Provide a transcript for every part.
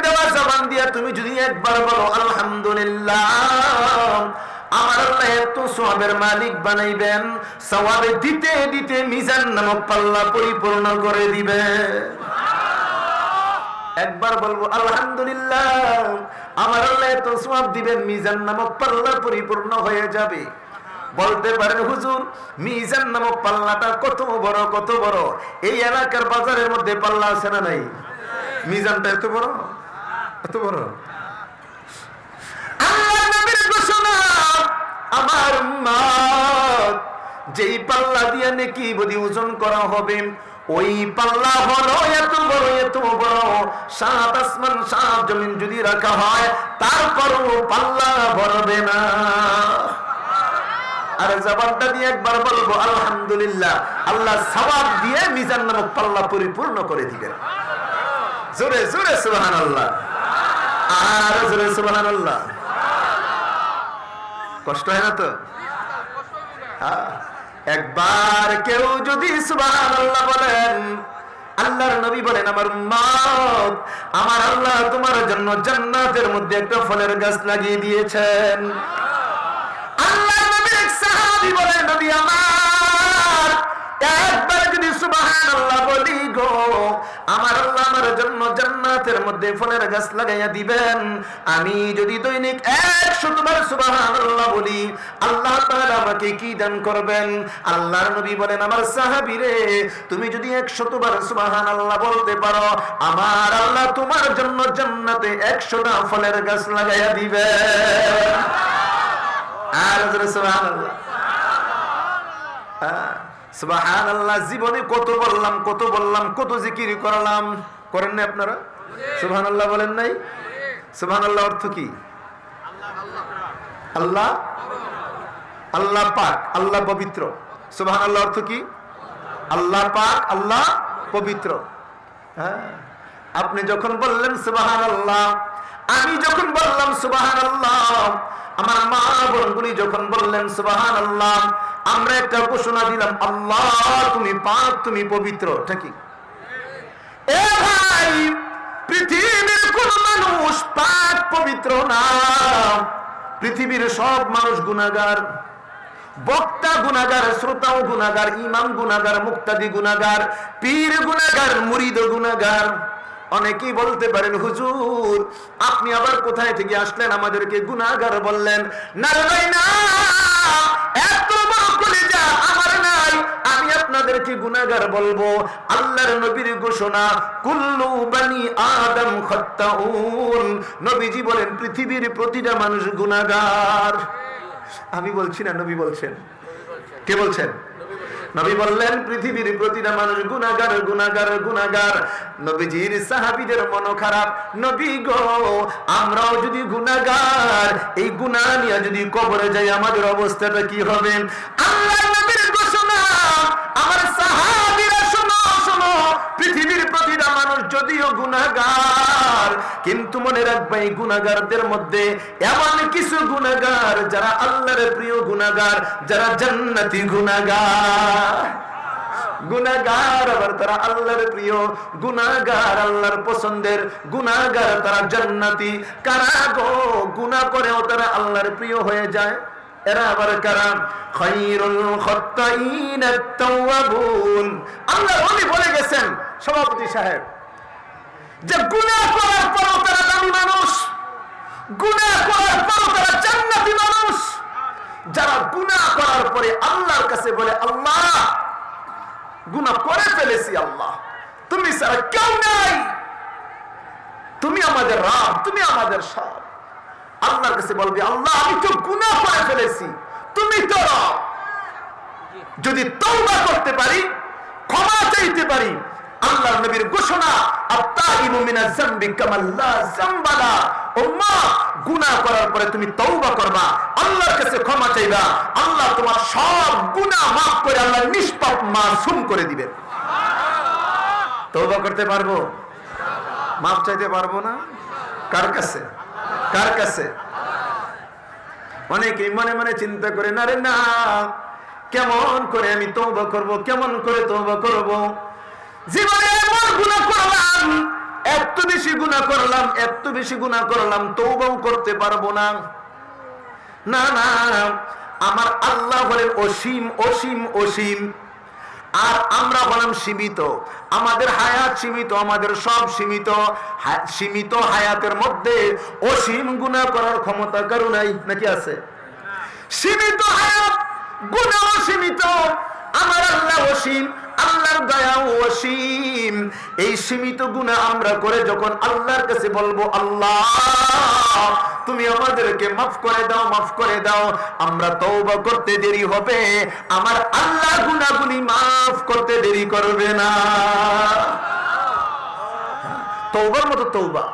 দেওয়া জবান দিয়া তুমি যদি একবার বলো আলহামদুলিল্লাহ, আমার আল্লাহ এত সওয়াবের মালিক বানাইবেন, সওয়াবে দিতে দিতে মিজান নামক পাল্লা পরিপূর্ণ করে দিবে। একবার বলবো আলহামদুলিল্লাহ, আমার আল্লাহ এত সওয়াব দিবেন, মিজান নামক পাল্লা পরিপূর্ণ হয়ে যাবে। বলতে পারেন হুজুর, মিজান নামক পাল্লাটা কত বড় কত বড়? এই এলাকার বাজারের মধ্যে পাল্লা আছে না নাই? মিজানটা এত বড়, এত বড়। আল্লাহর নবীর ঘোষণা, আমার উম্মত যেই পাল্লা দিয়ে নেকি বদি ওজন করা হবে, ওই পাল্লা হলো এত বড় এত বড়, সাত আসমান সাত জমিন যদি রাখা হয় তারপরও পাল্লা ভরবে না। আর জবানটা দিয়ে একবার বলবো আলহামদুলিল্লাহ, আল্লাহ সওয়াব দিয়ে মিজান নামক পাল্লা পরিপূর্ণ করে দিবেন। জোরে জোরে সুবহানাল্লাহ, আর জোরে সুবহানাল্লাহ। কষ্ট হয় না তো? একবার কেউ যদি সুবহানাল্লাহ বলেন, আল্লাহর নবী বলেন, আমার উম্মত, আমার আল্লাহ তোমার জন্য জান্নাতের মধ্যে একটা ফলের গাছ লাগিয়ে দিয়েছেন। আল্লাহর নবীর এক সাহাবী বলেন, নবী আমার, একবার যদি সুবহানাল্লাহ বলি গো, আমার আল্লাহ আমার জন্য জান্নাতের মধ্যে ফলের গাছ লাগাইয়া দিবেন। আমি যদি দৈনিক 100 বার সুবহানাল্লাহ বলি, আল্লাহ তাআলা আমাকে কি দান করবেন? আল্লাহর নবী বলেন, আমার সাহাবী রে, তুমি যদি 100 বার সুবহানাল্লাহ বলতে পারো, আমার আল্লাহ তোমার জন্য জান্নাতে 100টা ফলের গাছ লাগাইয়া দিবেন। আর সুবহানাল্লাহ, সুবহানাল্লাহ। জীবনে কত বললাম কত বললাম, কত জিকির করলাম, করেন না আপনারা? সুবহানাল্লাহ বলেন নাই? সুবহানাল্লাহ অর্থ কি? আল্লাহ, আল্লাহ পাক, আল্লাহ পবিত্র। সুবহানাল্লাহ অর্থ কি? আল্লাহ পাক, আল্লাহ পবিত্র। হ্যাঁ, আপনি যখন বললেন সুবহানাল্লাহ, আমি যখন বললাম সুবহানাল্লাহ, আমার মা বোনগুলি যখন বললেন সুবহানাল্লাহ, আমরা একটা ঘোষণা দিলাম, আল্লাহ তুমি পাক, তুমি পবিত্র। ঠিক? এ ভাই, পৃথিবীর কোন মানুষ পাক পবিত্র না। পৃথিবীর সব মানুষ গুনাহগার। বক্তা গুনাহগার, শ্রোতাও গুনাহগার, ইমাম গুনাহগার, মুক্তাদি গুনাহগার, পীর গুনাহগার, মুরিদ গুনাহগার। অনেকেই বলতে পারেন, হুজুর আপনি আবার কোথায় থেকে আসলেন, আমাদেরকে গুনাহগার বললেন? না রে ভাই না, এত বড় কলিজা আমার নাই, আমি আপনাদেরকে গুনাহগার বলবো। আল্লাহর নবীর ঘোষণা, কুল্লু বানি আদম খাত্তাউন। নবীজি বলেন, পৃথিবীর প্রতিটা মানুষ গুনাহগার। আমি বলছি না, নবী বলছেন। কে বলছেন? নবী বললেন, পৃথিবীর প্রতিটা মানুষ গুনাহগার গুনাহগার গুনাহগার। নবীজির সাহাবীদের মন খারাপ, নবী গো আমরাও যদি গুনাহগার, এই গুনাহ নিয়ে যদি কবরে যাই আমাদের অবস্থাটা কি হবে? আল্লাহর নবীর ঘোষণা, আমার সাহাবীরা শোনো শোনো, পৃথিবীর প্রতিটা মানুষ যদিও গুনাহগার, কিন্তু মনে রাখবে এই গুনাহগারদের মধ্যে এমন কিছু গুনাহগার যারা আল্লাহর প্রিয় গুনাহগার, যারা জান্নাতি গুনাহগার। গুনাহগার আবার তারা আল্লাহর প্রিয় গুনাহগার, আল্লাহর পছন্দের গুনাহগার, তারা জান্নাতি। কারা গো গুনাহ করেও তারা আল্লাহর প্রিয় হয়ে যায়? এরা আবার কারা? খায়রুল খাত্তাইন আত-তাওয়াবুন। আল্লাহর ওলি বলে গেছেন, সভাপতি সাহেব, যে গুনাহ করার পরও তারা দামি মানুষ, গুনাহ করার পরও তারা জান্নাতি মানুষ। যারা গুনাহ করার পরে আল্লাহর কাছে বলে, আল্লাহ গুনাহ করে ফেলেছি, আল্লাহ তুমি ছাড়া কেউ নাই, তুমি আমাদের রব, তুমি আমাদের সব। আল্লাহর কাছে বলবি, আল্লাহ আমি তো গুনাহ করে ফেলেছি, তুমি তো রব। যদি তওবা করতে পারি, ক্ষমা চাইতে পারি, আল্লাহর নবীর ঘোষণা, আত-তাইবু মিনাজ যামবি কামা লা যামবা লা। উম্মাহ, গুনাহ করার পরে তুমি তওবা করবা, আল্লাহর কাছে ক্ষমা চাইবা, আল্লাহ তোমার সব গুনাহ maaf করে আল্লাহ নিষ্পাপ মাসুম করে দিবেন। তওবা করতে পারবো? maaf চাইতে পারবো না? কার কাছে? কার কাছে? অনেকে মনে মনে চিন্তা করে, না রে না, কেমন করে আমি তওবা করব, কেমন করে তওবা করব? জীবনে এমন গুনাহ করলাম, এত বেশি গুনাহ করলাম, এত বেশি গুনাহ করলাম, তওবাও করতে পারবো না। না না, আমার আল্লাহ হলেন অসীম অসীম অসীম, আর আমরা হলাম সীমিত। আমাদের হায়াত সীমিত, আমাদের সব সীমিত। সীমিত হায়াতের মধ্যে অসীম গুনাহ করার ক্ষমতা কারো নাই, নাকি আছে? সীমিত হায়াত, গুনাহ সীমিত, আমার আল্লাহ অসীম, আল্লাহর দয়া অসীম। এই সীমিত গুনাহ আমরা করে যখন আল্লাহর কাছে বলবো, আল্লাহ তুমি আমাদেরকে মাফ করে দাও, মাফ করে দাও, আমরা তওবা করতে দেরি হবে, আমার আল্লাহ গুনাহগুলি মাফ করতে দেরি করবে না। তওবার মতো তওবা।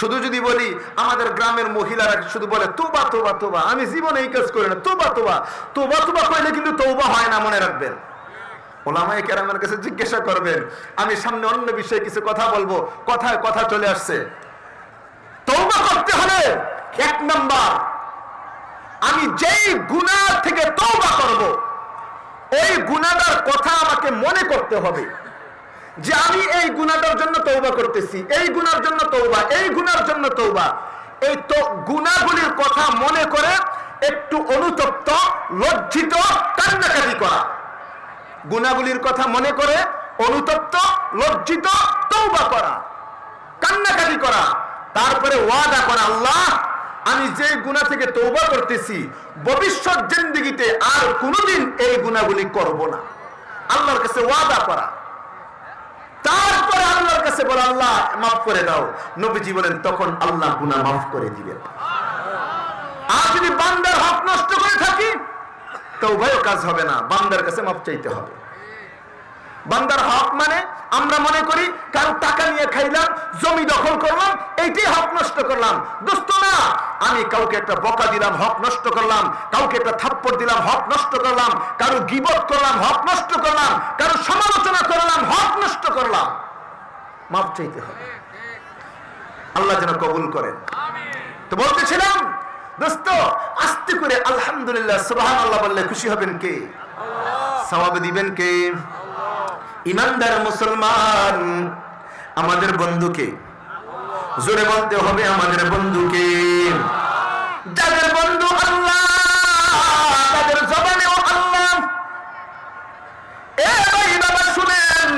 শুধু যদি বলি, আমাদের গ্রামের মহিলারা শুধু বলে তোবা তোবা তোবা, আমি জীবনে এই কাজ করি না, তোবা তোবা তোবা তোবা কইলে কিন্তু তওবা হয় না, মনে রাখবেন। ওলামায়ে কেরামের কাছে জিজ্ঞাসা করবেন, আমি সামনে অন্য বিষয়ে কিছু কথা বলবো, কথায় কথা চলে আসছে। তওবা করতে হলে 1 নাম্বার, আমি যেই গুনাহ থেকে তওবা করব, ওই গুনাহটার কথা আমাকে মনে করতে হবে যে আমি এই গুনাহটার জন্য তওবা করতেছি, এই গুনার জন্য তওবা, এই গুনার জন্য তওবা। এই তো গুনাহগুলির কথা মনে করে একটু অনুতপ্ত, লজ্জিত, কান্নাকাটি করা। গুনাহগুলির কথা মনে করে অনুতপ্ত, লজ্জিত, তওবা করা, কান্নাকাটি করা, তারপরে ওয়াদা করা, আল্লাহ আমি যে গুনাহ থেকে তওবা করতেছি, ভবিষ্যৎ জিন্দেগিতে আর কোনোদিন এই গুনাহগুলি করব না। আল্লাহর কাছে ওয়াদা করা, তারপরে আল্লাহর কাছে বলা, আল্লাহ মাফ করে দাও। নবীজি বলেন তখন আল্লাহ গুনাহ মাফ করে দিবেন। আর যদি বান্দার হক নষ্ট করে থাকি, তওবাও কাজ হবে না, বান্দার কাছে মাফ চাইতে হবে। বান্দার হক মানে আমরা মনে করি কারণ টাকা নিয়ে খাইলাম, জমি দখল করলাম, এইটাই হক নষ্ট করলাম। দোস্ত না, আমি কাউকে একটা বকা দিলাম, হক নষ্ট করলাম, কাউকে একটা থাপ্পড় দিলাম, হক নষ্ট করলাম, কারো গীবত করলাম, হক নষ্ট করলাম, কারো সমালোচনা করলাম, হক নষ্ট করলাম, মাফ চাইতে হবে। আল্লাহ যেন কবুল করেন। তো বলতেছিলাম দোস্ত, আস্তে করে আলহামদুলিল্লাহ সুবহানাল্লাহ বললে খুশি হবেন কে? সওয়াব দিবেন কে? ইমানদার মুসলমান আমাদের বন্ধুকে, জোরে বলতে হবে আমাদের বন্ধুকে। যাদের বন্ধু আল্লাহ, তাদের জবানেও আল্লাহ। এ ভাই বাবা শুনেন,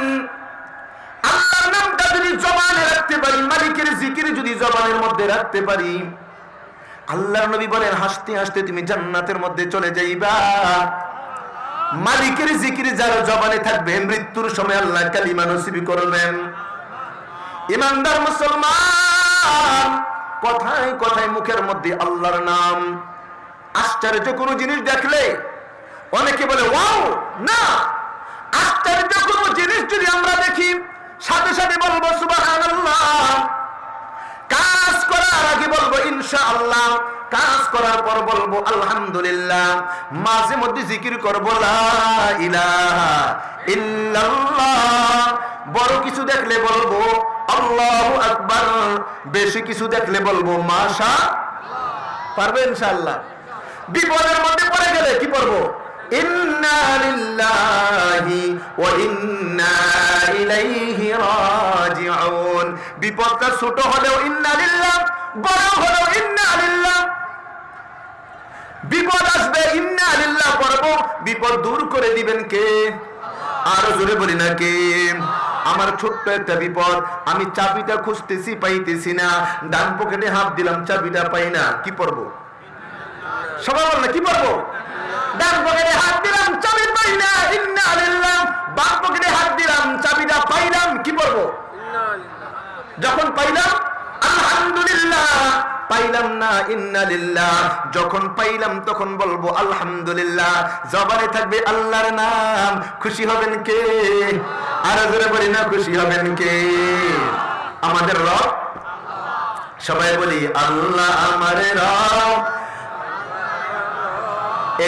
আল্লাহর নামটা যদি জবানে রাখতে পারি, মালিকের জিকির যদি জবানের মধ্যে রাখতে পারি, আল্লাহর নবী বলেন হাসতে হাসতে তুমি জান্নাতের মধ্যে চলে যাইবা। মালিকের জিকির যার জবানে থাকবে, মৃত্যুর সময় আল্লাহ কালিমা নসিব করবেন। ইমানদার মুসলমান, কথায় কথায় মুখের মধ্যে আল্লাহর নাম। আশ্চর্য কোনো জিনিস দেখলে অনেকে বলে ওয়াও, না, আশ্চর্য কোনো জিনিস যদি আমরা দেখি, সাথে সাথে বলবো সুবহানাল্লাহ। কাজ করার আগে বলবো ইনশাআল্লাহ, কাজ করার পর বলবো আলহামদুলিল্লাহ। মাঝে মধ্যে জিকির করবো লা ইলাহা ইল্লাল্লাহ। বড় কিছু দেখলে বলবো আল্লাহু আকবার, বেশি কিছু দেখলে বলবো মাশা। পারবে ইনশাআল্লাহ। বিপদের মধ্যে পড়ে গেলে কি পড়বো? ইন্না লিল্লাহি ওয়া ইন্না ইলাইহি রাজিউন। বিপদটা ছোট হলেও ইন্না লিল্লাহ, বড় হলেও ইন্না লিল্লাহ। বিপদ আসবে ইন্না লিল্লাহ পড়বো, বিপদ দূর করে দিবেন কে? আরো জোরে বলি না কে? আমার ছোট্ট একটা বিপদ, আমি চাবিটা খুঁজতেছি পাইতেছি না, ডান পকেটে হাত দিলাম চাবিটা পাই না, কি পড়বো? সবাই বল না, কি পড়বো? ডান পকেটে হাত দিলাম চাবি পাই না, ইন্না লিল্লাহ। বাম পকেটে হাত দিলাম চাবিটা পাইলাম, কি পড়বো? যখন পাইলাম আলহামদুলিল্লাহ, পাইলাম না ইন্না লিল্লাহ। যখন পাইলাম তখন বলবো আলহামদুলিল্লাহ। জবানে থাকবে আল্লাহর নাম। খুশি হবেন কে? আর জোরে বলি না, খুশি হবেন কে? আমাদের রব। সবাই বলি আল্লাহ আমার রব,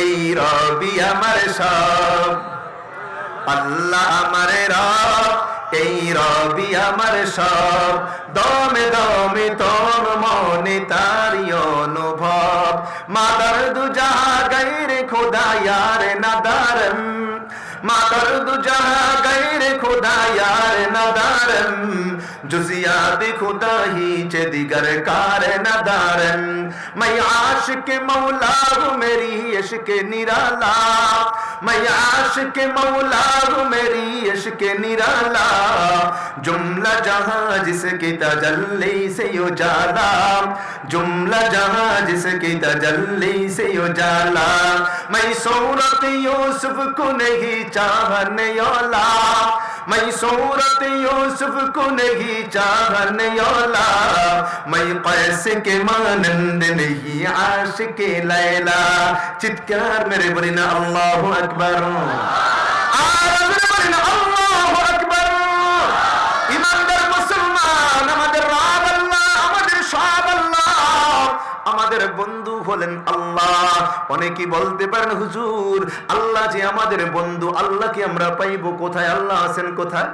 এই রবি আমার সব। আল্লাহ আমার রব, এই রবি আমার সব। দমে দমে তোর মনে তারি অনুভব। মাদার দু জাহা গায়রে খোদা ইয়ার নাদারম, मा दर्द जहां गैर खुदा यार नदारन जुजियात खुदा ही चे दिगर कार नदारन मैं आशिक मौला हूँ मेरी इश्क निराला मैं आशिक मौला हूँ मेरी इश्क निराला जुमला जहां जिसकी तजल्ली से उजाला जुमला जहां जिसकी तजल्ली से उजाला मैं सूरत यूसुफ को नहीं चाहने वाला मैं सूरत यूसुफ को नहीं चाहने वाला मैं कैस के मानंद नहीं आशिक लैला चित्कार मेरे बोली ना अल्लाहु अकबर अल्लाहु अकबर ईमानदार मुसलमान আমাদের রব আল্লাহ আমাদের সব আল্লাহ আমাদের বন্ধু হলেন আল্লাহ অনেকেই বলতে পারেন হুজুর আল্লাহ যে আমাদের বন্ধু আল্লাহকে আমরা পাইবো কোথায় আল্লাহ আছেন কোথায়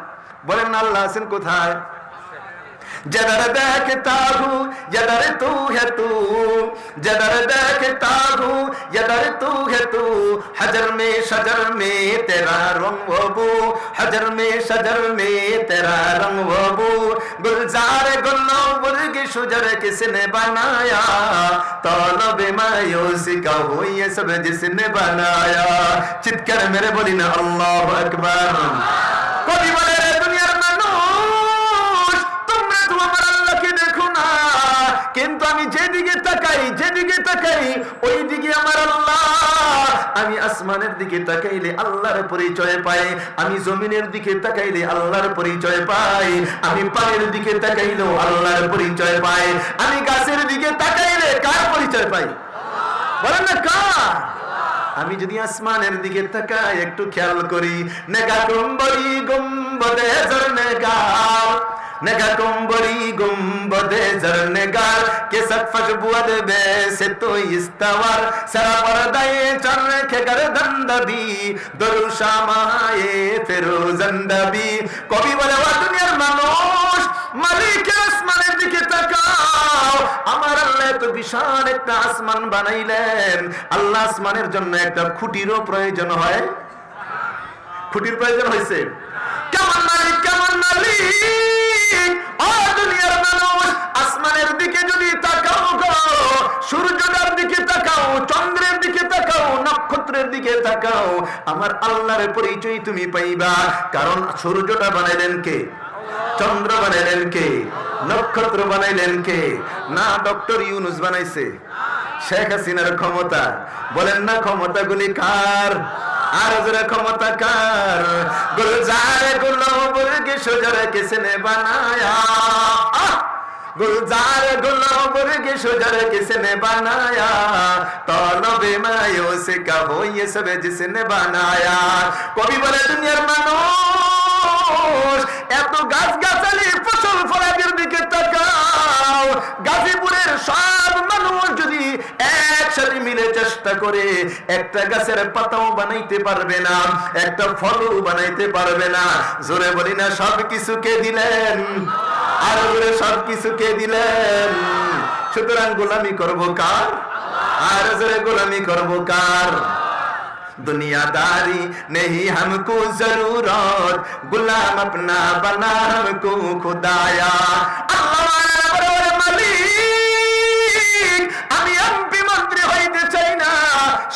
বলেন না আল্লাহ আছেন কোথায় जदर देखता हूँ जदर तू है तू जदर देखता हूँ जदर तू है तू हजर में शजर में तेरा रंग वो हजर में शजर में तेरा रंग वो गुलजार गुल्लो बुर्ग शुजर किसने बनाया तौलब मायूसी का हो ये सब जिसने बनाया चित्कर मेरे बोली ना अल्लाह अकबर कभी बोले दुनिया কিন্তু আমি যেদিকে তাকাই ওই দিকে আমার আল্লাহ আমি আসমানের দিকে তাকাইলে আল্লাহর পরিচয় পাই আমি জমিনের দিকে তাকাইলে আল্লাহর পরিচয় পাই আমি পানির দিকে তাকাইলেও আল্লাহর পরিচয় পাই আমি গাছের দিকে তাকাইলে কার পরিচয় পাই বলেন না কার আমি যদি আসমানের দিকে তাকাই একটু খেয়াল করি নেগা কুম্বরি গুম্বদে জরনেগার नगा कुंबरी गुंबदे जरनेगार के सफश बुअद बे से तो इस्तवार सरा परदाए चरने के गर्दन दबी दरुशा माए फिरोजन दबी कवि बोले वा दुनियार মানুষ মালিকের আসমানের দিকে তাকাও আমার আল্লাহ তো বিশাল একটা আসমান বানাইলেন আল্লাহ আসমানের জন্য একটা খুঁটিরও প্রয়োজন হয় খুঁটির প্রয়োজন হয়েছে কেমন মালিক ও দুনিয়ার মানুষ আসমানের দিকে যদি তাকাও গো সূর্যটার দিকে তাকাও চন্দ্রের দিকে তাকাও নক্ষত্রের দিকে তাকাও আমার আল্লাহর পরিচয় তুমি পাইবা কারণ সূর্যটা বানাইলেন কে চন্দ্র বানাইলেন কে নক্ষত্র বানাইলেন কে না ডক্টর ইউনুস বানাইছে শেখ হাসিনার ক্ষমতা বলেন না ক্ষমতাগুলি কার আর জোরে ক্ষমতা কার গুলজারে গুলবুর के शजर किसने बनाया गुलजार गुलबुर के शजर किसने बनाया तौलबे मायूसी का हो ये सब जिसने बनाया कवि बोले दुनियार মানুষ এত গাছ গাছালি ফসল ফলাদের দিকে তাকাও গাজীপুরের সব মানুষ যদি একসাথে মিলে চেষ্টা করে একটা গাছের পাতাও বানাইতে পারবে না একটা ফলও বানাইতে পারবে না জোরে বলি না সব কিছু কে দিলেন আর জোরে সব কিছু কে দিলেন সুতরাং গোলামি করব কার আর জোরে গোলামি করব কার दुनियादारी नहीं हमको जरूरत गुलाम अपना बना हमको खुदाया अल्लाह मालिक আমি এমপি মন্ত্রী হইতে চাই না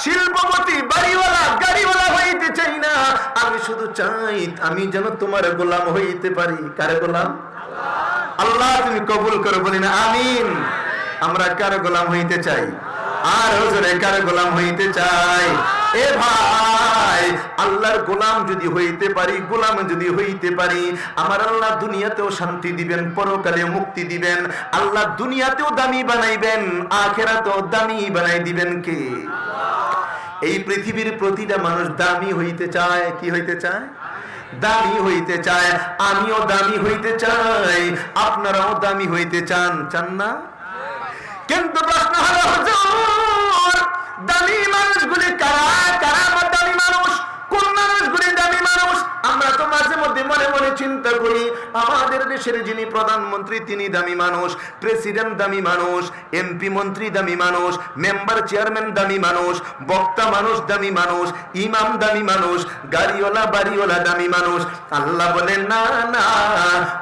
শিল্পপতি বাড়িওয়ালা গাড়িওয়ালা হইতে চাই না আমি শুধু চাই আমি যেন তোমার গোলাম হইতে পারি কার গোলাম আল্লাহ তুমি কবুল করো বলি না আমিন আমরা কার গোলাম হইতে চাই আর হুজুরে কার গোলাম হইতে চাই এ ভাই আল্লাহর গোলাম যদি হইতে পারি গোলাম যদি হইতে পারি আমার আল্লাহ দুনিয়াতেও শান্তি দিবেন পরকালে মুক্তি দিবেন আল্লাহ দুনিয়াতেও দামি বানাইবেন আখিরাতেও দামি বানাই দিবেন কে এই পৃথিবীর প্রতিটা মানুষ দামি হইতে চায় কি হইতে চায় দামি হইতে চায় আমিও দামি হইতে চাই আপনারাও দামি হইতে চান চান না কিন্তু প্রশ্ন হলো হুজুর দামি মানুষগুলি কারা কারা দামি মানুষ কোন মানুষগুলি দামি মানুষ আমরা তো মাঝে মধ্যে যদি মনে মনে চিন্তা করি আমাদের দেশের যিনি প্রধানমন্ত্রী তিনি দামি মানুষ, প্রেসিডেন্ট দামি মানুষ, এমপি মন্ত্রী দামি মানুষ, মেম্বার চেয়ারম্যান দামি মানুষ, বক্তা মানুষ দামি মানুষ, ইমাম দামি মানুষ, গাড়িওয়ালা বাড়িওয়ালা দামি মানুষ। আল্লাহ বলেন না না,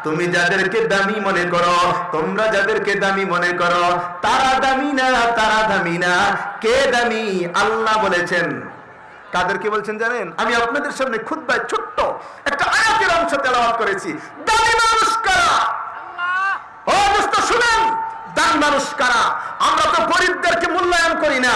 তুমি যাদেরকে দামি মনে করো, তোমরা যাদেরকে দামি মনে করো তারা দামি না, তারা দামি না। কে দামি? আল্লাহ বলেছেন। কাদেরকে বলছেন জানেন? আমি আপনাদের সামনে খুতবায় ছোট্ট একটা আয়াতের অংশ তেলাওয়াত করেছি। দামি মানুষ কারা? ও দোস্ত শুনেন, দামি মানুষ কারা? আমরা তো গরিবদেরকে মূল্যায়ন করি না,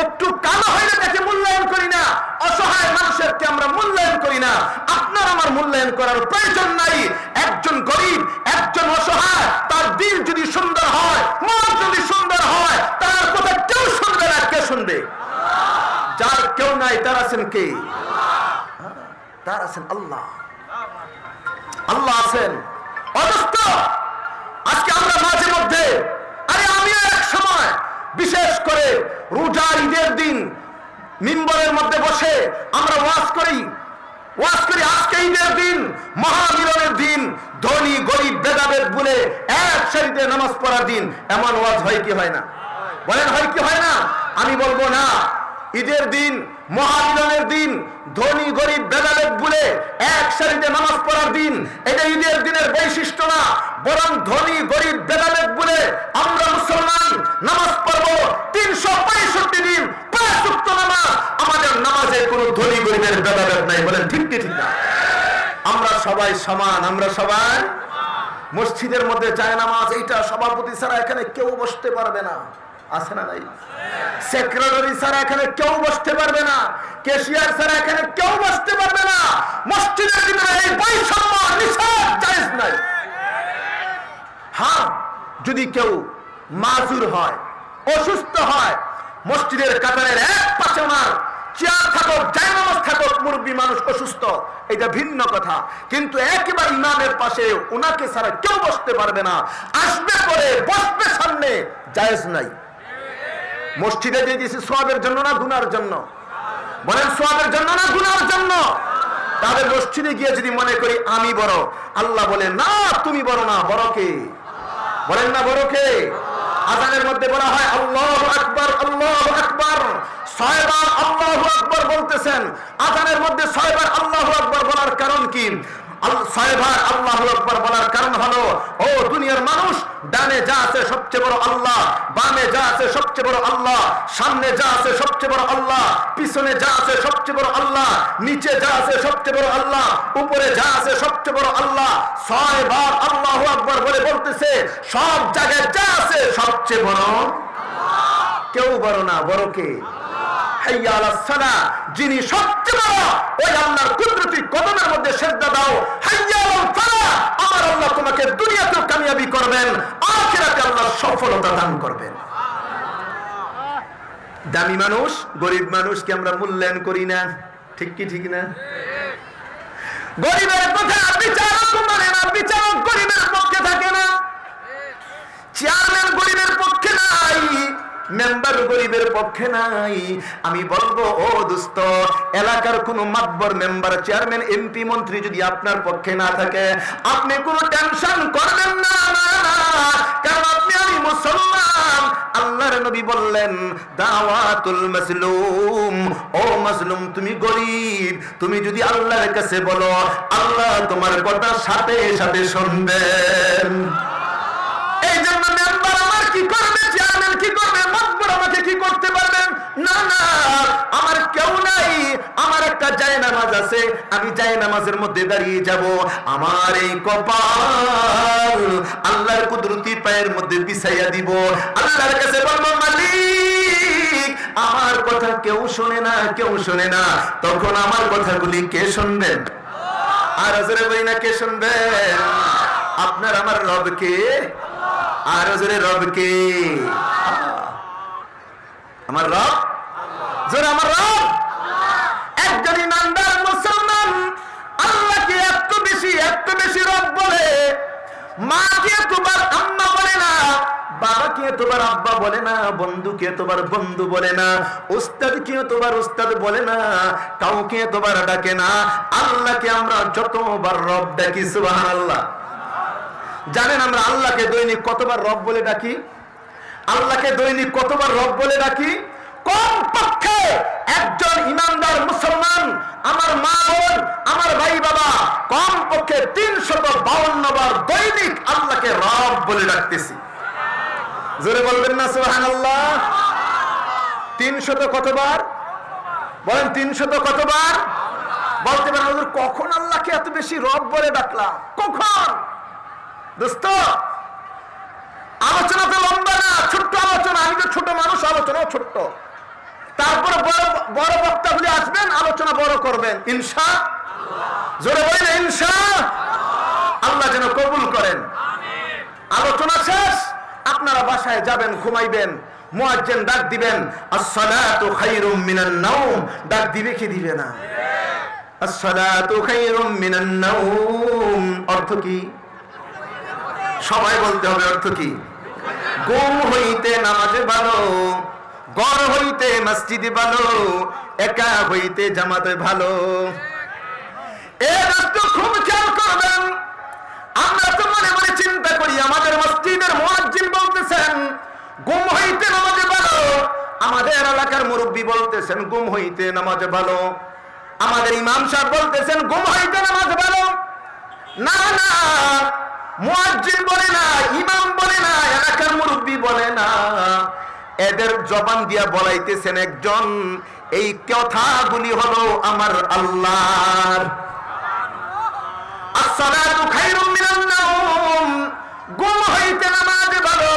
একটু কালো হইলে তাকে মূল্যায়ন করি না, অসহায় মানুষেরকে আমরা মূল্যায়ন করি না। আপনার আমার মূল্যায়ন করার প্রয়োজন নাই। একজন গরিব, একজন অসহায়, তার দিল যদি সুন্দর হয়, মন যদি সুন্দর হয়, তার কথা কেউ শুনবে না। কে শুনবে? যার কেউ নাই তার আছেন কে? তার আছেন আল্লাহ। আল্লাহ আছেন। অদস্ত আজকে আমরা মাঝে মধ্যে, আরে আমিও এক সময় বিশেষ করে রোজা ঈদের দিন মিম্বরের মধ্যে বসে আমরা ওয়াজ করি। আজকে ঈদের দিন, মহামিলনের দিন, ধনী গরিব ভেদাভেদ বলে এক সারিতে নামাজ পড়ার দিন। এমন ওয়াজ হয় কি হয় না? বলেন হয় কি হয় না? আমি বলবো না। ঈদের দিন, মহামিলনের দিন, ধনী গরিব ভেদাভেদ বলে এক সারিতে নামাজ পড়ার দিন, এটা ঈদের দিনের বৈশিষ্ট্য না। বরং ধনী গরিব ভেদাভেদ বলে আমরা মুসলমান নামাজ পড়বো 365 দিন 5 ওয়াক্ত নামাজ। আমাদের নামাজে কোনো ধনী গরিবের ভেদাভেদ নাই। বলেন ঠিক কি ঠিক না? আমরা সবাই সমান। আমরা সবাই মসজিদের মধ্যে যায় নামাজ, এইটা সভাপতি ছাড়া এখানে কেউ বসতে পারবে না। আছে না নাই? সেক্রেটারি ছাড়া এখানে কেউ বসতে পারবে না, ক্যাশিয়ার ছাড়া এখানে কেউ বসতে পারবে না। মসজিদের ভিতরে এই বৈষম্য নিষেধ জায়েজ নাই। হ্যাঁ, যদি কেউ মাজুর হয়, অসুস্থ হয়, মসজিদের কাতারের এক পাশে ওনার চেয়ার থাকুক, জায়নামাজ থাকুক, মুরব্বী মানুষ অসুস্থ, এটা ভিন্ন কথা। কিন্তু একেবারে ইমামের পাশে ওনাকে ছাড়া কেউ বসতে পারবে না। আসবে পরে, বসবে সামনে, জায়েজ নাই। মসজিদে দিয়ে দিয়েছি সওয়াবের জন্য না গুনার জন্য? বলেন সওয়াবের জন্য না গুনার জন্য? তাদের মসজিদে গিয়ে যদি মনে করি আমি বড়, আল্লাহ বলেন না তুমি বড় না, বড় কে? বলেন না বড় কে? আযানের মধ্যে বলা হয় আল্লাহু আকবার, আল্লাহু আকবার। 6 বার আল্লাহু আকবার বলতেছেন। আযানের মধ্যে 6 বার আল্লাহু আকবার বলার কারণ কি? 6 বার আল্লাহু আকবার বলার কারণ হলো, ও দুনিয়ার মানুষ, ডানে যা আছে সবচেয়ে বড় আল্লাহ, বামে যা আছে সবচেয়ে বড় আল্লাহ, সামনে যা আছে সবচেয়ে বড় আল্লাহ, পিছনে যা আছে সবচেয়ে বড় আল্লাহ, নিচে যা আছে সবচেয়ে বড় আল্লাহ, উপরে যা আছে সবচেয়ে বড় আল্লাহ। 6 বার আল্লাহু আকবার বলে বলতেছে সব জায়গায় যা আছে সবচেয়ে বড় আল্লাহ। কেউ বড় না, বড় কে? হাইয়া আলাস সালাহ, যিনি সবচেয়ে বড়, ওই আল্লাহর কুদরতি কদমের মধ্যে সিজদা দাও। হাইয়া আলাল ফালাহ, আমার আল্লাহ তোমাকে দুনিয়াতেও কামিয়াবি করবেন, আখিরাতে আল্লাহ সফলতা দান করবেন। দামি মানুষ, গরিব মানুষকে আমরা মূল্যায়ন করি না। ঠিক কি ঠিক না? গরিবের কথা বিচারক মানে না, বিচারক গরিবের পক্ষে থাকে না, চেয়ারম্যান গরিবের পক্ষে নাই, মেম্বার গরিবের পক্ষে নাই। আমি বলবো ও দোস্ত, এলাকার কোন মাতবর, মেম্বার, চেয়ারম্যান, এমপি, মন্ত্রী যদি আপনার পক্ষে না থাকে, আপনি কোনো টেনশন করবেন না, কারণ আপনি আমি মুসলমান। আল্লাহর নবী বললেন দাওয়াতুল মাজলুম, ও মাজলুম তুমি গরিব, তুমি যদি আল্লাহর কাছে বলো, আল্লাহ তোমার কথা সাথে সাথে শুনবেন। এই জন্য মেম্বার আমার কি করবে, চেয়ারম্যান কি করবে, মাতবর আমাকে কি করতে পারবেন না? না, আমার কেউ নাই, আমার একটা জায়নামাজ আছে, আমি জায়নামাজের মধ্যে দাঁড়িয়ে যাব, আমার এই কপাল আল্লাহর কুদরতি পায়ের মধ্যে বিছাইয়া দিব, আল্লাহর কাছে বলবো মালিক আমার কথা কেউ শুনে না, কেউ শুনে না। তখন আমার কথাগুলি কে শুনবেন? আর জোরে বলি না, কে শুনবেন? আপনার আমার রব কে? আর জোরে রব কে? আমার রব, জোরে আমার রব। একজন ইমানদার মুসলমান আল্লাহকে এত বেশি রব বলে, মাকে একবার আম্মা বলে না, বাবাকে তোমার আব্বা বলে না, বন্ধুকে তোমার বন্ধু বলে না, উস্তাদকে তোমার উস্তাদ বলে না, কাউকে তোমার ডাকে না, আল্লাহকে আমরা যতবার রব ডাকি। সুবহানাল্লাহ। জানেন আমরা আল্লাহকে দৈনিক কতবার রব বলে ডাকি? আল্লাহকে দৈনিক কতবার রব বলে ডাকি? কমপক্ষে একজন ইমানদার মুসলমান, আমার মা বোন, আমার ভাই বাবা, কমপক্ষে 352 বার দৈনিক আল্লাহকে রব বলে ডাকতেছি। জোরে বলবেন না সুবহানাল্লাহ? 300 কতবার বলেন? 300 কতবার? বলতে পারেন হুজুর কখন আল্লাহকে এত বেশি রব বলে ডাকলাম? কখন? দোস্ত, আলোচনা তো লম্বা না, ছোট্ট আলোচনা। আমি তো ছোট মানুষ, আলোচনাও ছোট্ট। তারপরে বড় বক্তাগুলি আসবেন, আলোচনা বড় করবেন ইনশাআল্লাহ। জোরে বলেন ইনশাআল্লাহ। আল্লাহ যেন কবুল করেন। আলোচনা শেষ, আপনারা বাসায় যাবেন, ঘুমাইবেন, মুয়াজ্জিন ডাক দিবেন, as-salatu খায়রুম মিনান নাওম। ডাক দিবে কি দিবে না? as-salatu খায়রুম মিনান নাওম অর্থ কি? সবাই বলতে হবে অর্থ কি? ঘুম হইতে নামাজে ভালো, ঘর হইতে মসজিদে ভালো, একা হইতে জামাতে ভালো। এ দোস্ত খুব খেয়াল করবেন। আমরা তো মনে মনে চিন্তা করি আমাদের মসজিদের মুয়াজ্জিন বলতেছেন ঘুম হইতে নামাজে ভালো, আমাদের এলাকার মুরব্বী বলতেছেন ঘুম হইতে নামাজে ভালো, আমাদের ইমাম সাহেব বলতেছেন ঘুম হইতে নামাজে ভালো। না না, মুয়াজ্জিন বলে না, ইমাম বলে না, এলাকার মুরব্বী বলে না, এদের জবান দিয়া বলাইতেছেন একজন। এই কথাগুলি হলো আমার আল্লাহর। as-salatu খায়রুম মিনান নাওম, ঘুম হইতে নামাজ ভালো।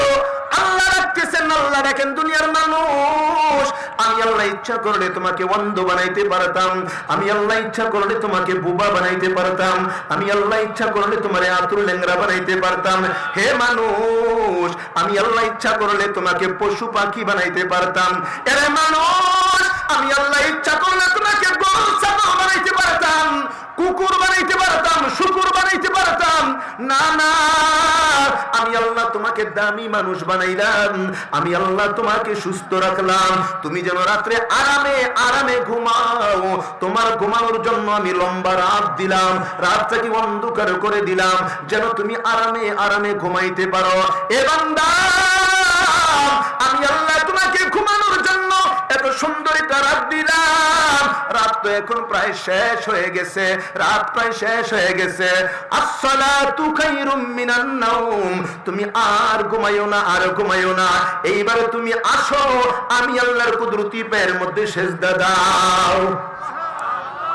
আল্লাহ রাখতেছেন, আল্লাহ দেখেন দুনিয়ার মানুষ। আমি আল্লাহ ইচ্ছা করলে তোমাকে অন্ধ বানাইতে পারতাম, আমি আল্লাহ ইচ্ছা করলে তোমাকে বুবা বানাইতে পারতাম, আমি আল্লাহ ইচ্ছা করলে তোমারে আতুর লেংরা বানাইতে পারতাম। হে মানুষ, আমি আল্লাহ ইচ্ছা করলে তোমাকে পশু পাখি বানাইতে পারতাম। এরে মানুষ, আমি আল্লাহ ইচ্ছা করলে তোমাকে গরু ছাগল বানাইতে পারতাম, কুকুর বানাইতে পারতাম, শুকুর বানাইতে পারতাম। না না, আমি আল্লাহ তোমাকে দামি মানুষ বানাইলাম, আমি আল্লাহ তোমাকে সুস্থ রাখলাম, তুমি যেন রাত্রে আরামে আরামে ঘুমাও। তোমার ঘুমানোর জন্য আমি লম্বা রাত দিলাম, রাতটাকে অন্ধকার করে দিলাম, যেন তুমি আরামে আরামে ঘুমাইতে পারো। এ বান্দা, আমি আল্লাহ তোমাকে ঘুমানোর জন্য এত সুন্দর একটা রাত দিলাম। রাত তো এখন প্রায় শেষ হয়ে গেছে, রাত প্রায় শেষ হয়ে গেছে। as-salatu খায়রুম মিনান নাওম, তুমি আর ঘুমাইও না, আর ঘুমাইও না। এইবার তুমি আসো, আমি আল্লাহর কুদরতি পায়ের মধ্যে সেজদা দাও।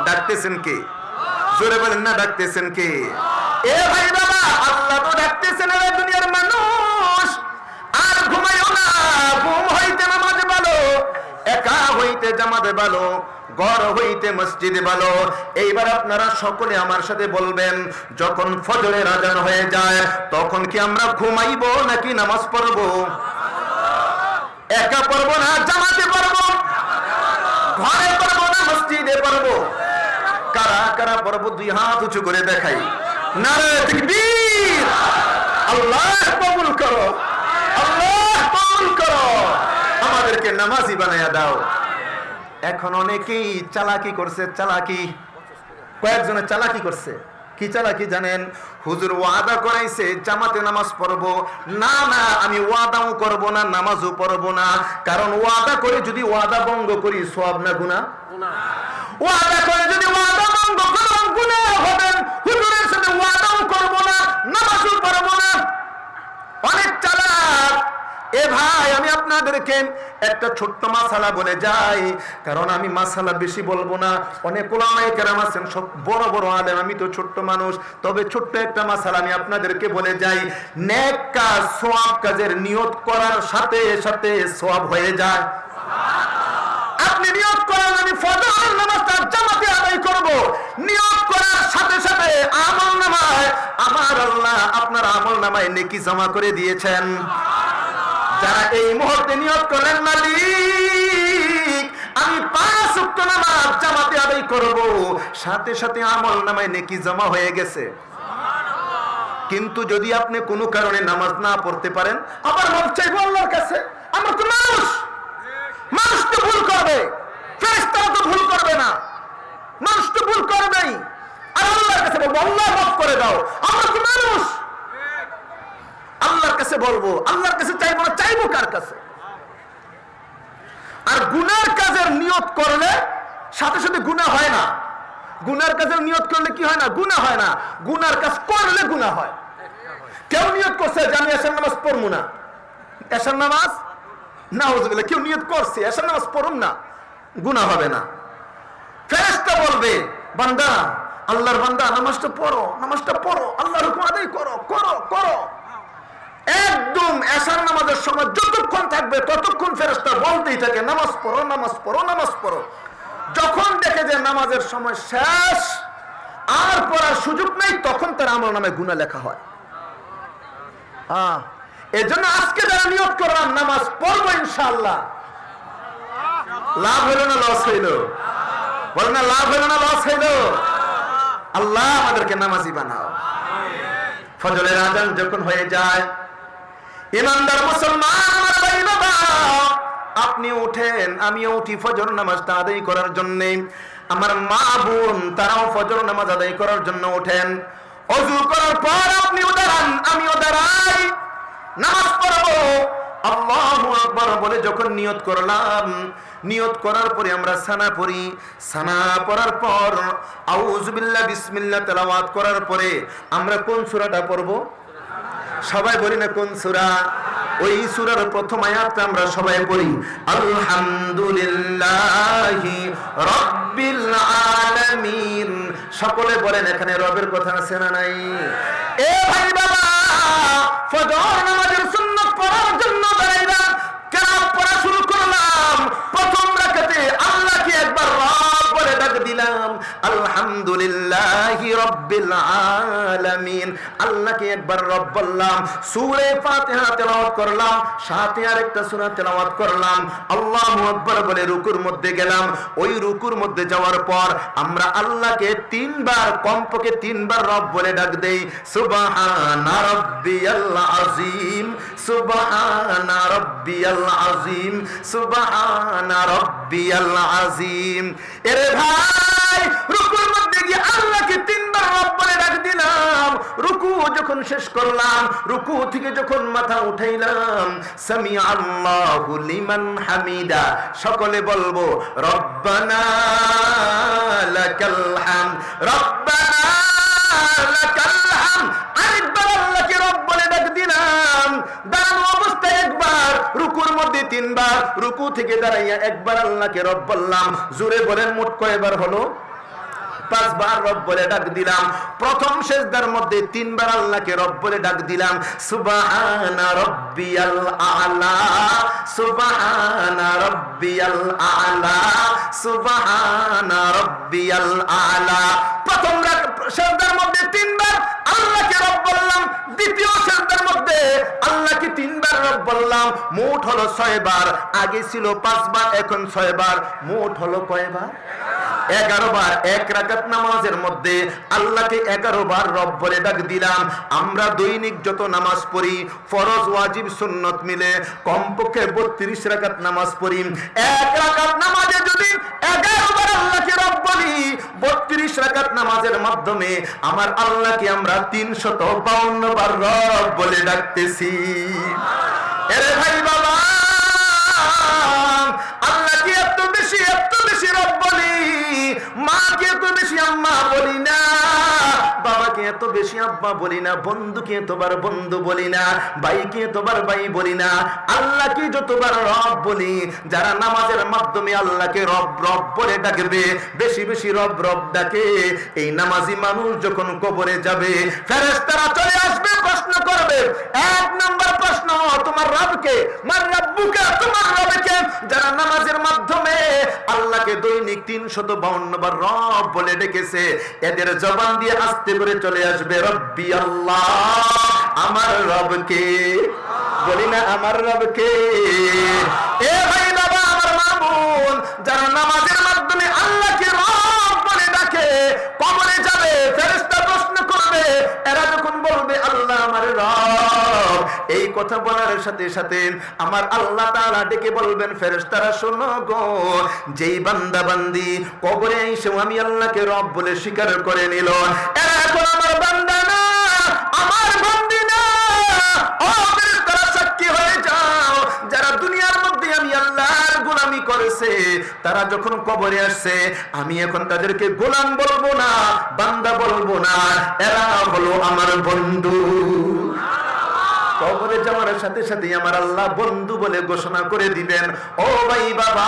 ডাকতেছেন কে? জোরে বলেন না, ডাকতেছেন কে? এ ভাই বাবা, আল্লাহ তো ডাকতেছেন। এ দুনিয়ার মানুষ, আর ঘুমাইও না, ঘুম হইতে নামাজে ভালো, একা হইতে জামাতে ভালো, ঘর হইতে মসজিদে ভালো। এইবার আপনারা সকলে আমার সাথে বলবেন, যখন ফজরের আজান হয়ে যায় তখন কি আমরা ঘুমাইবো নাকি নামাজ পড়বো? একা পড়বো না জামাতে পড়বো? ঘরে পড়বো না মসজিদে পড়বো? কারা কারা পড়বো? 2 হাত উঁচু করে দেখাই। নারে তাকবীর! আল্লাহ কবুল করো, আল্লাহ কবুল করো, আমাদেরকে নামাজি বানায়া দাও। এখন অনেকেই চালাকি করছে, চালাকি, কয়েকজনে চালাকি করছে। কি চালাকি জানেন? হুজুর ওয়াদা করাইছে জামাতে নামাজ পড়বো, না না আমি ওয়াদাও করব না, নামাজও পড়বো না। কারণ ওয়াদা করে যদি ওয়াদা ভঙ্গ করি সওয়াব না গুনাহ? ওয়াদা করে যদি ওয়াদা ভঙ্গ করি গুনাহ হবে। হুজুরের সাথে ওয়াদাও করব না, নামাজও পড়বো না। অনেক চালাক। এ ভাই, আমি আপনাদেরকে একটা ছোট্ট মাসালা বলে যাই, কারণ আমি মাসালা বেশি বলবো না। অনেক উলামায়ে কেরাম আছেন, সব বড় বড় আলেম, আমি তো ছোট্ট মানুষ। তবে ছোট্ট একটা মাসালা আমি আপনাদেরকে বলে যাই। নেক কাজ, সওয়াব কাজের নিয়ত করার সাথে সাথে সওয়াব হয়ে যায়। আপনি নিয়ত করেন আমি ফজরের নামাজটা জামাতে আদায় করব, নিয়ত করার সাথে সাথে আমলনামায় আমার আল্লাহ আপনার আমলনামায় নেকি জমা করে দিয়েছেন। যারা এই মুহূর্তে নিয়ত করেন মালিক আমি 5 ওয়াক্ত নামাজ জামাতে আদায় আদায় করব, সাথে সাথে আমল নামায় নেকি জমা হয়ে গেছে। কিন্তু যদি আপনি কোনো কারণে নামাজ না পড়তে পারেন, আবার মাফ চাইবো আল্লাহর কাছে। আমরা তো মানুষ, মানুষ তো ভুল করবে, ফেরেশতারা তো ভুল করবে না, মানুষ তো ভুল করবেই। আর আল্লাহর কাছে বলবো আল্লাহ মাফ করে দাও, আমরা তো মানুষ, আল্লাহর কাছে বলবো, আল্লাহর কাছে চাইবো না, চাইবো কার কাছে? আর গুনার কাজের নিয়ত করলে সাথে সাথে গুনাহ হয় না। গুনার কাজের নিয়ত করলে কি হয় না? গুনাহ হয় না। গুনার কাজ করলে গুনাহ হয়। কেউ নিয়ত করছে যে আমি এশার নামাজ পড়বো না, এশার নামাজ নাউজুবিল্লাহ, কেউ নিয়ত করছে এশার নামাজ পড়ুন না, গুনাহ হবে না। ফেরেশতা বলবে বান্দা, আল্লাহর বান্দা নামাজটা পড়ো, নামাজটা পড়ো, আল্লাহর হুকুম আদায় করো, করো করো। একদম এশার নামাজের সময় যতক্ষণ থাকবে ততক্ষণ ফেরেশতা বলতেই থাকে নামাজ পড়ো, নামাজ পড়ো, নামাজ পড়ো। যখন দেখে যে নামাজের সময় শেষ, আর পড়ার সুযোগ নেই, তখন তার আমল নামে গুনাহ লেখা হয়। এই জন্য আজকে যারা নিয়ত করলাম নামাজ পড়বো ইনশাআল্লাহ, লাভ হইল না লস হইল? বলেন না, লাভ হইল না লস হইল? আল্লাহ আমাদেরকে নামাজি বানাও। ফজরের আজান যখন হয়ে যায়, ইমানদার মুসলমান আমার ভাই বাবা, আপনি উঠেন, আমিও উঠি ফজর নামাজটা আদায় করার জন্য। আমার মা বোন তারাও ফজর নামাজ আদায় করার জন্য ওঠেন। ওযু করার পর আপনিও দাঁড়ান, আমিও দাঁড়াই, নামাজ পড়বো। আল্লাহু আকবার বলে যখন নিয়ত করলাম, নিয়ত করার পরে আমরা সানা পড়ি। সানা পড়ার পর আউযু বিল্লাহ বিসমিল্লাহ তেলাওয়াত করার পরে আমরা কোন সূরাটা পড়ব? সবাই বলি না কোন সূরা? ওই সূরার প্রথম আয়াতটা আমরা সবাই পড়ি, আলহামদুলিল্লাহি রাব্বিল আলামিন। সকলে বলেন এখানে রবের কথা আছে না নাই? এ ভাই বাবা, ফজর নামাজের সুন্নাত পড়ার জন্য দাঁড়াইলাম, কেরাত পড়া শুরু করলাম। প্রথম রাকাতে আল্লাহকে একবার রব বলে ডাক দিলাম, আলহামদুলিল্লাহি রাব্বিল আলামিন। আল্লাহকে একবার রব বললাম। সূরা ফাতিহা তেলাওয়াত করলাম, সাথে আরেকটা সূরা তেলাওয়াত করলাম। আল্লাহু আকবার বলে রুকুর মধ্যে গেলাম। ওই রুকুর মধ্যে যাওয়ার পর আমরা আল্লাহকে তিনবার, কমপক্ষে তিনবার রব বলে ডাক দেই, সুবহানা রাব্বিয়াল আযীম, সুবহানা রাব্বিয়াল আযীম, সুবহানা রাব্বিয়াল আযীম। এরে ভাই, রুকুর মধ্যে গিয়ে আল্লাহকে তিনবার রব বলে ডাক দিলাম। রুকু যখন শেষ করলাম, রুকু থেকে যখন মাথা উঠাইলাম, সামি আল্লাহু লিমান হামিদা, সকলে বলবো রব্বানা লাকাল হামদ, রব্বানা লাকাল হামদ। আরেকবার আল্লাহকে রব বলে ডাক দিলাম। দাঁড়ানো অবস্থায় একবার, রুকুর মধ্যে তিনবার, রুকু থেকে দাঁড়াইয়া একবার আল্লাহকে রব বললাম। জোরে বলেন মোট কয়বার হলো? 5 বার রব বলে ডাক দিলাম। প্রথম সিজদার মধ্যে 3 বার আল্লাহকে রব বলে ডাক দিলাম, সুবহানা রাব্বিয়াল আ'লা, সুবহানা রাব্বিয়াল আ'লা, সুবহানা রাব্বিয়াল আ'লা। প্রথম সিজদার মধ্যে 3 বার আল্লাহকে রব বললাম। দ্বিতীয় সিজদার মধ্যে আল্লাহকে 3 বার রব বললাম। মোট হলো 6 বার। আগে ছিল 5 বার, এখন 6 বার। মোট হলো কয় বার? 11 বার। এক রাকাত নামাজের মধ্যে আল্লাহকে 11 বার রব বলে ডাক দিলাম। আমরা দৈনিক যত নামাজ পড়ি, ফরজ ওয়াজিব সুন্নত মিলে কমপক্ষে 32 রাকাত নামাজ পড়ি। এক রাকাত নামাজে যদি 11 বার আল্লাহকে রব বলি, 32 রাকাত নামাজের মাধ্যমে আমার আল্লাহকে আমরা 352 বার রব বলে ডাকতেছি। এরে ভাই বাবা, আল্লাহকে এত বেশি রব বলি, মাকে এত বেশি আম্মা বলি না, বাবাকে এত বেশি আব্বা বলি না, বন্ধুকে এতবার বন্ধু বলি না, ভাইকে এতবার ভাই বলি না, আল্লাহকে যতবার রব বলি। যারা নামাজের মাধ্যমে আল্লাহকে রব রব বলে ডাকবে, বেশি বেশি রব রব ডাকে, এই নামাজি মানুষ যখন কবরে যাবে, ফেরেশতারা চলে আসবে, প্রশ্ন করবে। 1 নম্বর প্রশ্ন, তোমার রবকে? মান রাব্বুকা, তোমার রবকে? যারা নামাজের মাধ্যমে আল্লাহকে দৈনিক 352 বার রব বলে ডেকেছে, এদের জবান দিয়ে আস্তে করে চলে আসবে, রব্বি আল্লাহ, আমার রবকে। বলি না আমার রবকে? এ ভাই বাবা, আমার মামুন, যারা নামাজের মাধ্যমে আল্লাহকে রব বলে ডাকে, কবরে যাবে, ফেরেশতা প্রশ্ন করবে, এরা যখন বলবে আল্লাহ রব। এই কথা বলার সাথে সাথে আমার আল্লাহ তাআলা ডেকে বলবেন, ফেরেশতারা শোনো গো, যেই বান্দা বান্দি কবরে এসে আমি আল্লাহকে রব বলে স্বীকার করে নিল, এরা এখন আমার বান্দা না, আমার বান্দি না। ও ফেরেশতারা সাক্ষী হয়ে যাও, যারা দুনিয়ার মধ্যে আমি আল্লাহর গোলামি করেছে, তারা যখন কবরে আসছে, আমি এখন তাদেরকে গোলাম বলবো না, বান্দা বলবো না, এরা হলো আমার বন্ধু। কবরে যাওয়ার সাথে সাথে আমার আল্লাহ বন্ধু বলে ঘোষণা করে দিবেন। ও ভাই বাবা,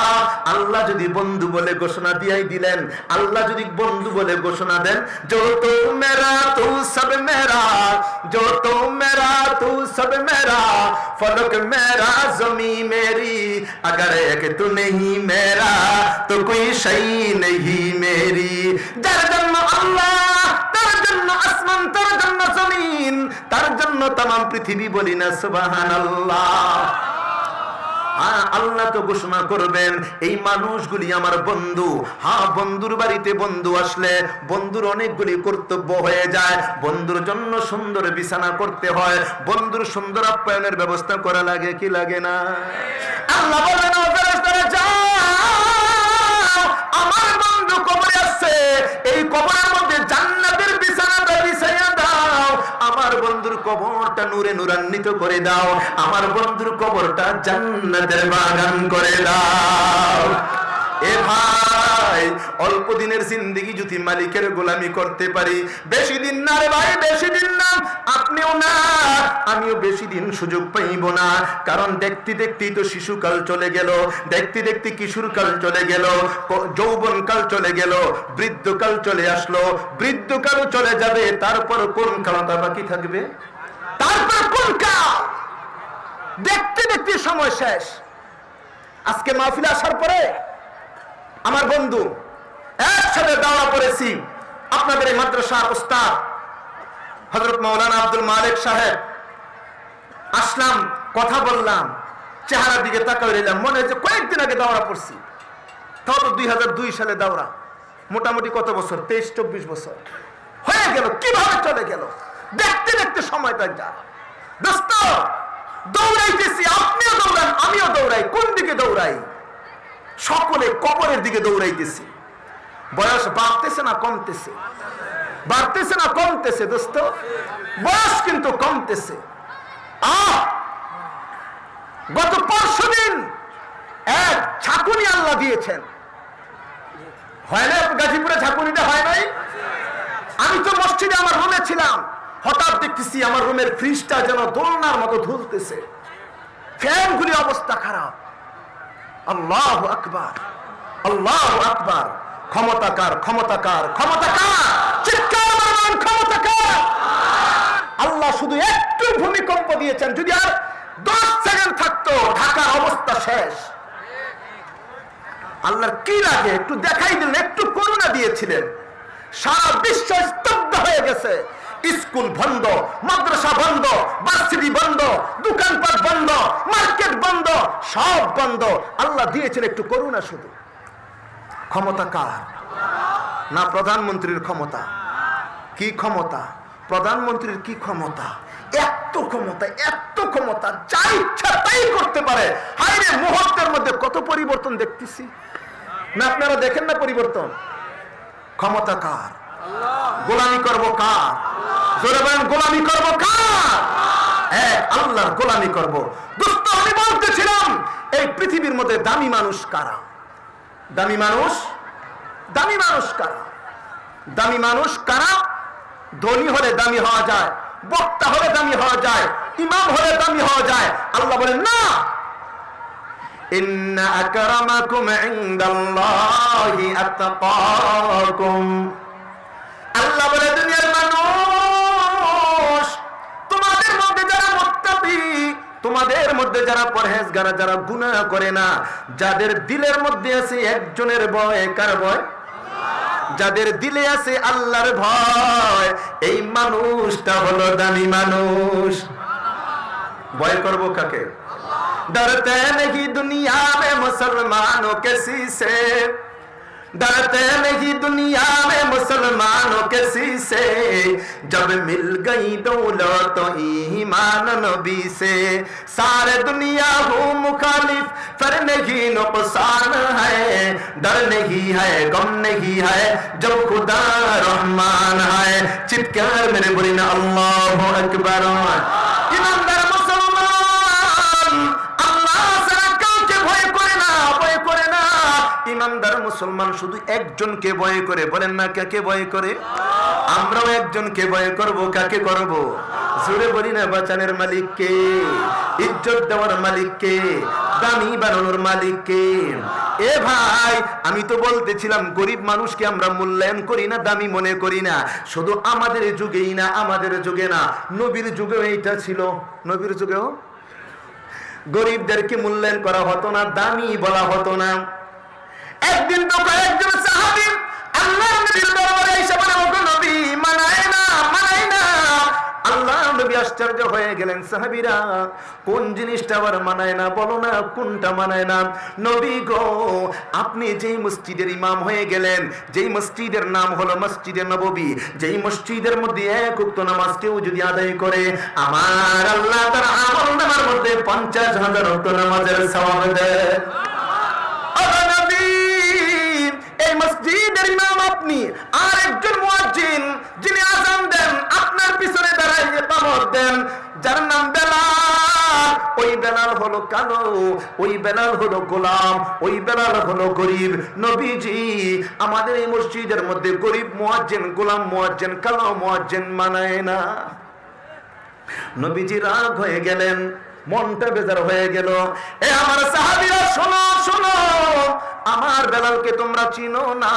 আল্লাহ যদি বন্ধু বলে ঘোষণা দিয়াই দিলেন, আল্লাহ যদি বন্ধু বলে ঘোষণা দেন, जो तू मेरा तू सब मेरा, जो तू मेरा तू सब मेरा, फलक मेरा ज़मीं मेरी, अगर एक तू नहीं मेरा तो कोई शई नहीं मेरी। যার জন্য আল্লাহ, তার জন্য আসমান, তার জন্য জমিন, তার জন্য तमाम পৃথিবী, বলি না সুবহানাল্লাহ। আল্লাহ তো ঘোষণা করবেন এই মানুষগুলি আমার বন্ধু। হ্যাঁ, বন্ধুর বাড়িতে বন্ধু আসলে বন্ধুর অনেকগুলি কর্তব্য হয়ে যায়। বন্ধুর জন্য সুন্দর বিছানা করতে হয়, বন্ধুর সুন্দর আপ্যায়নের ব্যবস্থা করা লাগে কি লাগে না? আল্লাহ বলেন, আমার বন্ধু কবরে আসছে, এই কবরের মধ্যে জান্নাতের বিছানাটা বিছাইয়া দাও, আমার বন্ধুর কবরটা নূরে নূরান্বিত করে দাও, আমার বন্ধুর কবরটা জান্নাতের বাগান করে দাও। এ ভাই, অল্প দিনের জিন্দেগি যদি মালিকের গোলামি করতে পারি, বেশি দিন না রে ভাই, বেশি দিন না, আপনিও না আমিও বেশি দিন সুযোগ পাইব না। কারণ দেখতে দেখতেই তো শিশুকাল চলে গেল, দেখতে দেখতে কিশোরকাল চলে গেল, যৌবনকাল চলে গেল, বৃদ্ধকাল চলে আসলো, বৃদ্ধকাল চলে যাবে, তারপর কোন কালটা বাকি থাকবে? তারপর কোন কাল? দেখতে দেখতে সময় শেষ। আজকে মাহফিলে আসার পরে আমার বন্ধু একসাথে দাওয়া করেছি, আপনাদের এই মাদ্রাসার উস্তাদ হযরত মাওলানা আব্দুল মালিক সাহেব, আসলাম, কথা বললাম, চেহারার দিকে তাকাই রইলাম, মনে হচ্ছে কয়েকদিন আগে দাওয়া পড়ছি। তাও তো 2002 সালে দাওয়া, মোটামুটি কত বছর, 23-24 বছর হয়ে গেল, কিভাবে চলে গেল, দেখতে দেখতে সময়টা যা। দোস্ত, দৌড়াইতেছি, আপনিও দৌড়ান, আমিও দৌড়াই। কোন দিকে দৌড়াই? সকলে কবরের দিকে দৌড়াইতেছি। বয়স বাড়তেছে না কমতেছে? বাড়তেছে না কমতেছে? দোস্ত, বয়স কিন্তু কমতেছে। গত পরশুদিন এক ঝাঁকুনি আল্লাহ দিয়েছেন, হয় না? গাজীপুরে ঝাঁকুনিটা হয় নাই? আমি তো মসজিদে আমার রুমে ছিলাম, হঠাৎ দেখতেছি আমার রুমের ফ্রিজটা যেন দোলনার মতো ঝুলতেছে, ফ্যানগুলি অবস্থা খারাপ। আল্লাহু আকবার, আল্লাহু আকবার। ক্ষমতাকার, ক্ষমতাকার, ক্ষমতাকার, চিৎকার মারবেন, ক্ষমতাকার। আল্লাহ শুধু একটু ভূমিকম্প দিয়েছেন, যদি আর 10 সেকেন্ড থাকতো ঢাকার অবস্থা শেষ। আল্লাহর কি লাগে একটু দেখাই দিলেন, একটু করুণা দিয়েছিলেন, সারা বিশ্ব স্তব্ধ হয়ে গেছে। স্কুল বন্ধ, মাদ্রাসা বন্ধ, ভার্সিটি বন্ধ, দোকানপাট বন্ধ, মার্কেট বন্ধ, সব বন্ধ। আল্লাহ দিয়েছেন একটু করুণা শুধু। ক্ষমতা কার? না প্রধানমন্ত্রীর ক্ষমতা? কি ক্ষমতা? প্রধানমন্ত্রীর কি ক্ষমতা? এত ক্ষমতা, এত ক্ষমতা, যা ইচ্ছা তাই করতে পারে। হায়রে, মুহূর্তের মধ্যে কত পরিবর্তন দেখতেছি না? আপনারা দেখেন না পরিবর্তন? ক্ষমতা কার? গোলামি করবো কার? জোরে বলেন, গোলামি করবো কার? এক আল্লাহর গোলামি করব। দোস্ত, আমি বলতেছিলাম এই পৃথিবীর মধ্যে দামি মানুষ কারা? দামি মানুষ, দামি মানুষ কারা? দামি মানুষ কারা? ধনী হলে দামি হওয়া যায়, বক্তা হলে দামি হওয়া যায়, ইমাম হলে দামি হওয়া যায়। আল্লাহ বলেন না, ইন্না আকরামাকুম ইনদাল্লাহি আত্তাকাকুম। আল্লাহ বলে, দুনিয়ার মানুষ, তোমাদের মধ্যে যারা মুত্তাকি, তোমাদের মধ্যে যারা পরহেজগার, যারা গুনাহ করে না, যাদের দিলের মধ্যে আছে একজনের ভয়, কার ভয়? যাদের দিলে আছে আল্লাহর ভয়, এই মানুষটা হলো দামি মানুষ। ভয় করবো কাকে? डरते नहीं दुनिया में मुसलमानों किसी से, डरते नहीं दुनिया में मुसलमानों के शीशे, जब मिल गई दौलत तो ईमान नबी से। सारे दुनिया हो मुखालिफ फिर नहीं नुकसान है, डर नहीं है गम नहीं है जब खुदा रहमान है। चित्कार मेरे बोली ना अल्लाहु अकबर। ईमानदार मुसलमान আল্লাহ ছাড়া কাউকে ভয় করে না, ভয় করে না। ইমানদার মুসলমান শুধু একজনকে ভয় করে, বলেন না কাকে ভয় করে? আমরাও একজনকে ভয় করব, কাকে করব? জোরে বলি না বাঁচানোর মালিককে, ইজ্জত দেওয়ার মালিককে, দামি বানানোর মালিককে। এ ভাই আমি তো বলতেছিলাম গরিব মানুষকে আমরা মূল্যায়ন করি না, দামি মনে করি না। শুধু আমাদের যুগেই না, আমাদের যুগে না, নবীর যুগেও এইটা ছিল। নবীর যুগেও গরিবদেরকে মূল্যায়ন করা হতো না, দামি বলা হতো না। একদিন তো কয়েকজন সাহাবী আল্লাহর নবীর দরবারে এসে বলে, ওগো নবী মানায় না, মানায় না। আল্লাহর নবী আশ্চর্য হয়ে গেলেন, সাহাবীরা কোন জিনিসটা আবার মানায় না, বলো না কোনটা মানায় না? নবী গো, আপনি যেই মসজিদের ইমাম হয়ে গেলেন, যেই মসজিদের নাম হলো মসজিদে নববী, যেই মসজিদের মধ্যে এক ওয়াক্ত নামাজ কেউ যদি আদায় করে, আমার আল্লাহ তার আমলনামার মধ্যে 50,000 ওয়াক্ত নামাজের সওয়াব দেয়। এই মসজিদের ইমাম আপনি, আর একজন মুয়াজ্জিন যিনি আযান দেন, আপনার পিছনে দাঁড়ায় ইকামত দেন, যার নাম বেলাল। ওই বেলাল হলো কালো, ওই বেলাল হলো গোলাম, ওই বেলাল হলো গরিব। নবীজি আমাদের এই মসজিদের মধ্যে গরিব মুয়াজ্জিন, গোলাম মুয়াজ্জিন, কালো মুয়াজ্জিন মানায় না। নবীজি রাগ হয়ে গেলেন, মনটা বেজার হয়ে গেল। এ আমার সাহাবীরা শোনো শোনো, আমার বেলালকে তোমরা চিনো না।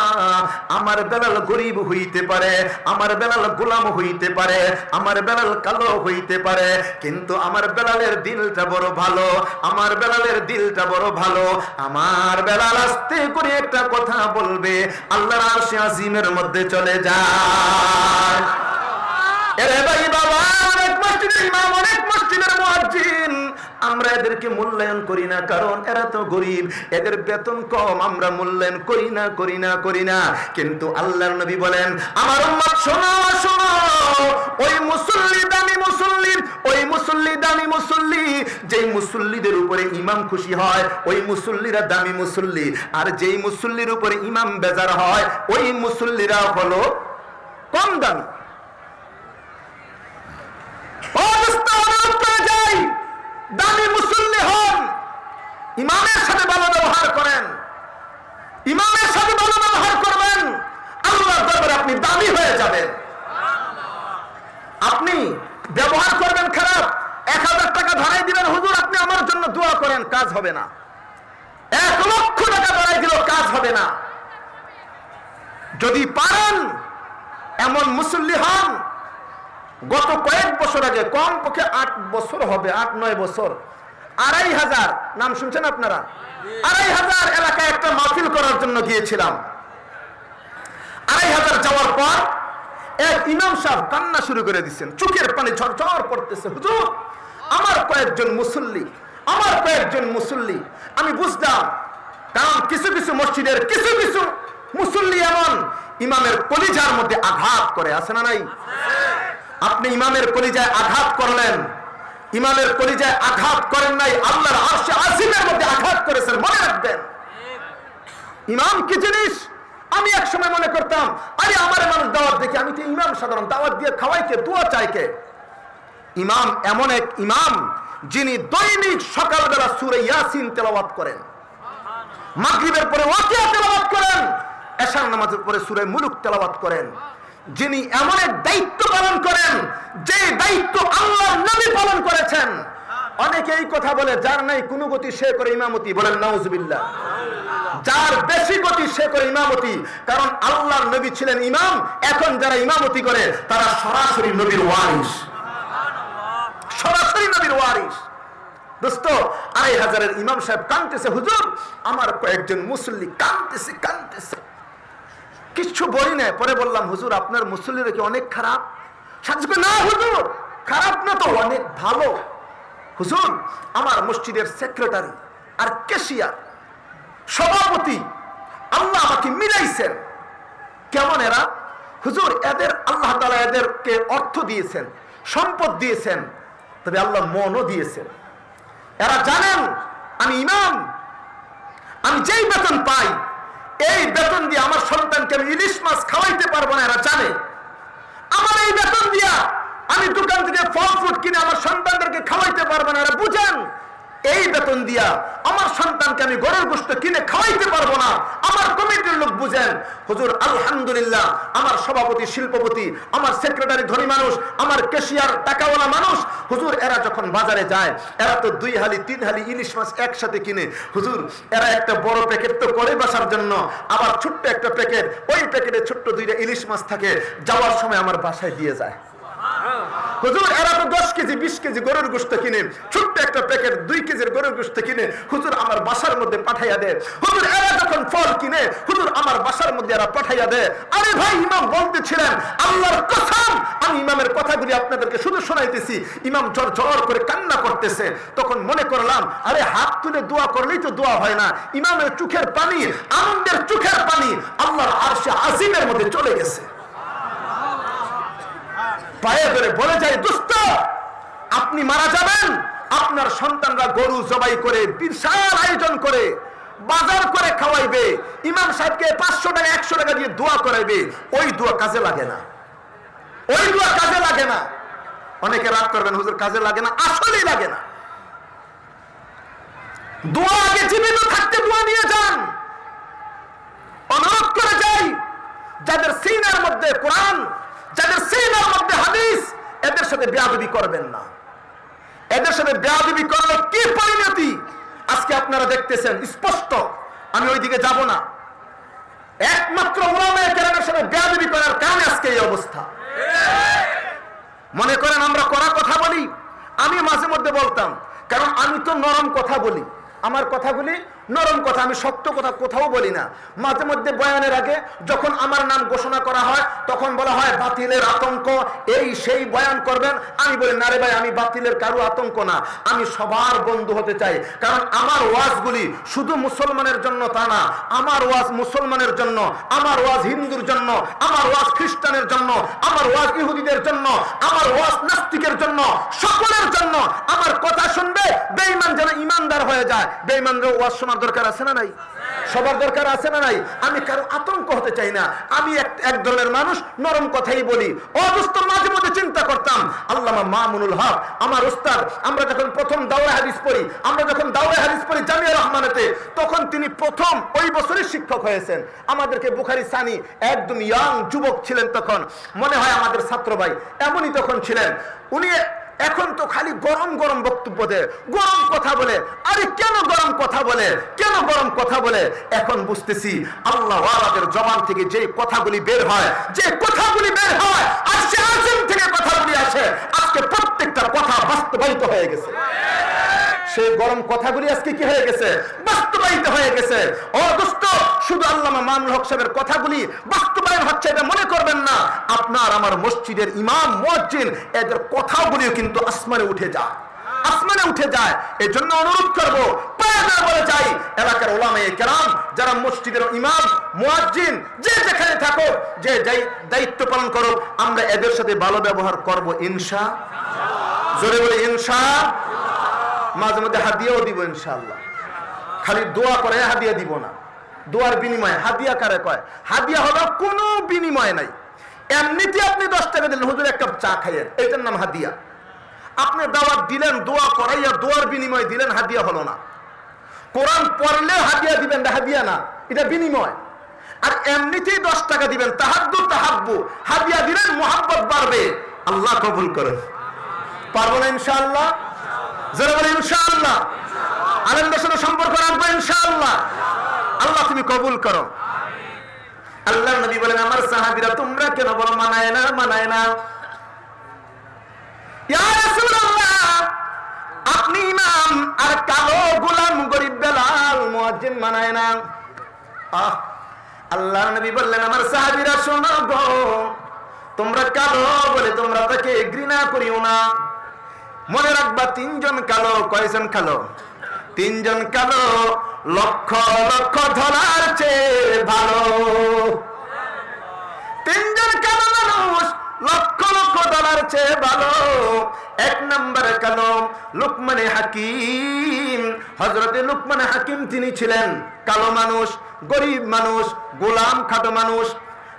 আমার বেলাল গরিব হইতে পারে, আমার বেলাল গোলাম হইতে পারে, আমার বেলাল কালো হইতে পারে, কিন্তু আমার বেলালের দিলটা বড় ভালো, আমার বেলালের দিলটা বড় ভালো। আমার বেলাল আস্তে করে একটা কথা বলবে, আল্লাহর আরশে আজিমের মধ্যে চলে যায়। এরে ভাই বাবা, অনেক মসজিদের ইমাম, অনেক মসজিদের মুয়াজ্জিন, আমরা এদেরকে মূল্যায়ন করি না, কারণ এরা তো গরিব, এদের বেতন কম, আমরা মূল্যায়ন করি না, করি না, করি না। কিন্তু আল্লাহর নবী বলেন, আমার উম্মত শোনো শোনো, ওই মুসল্লি দামি মুসল্লি, ওই মুসল্লি দামি মুসল্লি, যেই মুসল্লিদের উপরে ইমাম খুশি হয় ওই মুসল্লিরা দামি মুসল্লি, আর যেই মুসল্লির উপরে ইমাম বেজার হয় ওই মুসল্লিরা হলো কম দামি। দামি মুসল্লি হন, ইমামের সাথে ভালো ব্যবহার করেন, ইমামের সাথে ভালো ব্যবহার করবেন, আল্লাহর দরবারে আপনি দামি হয়ে যাবেন। আপনি ব্যবহার করবেন খারাপ, 1000 টাকা ধরাই দিবেন, হুজুর আপনি আমার জন্য দোয়া করেন, কাজ হবে না। 1 লক্ষ টাকা ধরাই দিল, কাজ হবে না। যদি পারেন এমন মুসল্লি হন, গত কয়েক বছর আগে, কম পক্ষে 8 বছর হবে, 8-9 বছর, 2500 নাম শুনছেন আপনারা, 2500 এলাকায় একটা মাহফিল করার জন্য গিয়েছিলাম। 2500 যাওয়ার পর এক ইমাম সাহেব কান্না শুরু করে দিচ্ছেন, চোখের পানি ঝরঝর পড়তেছে। হুজুর আমার কয়েকজন মুসল্লি, আমার কয়েকজন মুসল্লি, আমি বুঝলাম, কারণ কিছু কিছু মসজিদের কিছু কিছু মুসল্লি এমন ইমামের কলিজার মধ্যে আঘাত করে, আছে না নাই? আপনি ইমামের কলিজায় আঘাত করলেন, ইমামের কলিজায় আঘাত করেন নাই, আল্লাহর আরশে আজিমের মধ্যে আঘাত করেছেন, মনে রাখবেন। ইমাম কি জিনিস? আমি এক সময় মনে করতাম, আরে আমার মানুষ দাওয়াত দেখে, আমি তো ইমাম, সাধারণ দাওয়াত দিয়ে খাওয়াই কে, দোয়া চাই কে? ইমাম এমন এক ইমাম যিনি দৈনিক সকালবেলা সূরা ইয়াসিন তেলাওয়াত করেন, মাগরিবের পরে ওয়াকিয়া তেলাওয়াত করেন, এশার নামাজের পরে সূরা মুলুক তেলাওয়াত করেন। যিনি এমন এক দায়িত্ব পালন করেন যে দায়িত্ব আল্লাহর নবী পালন করেছেন। অনেকে এই কথা বলে, যার নাই কোনো গতি সে করে ইমামতি, বলেন নাউজুবিল্লাহ। যার বেশি গতি সে করে ইমামতি, কারণ আল্লাহর নবী ছিলেন ইমাম, এখন যারা ইমামতি করে তারা সরাসরি নবীর ওয়ারিস, সরাসরি নবীর ওয়ারিস। দোস্ত, 2500 ইমাম সাহেব কাঁদতেছে, হুজুর আমার কয়েকজন মুসল্লি কাঁদতেছে কাঁদতেছে, কিছু বলি না। পরে বললাম, হুজুর আপনার মুসল্লিরা কি অনেক খারাপ? সাথে না হুজুর খারাপ না তো, অনেক ভালো। হুজুর আমার মসজিদের সেক্রেটারি আর ক্যাশিয়ার, সভাপতি আল্লাহ আমাকে মিলাইছেন। কেমন এরা? হুজুর এদের আল্লাহ তাআলা এদেরকে অর্থ দিয়েছেন, সম্পদ দিয়েছেন, তবে আল্লাহ মনও দিয়েছেন। এরা জানেন আমি ইমাম, আমি যেই বেতন পাই এই বেতন দিয়ে আমার সন্তানকে আমি ইলিশ মাছ খাওয়াইতে পারবো না। এরা জানে আমার এই বেতন দিয়া আমি দোকান থেকে ফল ফ্রুট কিনে আমার সন্তানদেরকে খাওয়াইতে পারবো না। এরা বুঝেন এই বেতন দিয়া আমার সন্তানকে আমি গরুর গোশত কিনে খাওয়াইতে পারবো না। আমার কমিটির লোক বুঝেন। হুজুর আলহামদুলিল্লাহ, আমার সভাপতি, শিল্পপতি, আমার সেক্রেটারি ধনী মানুষ, আমার ক্যাশিয়ার টাকাওয়ালা মানুষ, হুজুর এরা যখন বাজারে যায় এরা তো 2 হালি 3 হালি ইলিশ মাছ একসাথে কিনে। হুজুর এরা একটা বড় প্যাকেট তো করে বাসার জন্য, আবার ছোট্ট একটা প্যাকেট, ওই প্যাকেটে ছোট্ট 2টা ইলিশ মাছ থাকে, যাওয়ার সময় আমার বাসায় দিয়ে যায়। হুজুর এরা তো 10 কেজি 20 কেজি গরুর গোশত কিনে, ছোট্ট একটা প্যাকেট 2 কেজির গরুর গোশত কিনে হুজুর আমার বাসার মধ্যে পাঠাইয়া দেয়। হুজুর এরা যখন ফল কিনে হুজুর আমার বাসার মধ্যে এরা পাঠাইয়া দেয়। আরে ভাই, ইমাম বলতেছিলেন, আল্লাহর কসম আমি ইমামের কথাগুলি আপনাদেরকে শুধু শোনাইতেছি। ইমাম ঝর ঝর করে কান্না করতেছে। তখন মনে করলাম আরে হাত তুলে দোয়া করলেই তো দোয়া হয় না। ইমামের চোখের পানি, আনন্দের চোখের পানি আল্লাহর আরশে আজিমের মধ্যে চলে গেছে। পায়ে ধরে বলে যায়, দোস্ত আপনি মারা যাবেন, আপনার সন্তানরা গরু জবাই করে বিশাল আয়োজন করে বাজার করে খাওয়াইবে, ইমাম সাহেবকে 500 টাকা 100 টাকা দিয়ে দোয়া করাইবে। ওই দোয়া কাজে লাগে না, ওই দোয়া কাজে লাগে না। অনেকে রাগ করবেন, হুজুর কাজে লাগে না, আসলেই লাগে না। দোয়া আগে জীবিত থাকতে দোয়া নিয়ে যান। অনুরোধ করে যাই, যাদের সিনার মধ্যে কোরআন, যাদের সিনার মধ্যে হাদিস, এদের সাথে বেয়াদবি করবেন না। এদের সাথে বেয়াদবি করলে কি পরিণতি আজকে আপনারা দেখতেছেন স্পষ্ট। আমি ওইদিকে যাব না। একমাত্র উলামায়ে কেরামের সাথে বেয়াদবি করার কারণে আজকে এই অবস্থা। মনে করেন আমরা কড়া কথা বলি, আমি মাঝে মধ্যে বলতাম, কারণ আমি তো নরম কথা বলি, আমার কথাগুলি নরম কথা, আমি শক্ত কথা কোথাও বলি না। মাঝে মধ্যে বয়ানের আগে যখন আমার নাম ঘোষণা করা হয় তখন বলা হয় বাতিলের আতঙ্ক, এই সেই বয়ান করবেন। আমি বলি না রে ভাই, আমি বাতিলের কারো আতঙ্ক না, আমি সবার বন্ধু হতে চাই। কারণ আমার ওয়াজগুলি শুধু মুসলমানের জন্য তা না, আমার ওয়াজ মুসলমানের জন্য, আমার ওয়াজ হিন্দুর জন্য, আমার ওয়াজ খ্রিস্টানের জন্য, আমার ওয়াজ ইহুদিদের জন্য, আমার ওয়াজ নাস্তিকের জন্য, সকলের জন্য। আমার কথা শুনবে বেঈমান যেন ইমানদার হয়ে যায়। বেঈমানদের ওয়াজ শোনার দরকার আছে না নাই? সবার দরকার আছে না নাই? আমি কারো আতঙ্ক হতে চাই না। আমি এক ধরনের মানুষ, নরম কথাই বলি। অবস্থা মাঝে মধ্যে চিন্তা করতাম, আল্লামা মামুনুল হক আমার উস্তাদ, আমরা যখন প্রথম দাওরা হাদিস পড়ি, জামিয়া রহমানেতে, তখন তিনি প্রথম ওই বছরই শিক্ষক হয়েছেন। আমাদেরকে বুখারী সানি, একদম ইয়াং যুবক ছিলেন তখন, মনে হয় আমাদের ছাত্র ভাই এমনই তখন ছিলেন উনি। এখন তো খালি গরম গরম বক্তব্য দেয়, গরম কথা বলে। আরে কেন গরম কথা বলে, কেন গরম কথা বলে? এখন বুঝতেছি আল্লাহ ওয়ালাদের জবান থেকে যে কথাগুলি বের হয়, যে কথাগুলি বের হয় আর সে আজিম থেকে কথাগুলি আসে, আজকে প্রত্যেকটা কথা বাস্তবায়িত হয়ে গেছে। সেই গরম কথাগুলি আজকে কি হয়ে গেছে? বাস্তবায়িত হয়ে গেছে। ও দোস্ত, শুধু আল্লামা মামুনুল হক সাহেবের কথাগুলি বাস্তবায়ন হচ্ছে এটা মনে করবেন না। আপনার আমার মসজিদের ইমাম, মুয়াজ্জিন, এদের কথাগুলিও কিন্তু আসমানে উঠে যায়, আসমানে উঠে যায়। এই জন্য অনুরোধ করবো, পায়রা বলে যাই, এলাকার উলামায়ে কেরাম যারা মসজিদের ইমাম, মুয়াজ্জিন, যে যেখানে থাকো, যে দায়িত্ব পালন করো, আমরা এদের সাথে ভালো ব্যবহার করব ইনশাআল্লাহ। জোরে বলে ইনশাআল্লাহ। মাঝে মধ্যে হাদিয়াও দিব ইনশাআল্লাহ। খালি দোয়া করে হাদিয়া দিব না। দোয়ার বিনিময়ে হাদিয়া কারে কয়? হাদিয়া হলো কোনো বিনিময় নাই। এমনিতে আপনি 10 টাকা দিলেন, হুজুর এক কাপ চা খাইয়েন, এটার নাম হাদিয়া। আপনি দাওয়াত দিলেন, দোয়া করাইয়া দোয়ার বিনিময় দিলেন, হাদিয়া হলো না। কোরআন পড়লে হাদিয়া দিবেন, হাদিয়া না, এটা বিনিময়। আর এমনিতেই 10 টাকা দিবেন, তাহাব্বু, হাদিয়া দিলেন, মুহাব্বত বাড়বে। আল্লাহ কবুল করেন। পারবো না ইনশাআল্লাহ? যারা বলে ইনশাআল্লাহ, আলেমদের সাথে সম্পর্ক রাখবো ইনশাআল্লাহ। আল্লাহ তুমি কবুল করো। আল্লাহ নবী বলেন, আমার সাহাবীরা তোমরা কেন বলো মানায় না, মানায় না? ইয়া রাসূলুল্লাহ, আপনি ইমাম আর কালো গোলাম গরিব বেলাল মুয়াজ্জিন মানায় না। আল্লাহ নবী বললেন, আমার সাহাবীরা শোনো গো, তোমরা কালো বলে তোমরা তাকে ঘৃণা করিও না। মনে রাখবা 3 জন কালো। কয়জন কালো? 3 জন কালো। লক্ষ লক্ষ ডলার চেয়ে ভালো। তিনজন কালো মানুষ লক্ষ লক্ষ ডলার চেয়ে ভালো। এক নম্বর কালো লুকমানে হাকিম। হযরতে লুকমানে হাকিম তিনি ছিলেন কালো মানুষ, গরিব মানুষ, গোলাম খাটো মানুষ।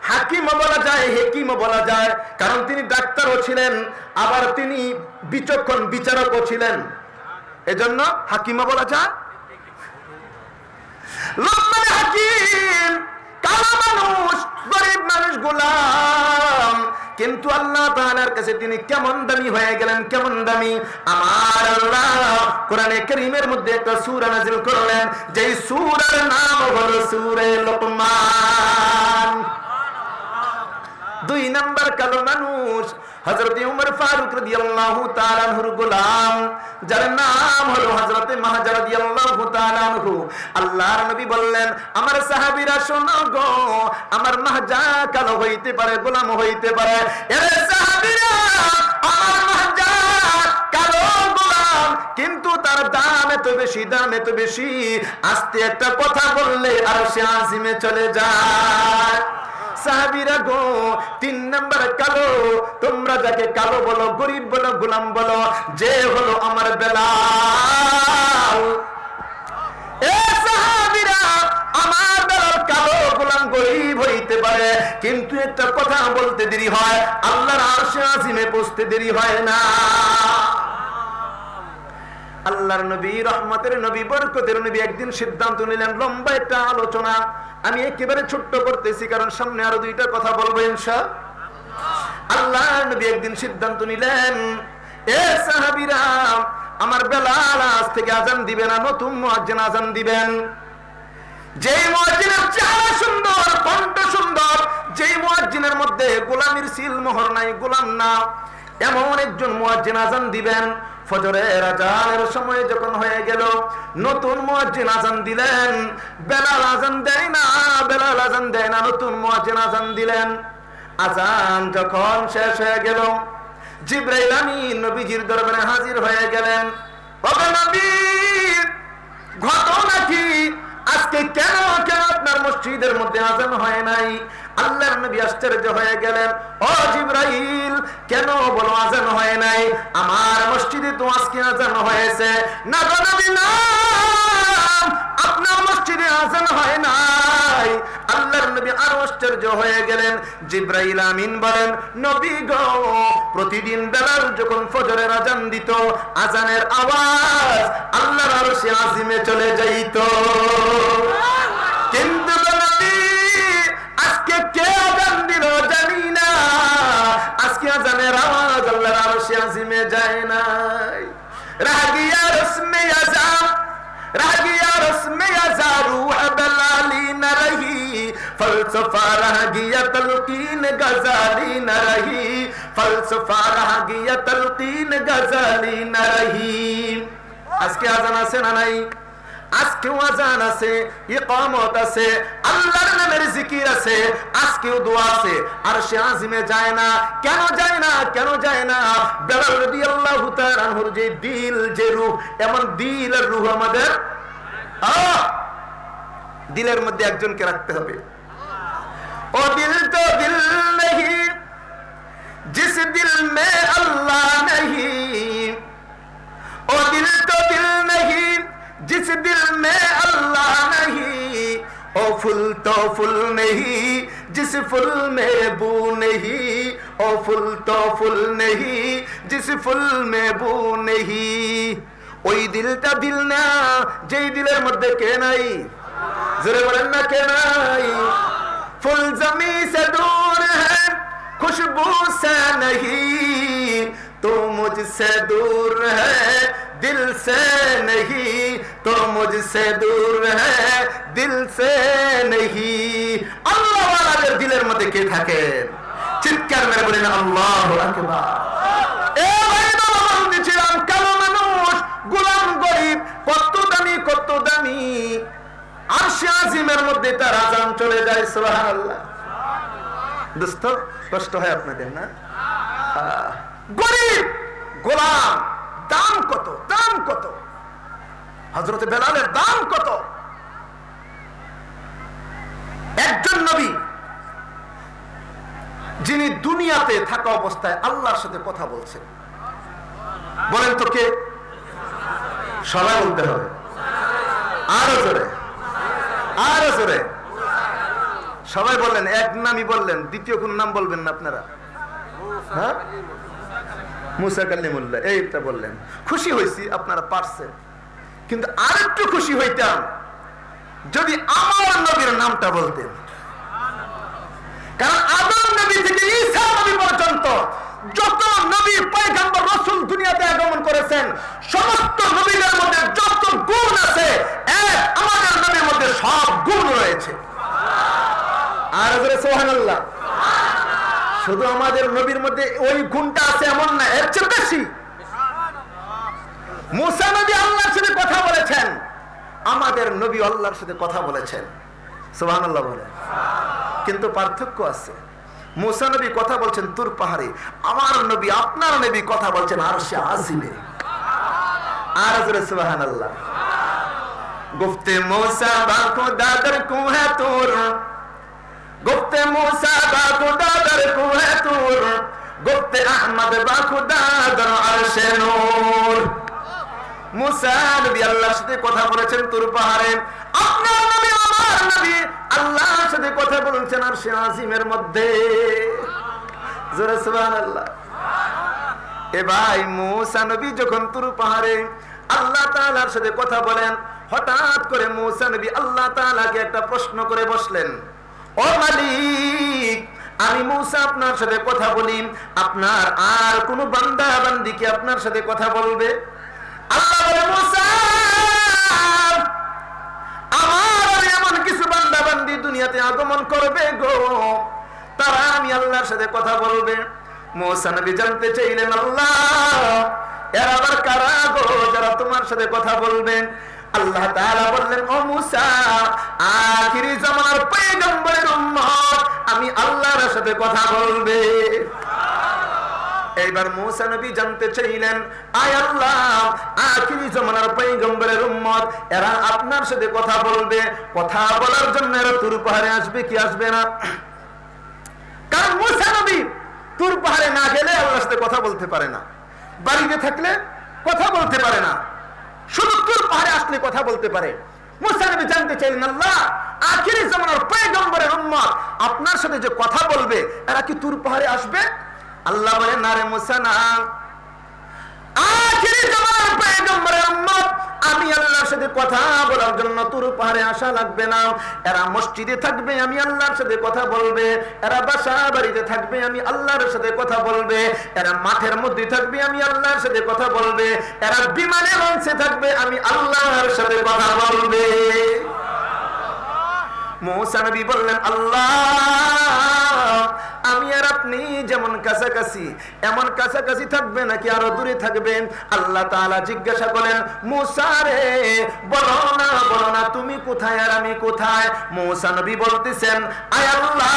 হাকিমও বলা যায়, হেকিমও বলা যায়, কারণ তিনি ডাক্তারও ছিলেন, আবার তিনি বিচক্ষণ বিচারকও ছিলেন, এজন্য হাকিমও বলা যায়। লুকমানে হাকিম কালো মানুষ, গরিব মানুষ, গোলাম, কিন্তু আল্লাহ তাআলার কাছে তিনি কেমন দামি হয়ে গেলেন, কেমন দামি। আমার আল্লাহ কোরআনে কারীমের মধ্যে একটা সূরা নাযিল করলেন, যেই সূরার নাম হলো সূরা লুকমান। দুই নাম্বার কালো মানুষ হযরত উমর ফারুক রাদিয়াল্লাহু তাআলা আনহুর গোলাম, যার নাম হলো হযরত মাহজা রাদিয়াল্লাহু তাআলা আনহু। আল্লাহর নবী বললেন, আমার সাহাবীরা শোনো গো, আমার মাহজা কালো হইতে পারে, গোলাম হইতে পারে, এর সাহাবীরা আমার মাহজা কালো গোলাম, কিন্তু তার দাম এত বেশি, দাম এত বেশি, আস্তে একটা কথা বললে আরশে আজিমে চলে যায়। সাহাবীরা গো, তিন নাম্বার কালো, তোমরা যাকে কালো বলো, গরিব বলো, গোলাম বলো, যে হলো আমার বেলাল। এ সাহাবীরা, আমার বেলাল কালো, গোলাম, গরিব হইতে পারে, কিন্তু একটা কথা বলতে দেরি হয়, আল্লাহর আরশে আজিমে পৌঁছতে দেরি হয় না। আল্লাহর নবী, রহমতের নবী, বরকতের নবী একদিন সিদ্ধান্ত নিলেন, লম্বা একটা আলোচনা আমি একেবারে ছোট্ট করতেছি, কারণ সামনে আরো দুইটা কথা বলবো ইনশাআল্লাহ। আল্লাহর নবী একদিন সিদ্ধান্ত নিলেন, এ সাহাবীরা, আমার বেলাল আজ থেকে আজান দিবে না, নতুন মুয়াজ্জিন আজান দিবেন। যেই মুয়াজ্জিনের চেহারা সুন্দর, কণ্ঠ সুন্দর, যেই মুয়াজ্জিনের মধ্যে গোলামির সিল মোহর নাই, গোলাম না, এমন একজন মুয়াজ্জিন আজান দিবেন। ফজরের আজানের সময় যখন হয়ে গেল, নতুন মুয়াজ্জিন আজান দিলেন। বেলাল আজান দেয় না, বেলাল আজান দেয় না, নতুন মুয়াজ্জিন আজান দিলেন। আজান যখন শেষ হয়ে গেল, জিবরাইল আমিন নবীজির দরবারে হাজির হয়ে গেলেন। ওগো নবী, ঘটনা কি? আজকে কেন কেন আপনার মসজিদের মধ্যে আজান হয় নাই? আল্লাহর নবী আশ্চর্য হয়ে গেলেন। ও জিবরাইল, কেন বলো আজান হয় নাই? আমার মসজিদে তো আজকে আজান হয়েছে। না গো নবী, না, আপনার মসজিদে আজান হয় নাই। আল্লাহর নবী আরো আশ্চর্য হয়ে গেলেন। জিবরাইল আমিন বলেন, নবী গো, প্রতিদিন বেলাল যখন ফজরের আজান দিত, আজানের আওয়াজ আল্লাহর আরশে আজিমে চলে যাইত, কিন্তু নবী, আজকে কে আজান দিল জানি না, আজকে আজানের আওয়াজ আল্লাহর আরশে আজিমে যায় নাই। রাগিয়া রসমে আজান, রাগিয়া রসমে আজান, রূহ বেলালি না রহি, ফলসফা রহ গিয়া তলকিন গজালি না রহি, ফলসফা রহ গিয়া তলকিন গজালি না রহি। আজকে আজান আছে না নাই? আজকেও আজান আছে, ইকামত আছে, আল্লাহর নামের জিকির আছে, আজকেও দোয়া আছে। আর সে আজিমে যায় না, কেন যায় না? কেন যায় না? বেলাল রাদিয়াল্লাহু তাআলা আনহুর যে দিল, যে রূহ, এমন দিল আর রূহ আমাদের দিলের মধ্যে একজনকে রাখতে হবে। ও দিল তো দিল নেহি জিস দিল মে আল্লাহ নেহি, ও দিল তো দিল নেহি जिस दिल में अल्लाह नहीं, ओ फूल तो फूल नहीं जिस फूल में बू नहीं, ओ फूल तो फूल नहीं जिस फूल में बू नहीं। ওই দিলটা দিল না, যেই দিলের মধ্যে কে নাই, জোরে বলেন না, কে নাই। ফুল জমি সে দূর है खुशबू से नहीं, तो मुझसे दूर है दिल से नहीं, तो मुझसे दूर है दिल से नहीं। আল্লাহ ওয়ালাদের দিলের মধ্যে কে থাকে? চিৎকার মেরে বলেন আল্লাহু আকবার। এ ভাই বাবা, বলতেছিলাম কালো মানুষ, গোলাম, গরিব, কত দামি, কত দামি। আরশে আজিমের মধ্যে তার আজান চলে যায়। সুবহানাল্লাহ। দোস্ত, কষ্ট হয় আপনাদের না? গরিব, গোলাম, দাম কত, দাম কত? হযরত বেলালের দাম কত? একজন নবী যিনি দুনিয়াতে থাকা অবস্থায় আল্লাহর সাথে কথা বলছেন, বলেন তো কে? সবাই বলতে হবে, আরো জোরে, আরো জোরে। সবাই বললেন, এক নামই বললেন, দ্বিতীয় কোন নাম বলবেন না আপনারা? হ্যাঁ, মুসা কাল্লিমুল্লাহ, এইটা বললেন। খুশি হয়েছি আপনারা পারছেন, কিন্তু আরেকটু খুশি হইতাম যদি আমার নবীর নামটা বলতেন। কারণ আদম নবী থেকে ঈসা নবী পর্যন্ত যত নবী, পয়গম্বর, রাসূল দুনিয়াতে আগমন করেছেন, সমস্ত নবীদের মধ্যে যত গুণ আছে, আমাদের নবীর মধ্যে সব গুণ রয়েছে। আর সুবহানাল্লাহ। শুধু আমাদের নবীর মধ্যে ওই গুণটা আছে এমন না, এর চেয়ে বেশি। মুসা নবী আল্লাহর সাথে কথা বলেছেন, আমাদের নবী আল্লাহর সাথে কথা বলেছেন। সুবহানাল্লাহ বলে। কিন্তু পার্থক্য আছে। মুসা নবী কথা বলছেন তুর পাহাড়ে, আমার নবী, আপনার নবী কথা বলছেন আরশে আজিমে। আর জোরে সুবহানাল্লাহ। গুফতে মুসা বা খুদা দর কুহে তুর, গুফতে মুসা বা খুদা দর কুহে তুর, গুফতে আহমদ বা খুদা দর আরশে নূর। মুসা নবী আল্লাহর সাথে কথা বলেছেন তুর পাহাড়ে, আপনার নবী, আমার নবী আল্লাহর সাথে কথা বলছেন আরশে আজিমের মধ্যে। জোরে সুবহানাল্লাহ। এ ভাই, মুসা নবী যখন তুর পাহাড়ে আল্লাহ তাআলার সাথে কথা বলেন, হঠাৎ করে মুসা নবী আল্লাহ তাআলাকে একটা প্রশ্ন করে বসলেন, ও মালিক, আমি মুসা আপনার সাথে কথা বলি, আপনার আর কোন বান্দা বান্দি কি আপনার সাথে কথা বলবে? আল্লাহ বলে, মুসা, আমার এমন কিছু বান্দা বান্দি দুনিয়াতে আগমন করবে গো, তারা আমি আল্লাহর সাথে কথা বলবে। মুসা নবী জানতে চাইলেন, আল্লাহ, এরা আবার কারা গো যারা তোমার সাথে কথা বলবেন? আল্লাহ তাআলা বললেন, ও মুসা, আখিরি জামানার পয়গম্বরের উম্মত আমি আল্লাহর সাথে কথা বলবে। এইবার মুসা নবী জানতে চাইলেন, আয় আল্লাহ, আখিরি জামানার পয়গম্বরের উম্মত এরা আপনার সাথে কথা বলবে, কথা বলার জন্য এরা তুর পাহাড়ে আসবে কি আসবে না? কারণ মুসা নবী তুর পাহাড়ে না গেলে আল্লাহর সাথে কথা বলতে পারে না, বাড়িতে থাকলে কথা বলতে পারে না, শুধু তুর পাহাড়ে আসলে কথা বলতে পারে। মুসা নবী জানতে চাইলেন, আল্লাহ, আখিরি জামানার পয়গম্বরের উম্মত আপনার সাথে যে কথা বলবে এরা কি তুর পাহাড়ে আসবে? আল্লাহ বলেন, না রে মুসা, না, আখিরি জামানার পয়গম্বরের উম্মত আমি আল্লাহর সাথে কথা বলার জন্য তুর পাহাড়ে আসা লাগবে না। এরা মসজিদে থাকবে, আমি আল্লাহর সাথে কথা বলবে। এরা বাসা বাড়িতে থাকবে, আমি আল্লাহর সাথে কথা বলবে। এরা মাঠের মধ্যে থাকবে, আমি আল্লাহর সাথে কথা বলবে। এরা বিমানে লঞ্চে থাকবে, আমি আল্লাহর সাথে কথা বলবে। মুসা নবী বললেন, আল্লাহ, আমি আর আপনি যেমন কাছাকাছি এমন কাছাকাছি থাকবে নাকি আরো দূরে থাকবেন? আল্লাহ তাআলা জিজ্ঞাসা করেন, মুসা রে, বলো না, বলো না, তুমি কোথায় আর আমি কোথায়? মুসা নবী বলতেছেন, আয় আল্লাহ,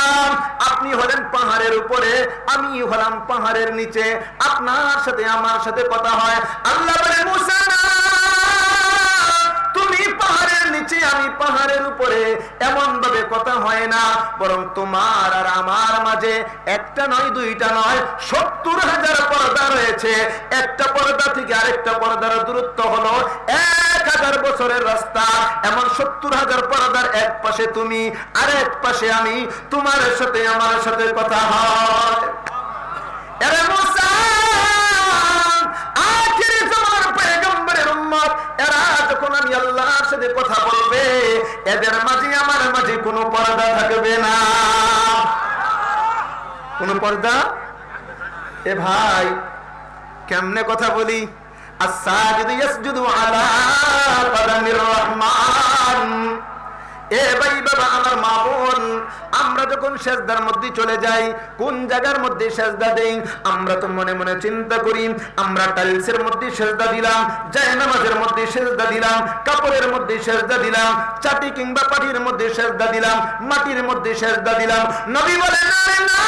আপনি হলেন পাহাড়ের উপরে, আমি হলাম পাহাড়ের নিচে, আপনার সাথে আমার সাথে কথা হয়। আল্লাহ বলে, মুসা না, তুমি পাহাড়ের নিচে, আমি পাহাড়ের উপরে, এমন ভাবে কথা হয় না, বরং তোমার আর আমার মাঝে একটা নয়, দুইটা নয়, 70,000 পর্দা রয়েছে। একটা পর্দা থেকে আরেকটা পর্দার দূরত্ব হলো 1000 বছরের রাস্তা। এমন 70,000 পর্দার এক পাশে তুমি, আর এক পাশে আমি, তোমার সাথে আমার সাথে কথা হয়। এরে মুসা, আখিরি জামানার পয়গম্বরের উম্মত এরা যখন আমি আল্লাহর সাথে কথা বলবে, এদের মাঝে আমার মাঝে কোনো পর্দা থাকবে না। কোন পর্দা? এ ভাই, কেমনে কথা বলি? আস-সাজিদু ইয়াসজুদু আলা কদামির রহমান। এ ভাই, বাবা, আমার মা বোন, আমরা যখন সেজদার মধ্যে চলে যাই, কোন জায়গার মধ্যে সেজদা দেই? আমরা তো মনে মনে চিন্তা করি, আমরা টাইলসের মধ্যে সেজদা দিলাম, জায়নামাজের মধ্যে সেজদা দিলাম, কাপড়ের মধ্যে সেজদা দিলাম, চাটি কিংবা পাটির মধ্যে সেজদা দিলাম, মাটির মধ্যে সেজদা দিলাম। নবী বলেন, না,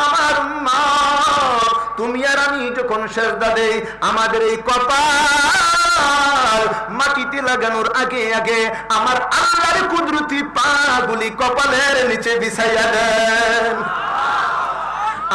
আমার উম্মত, তুমি আর আমি যখন সেজদা দেই, আমাদের এই কপাল মাটিতে লাগানোর আগে আগে আমার আল্লাহর কুদরতি পাগুলি কপালের নিচে বিছাইয়া দেন।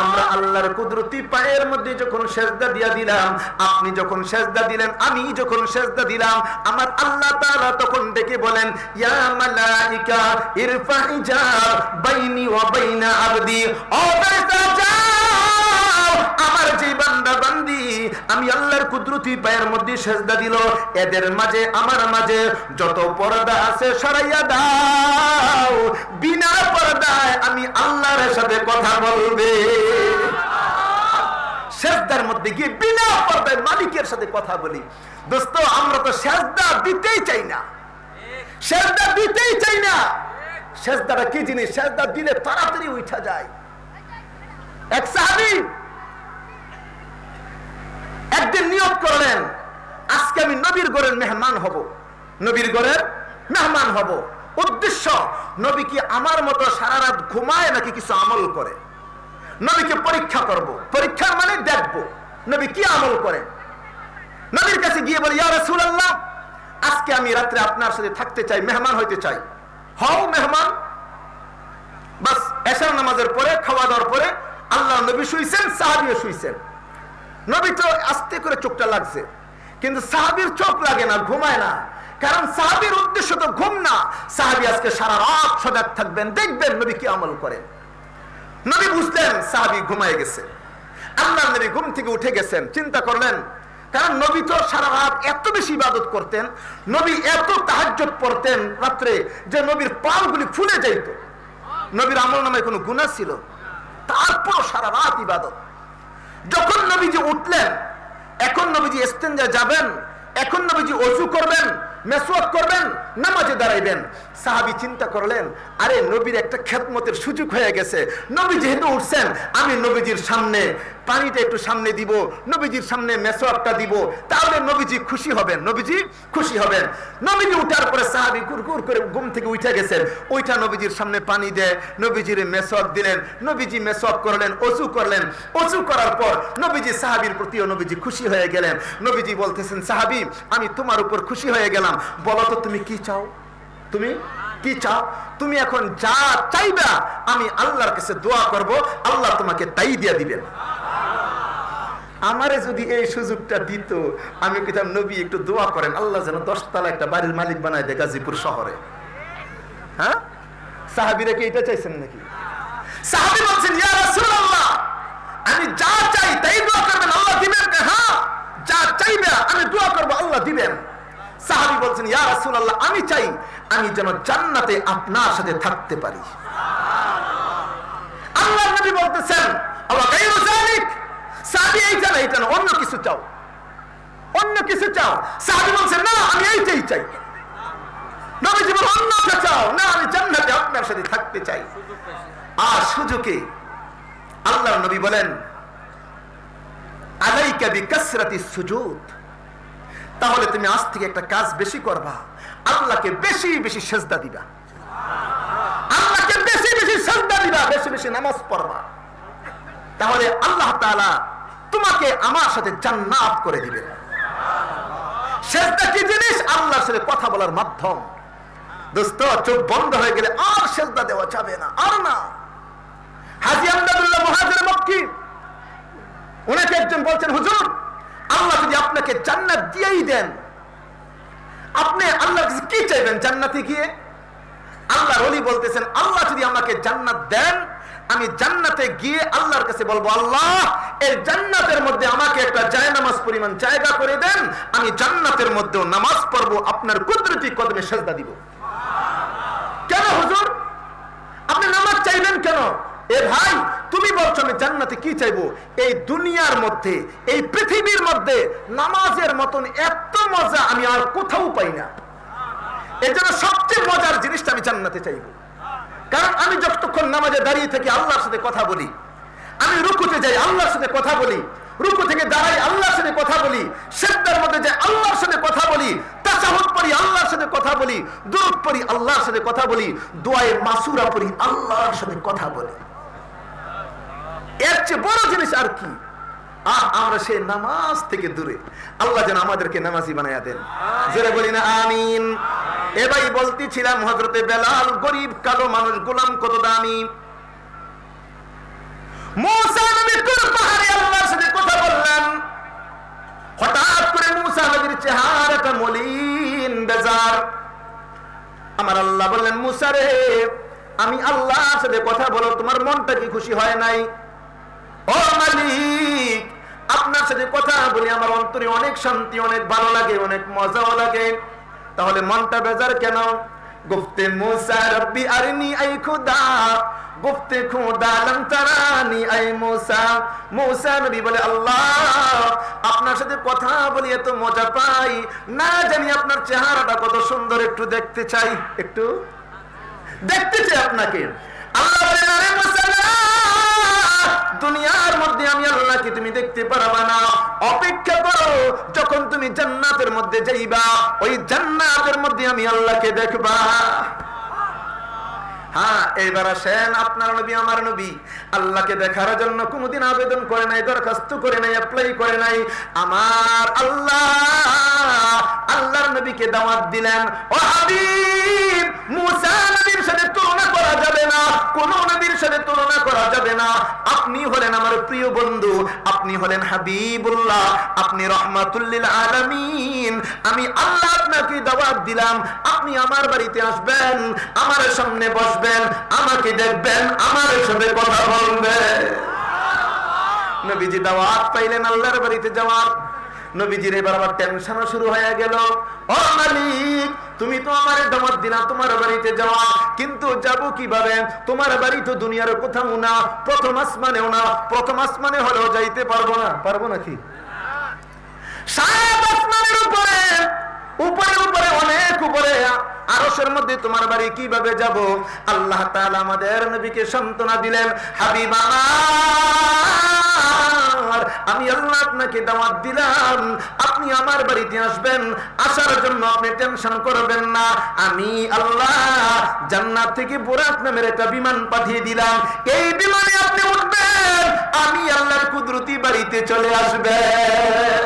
আমরা আল্লাহর কুদরতি পায়ের মধ্যে যখন সেজদা দিয়া দিলাম, আপনি যখন সেজদা দিলেন, আমি যখন সেজদা দিলাম, আমার আল্লাহ তাআলা তখন ডেকে বলেন, ইয়া মালাইকা ইরফা হিজাব বাইনি ওয়া বাইনা আবদি। ও ফেরেশতারা যাও, আমার যে বান্দা বান্দি আমি আল্লাহর কুদরতি পায়ের মধ্যে সেজদা দিল, এদের মাঝে আমার মাঝে যত পর্দা আছে সরাইয়া দাও। বিনা পর্দায় আমি আল্লাহর সাথে কথা বলবে। সেজদার মধ্যে গিয়ে বিনা পর্দায় মালিকের সাথে কথা বলি। দোস্ত, আমরা তো সেজদা দিতেই চাই না, সেজদা দিতেই চাই না। সেজদাটা কি জিনিস? সেজদা দিলে তাড়াতাড়ি উঠা যায়। এক সাহাবী একদিন নিয়ত করলেন, আজকে আমি নবীর ঘরের মেহমান হব, নবীর ঘরের মেহমান হব। উদ্দেশ্য, নবী কি আমার মতো সারা রাত ঘুমায় নাকি কিছু আমল করে, নবীকে পরীক্ষা করব। পরীক্ষার মানে দেখবো নবী কি আমল করে। নবীর কাছে গিয়ে বলি, ইয়া রাসূলুল্লাহ, আজকে আমি রাত্রে আপনার সাথে থাকতে চাই, মেহমান হইতে চাই। হও মেহমান। বাস এশার নামাজের পরে, খাওয়া দাওয়ার পরে আল্লাহ নবী শুইছেন, সাহাবীও শুইছেন। নবী তো আস্তে করে চোখটা লাগছে, কিন্তু সাহাবীর চোখ লাগে না, ঘুমায় না। কারণ সাহাবীর উদ্দেশ্য তো ঘুম না। সাহাবী আজকে সারা রাত সজাগ থাকবেন, দেখবেন নবী কি আমল করেন। নবী বুঝলেন সাহাবী ঘুমায় গেছে। আল্লাহর নবী ঘুম থেকে উঠে গেছেন, চিন্তা করলেন, কারণ নবী তো সারা রাত এত বেশি ইবাদত করতেন, নবী এত তাহাজ্জুদ পড়তেন রাত্রে যে নবীর পাগুলি ফুলে যাইত। নবীর আমলনামায় কোনো গুনাহ ছিল, তারপর সারা রাত ইবাদত। যখন নবীজি উঠলেন, এখন নবীজি ইস্তেঞ্জা যাবেন, এখন নবীজি ওযু করবেন, মেসওয়াক করবেন, নামাজে দাঁড়াইবেন। সাহাবী চিন্তা করলেন, আরে নবীর একটা খেদমতের সুযোগ হয়ে গেছে। নবী যেহেতু উঠছেন, আমি নবীজির সামনে পানিটা একটু সামনে দিব, নবীজির সামনে মেসওয়াকটা দিব, তাহলে নবীজি খুশি হবেন, নবীজি খুশি হবেন। নবীজি উঠার পরে সাহাবী গুড়গুড় করে ঘুম থেকে উঠে গেছেন, ওইটা নবীজির সামনে পানি দেয়, নবীজির মেসওয়াক দিলেন, নবীজি মেসওয়াক করলেন, ওযু করলেন। ওযু করার পর নবীজি সাহাবীর প্রতিও নবীজি খুশি হয়ে গেলেন। নবীজি বলতেছেন, সাহাবী, আমি তোমার উপর খুশি হয়ে গেলাম, বলো তো তুমি কি চাও, তুমি কি চাও? তুমি এখন যা চাইবা আমি আল্লাহর কাছে দোয়া করব, আল্লাহ তোমাকে তাই দিয়ে দিবেন। আমারে যদি এই সুযোগটা দিত, আমি কইতাম, নবী একটু দোয়া করেন, আল্লাহ যেন 10 তলা একটা বাড়ির মালিক বানায় দেয় গাজীপুর শহরে। হ্যাঁ, সাহাবীরা কি এটা চাইছেন নাকি? সাহাবী বলছেন, ইয়া রাসূলুল্লাহ, আমি যা চাই তাই দোয়া করবেন, আল্লাহ দিবেন। হ্যাঁ, যা চাইবে আমি দোয়া করব, আল্লাহ দিবেন। সাহাবী বলছেন, ইয়া রাসূলুল্লাহ, আমি চাই আমি যেন জান্নাতে আপনার সাথে থাকতে পারি। আল্লাহর নবী বলতেছেন, আল্লাহ গায়রু যালিক, সাহাবী এইটা না, এটা না, অন্য কিছু চাও, অন্য কিছু চাও। সাহাবী বলছেন, না আমি এইটাই চাই। নবীজি বলেন, অন্যটা চাও না, আমি জান্নাতে আপনার সাথে থাকতে চাই। আর সুযোগে আল্লাহর নবী বলেন, আলাইকা বিকাসরাতিস সুজুদ, তাহলে তুমি আজ থেকে একটা কাজ বেশি করবা, আল্লাহকে বেশি বেশি সেজদা দিবা, আল্লাহকে বেশি বেশি সেজদা দিবা, বেশি বেশি নামাজ পড়বা, তাহলে আল্লাহ তাআলা তোমাকে আমার সাথে জান্নাত করে দিবেন। সেজদা কি জিনিস? আল্লাহর সাথে কথা বলার মাধ্যম। দোস্ত, চোখ বন্ধ হয়ে গেলে আর সেজদা দেওয়া যাবে না, আর না। হাজী আমদাদুল্লাহ মুহাজির মক্কি, ওনাকে একজন বলছেন, হুজুর, আল্লাহ যদি আপনাকে জান্নাত দিয়েই দেন, আপনি আল্লাহর কাছে কি চাইবেন জান্নাতে গিয়ে? আল্লাহর ওলি বলতেছেন, আল্লাহ যদি আমাকে জান্নাত দেন, আমি জান্নাতে গিয়ে আল্লাহর কাছে বলবো, আল্লাহ এই জান্নাতের মধ্যে আমাকে একটা জায়নামাজ পরিমাণ জায়গা করে দেন, আমি জান্নাতের মধ্যেও নামাজ পড়বো, আপনার কুদরতি কদমে সেজদা দিব। কেন হুজুর আপনি নামাজ চাইবেন কেন? এ ভাই, তুমি বলছো আমি জান্নাতে কি চাইবো? এই দুনিয়ার মধ্যে, এই পৃথিবীর মধ্যে নামাজের মতন এত মজা আমি আর কোথাও পাই না। এর জন্য সবচেয়ে মজার জিনিসটা আমি জান্নাতে চাইবো। কারণ আমি যতক্ষণ নামাজে দাঁড়িয়ে থাকি আল্লাহর সাথে কথা বলি, আমি রুকুতে যাই আল্লাহর সাথে কথা বলি, রুকু থেকে দাঁড়াই আল্লাহর সাথে কথা বলি, সিজদার মধ্যে যাই আল্লাহর সাথে কথা বলি, তাশাহুদ পড়ি আল্লাহর সাথে কথা বলি, দুরূদ পড়ি আল্লাহর সাথে কথা বলি, দুআয়ে মাসুরা পড়ি আল্লাহর সাথে কথা বলি। এর চেয়ে বড় জিনিস আর কি? আমরা সেই নামাজ থেকে দূরে। আল্লাহ যেন আমাদেরকে নামাজি বানায়া দেন, জোরে বলি না আমিন। এবারই বলতেছিলাম হযরতে বেলাল, গরিব কালো মানুষ, গোলাম কত দামি। মুসা নবী তুর পাহাড়ে আল্লাহর সাথে কথা বললেন। হঠাৎ করে মুসা নবীর চেহারাটা মলিন, বেজার। আমার আল্লাহ বললেন, মুসা রে, আমি আল্লাহর সাথে কথা বলো, তোমার মনটা কি খুশি হয় নাই? ও মালিক, আপনার সাথে কথা বলি আমার অন্তরে অনেক শান্তি, অনেক ভালো লাগে, অনেক মজাও লাগে, তাহলে মনটা বেজার কেন? গুফতে মুসা রব্বি আরিনি আই খুদা, গুফতে খুদা লাম তারানি আই মুসা। মুসা নবী বলে, আল্লাহ, আপনার সাথে কথা বলি এত মজা পাই, না জানি আপনার চেহারাটা কত সুন্দর, একটু দেখতে চাই, একটু দেখতে চাই আপনাকে। আল্লাহ বলেন, আরে মুসা, দুনিয়ার মধ্যে আমি আল্লাহকে তুমি দেখতে পারবা না, অপেক্ষা করো, যখন তুমি জান্নাতের মধ্যে যাইবা, ওই জান্নাতের মধ্যে আমি আল্লাহকে দেখবা। হ্যাঁ, এইবার আসেন, আপনার নবী আমার নবী আল্লাহকে দেখার জন্য কোনোদিন আবেদন করে নাই, দরখাস্ত করে নাই, অ্যাপ্লাই করে নাই। আমার আল্লাহ আল্লাহর নবীকে দাওয়াত দিলেন, ও হাবিব, মুসা নবীর সাথে তুলনা করা যাবে না, কোন নবীর সাথে তুলনা করা যাবে না। আপনি হলেন আমার প্রিয় বন্ধু, আপনি হলেন হাবিবুল্লাহ, আপনি রহমাতুল লিল আলামিন। আমি আল্লাহ আপনাকে দাওয়াত দিলাম, আপনি আমার বাড়িতে আসবেন, আমার সামনে বসবেন, আমাকে দেখবেন, আমার সাথে কথা বলবেন। নবীজি দাওয়াত পাইলেন আল্লাহর বাড়িতে যাওয়ার। নবীজির এবার আবার টেনশনও শুরু হয়ে গেল। ও মালিক, তুমি তো আমার দাওয়াত দিলা তোমার বাড়িতে যাওয়া, কিন্তু যাব কিভাবে? তোমার বাড়ি তো দুনিয়ার কোথাও না, প্রথম আসমানেও না, প্রথম আসমানে হলেও যাইতে পারবো না। পারবো নাকি? সাত আসমানের উপরে, উপরে উপরে, অনেক উপরে, আরশের মধ্যে তোমার বাড়ি কিভাবে যাব? আল্লাহ তাআলা আমাদের নবীকে সান্ত্বনা দিলেন, হাবিব আমার, আমি আল্লাহ আপনাকে দাওয়াত দিলাম, আপনি আমার বাড়িতে আসবেন, আসার জন্য আপনি টেনশন করবেন না। আমি আল্লাহ জান্নাত থেকে বুরাক নামের একটা বিমান পাঠিয়ে দিলাম, এই বিমানে আপনি উঠবেন, আমি আল্লাহর কুদরতি বাড়িতে চলে আসবেন।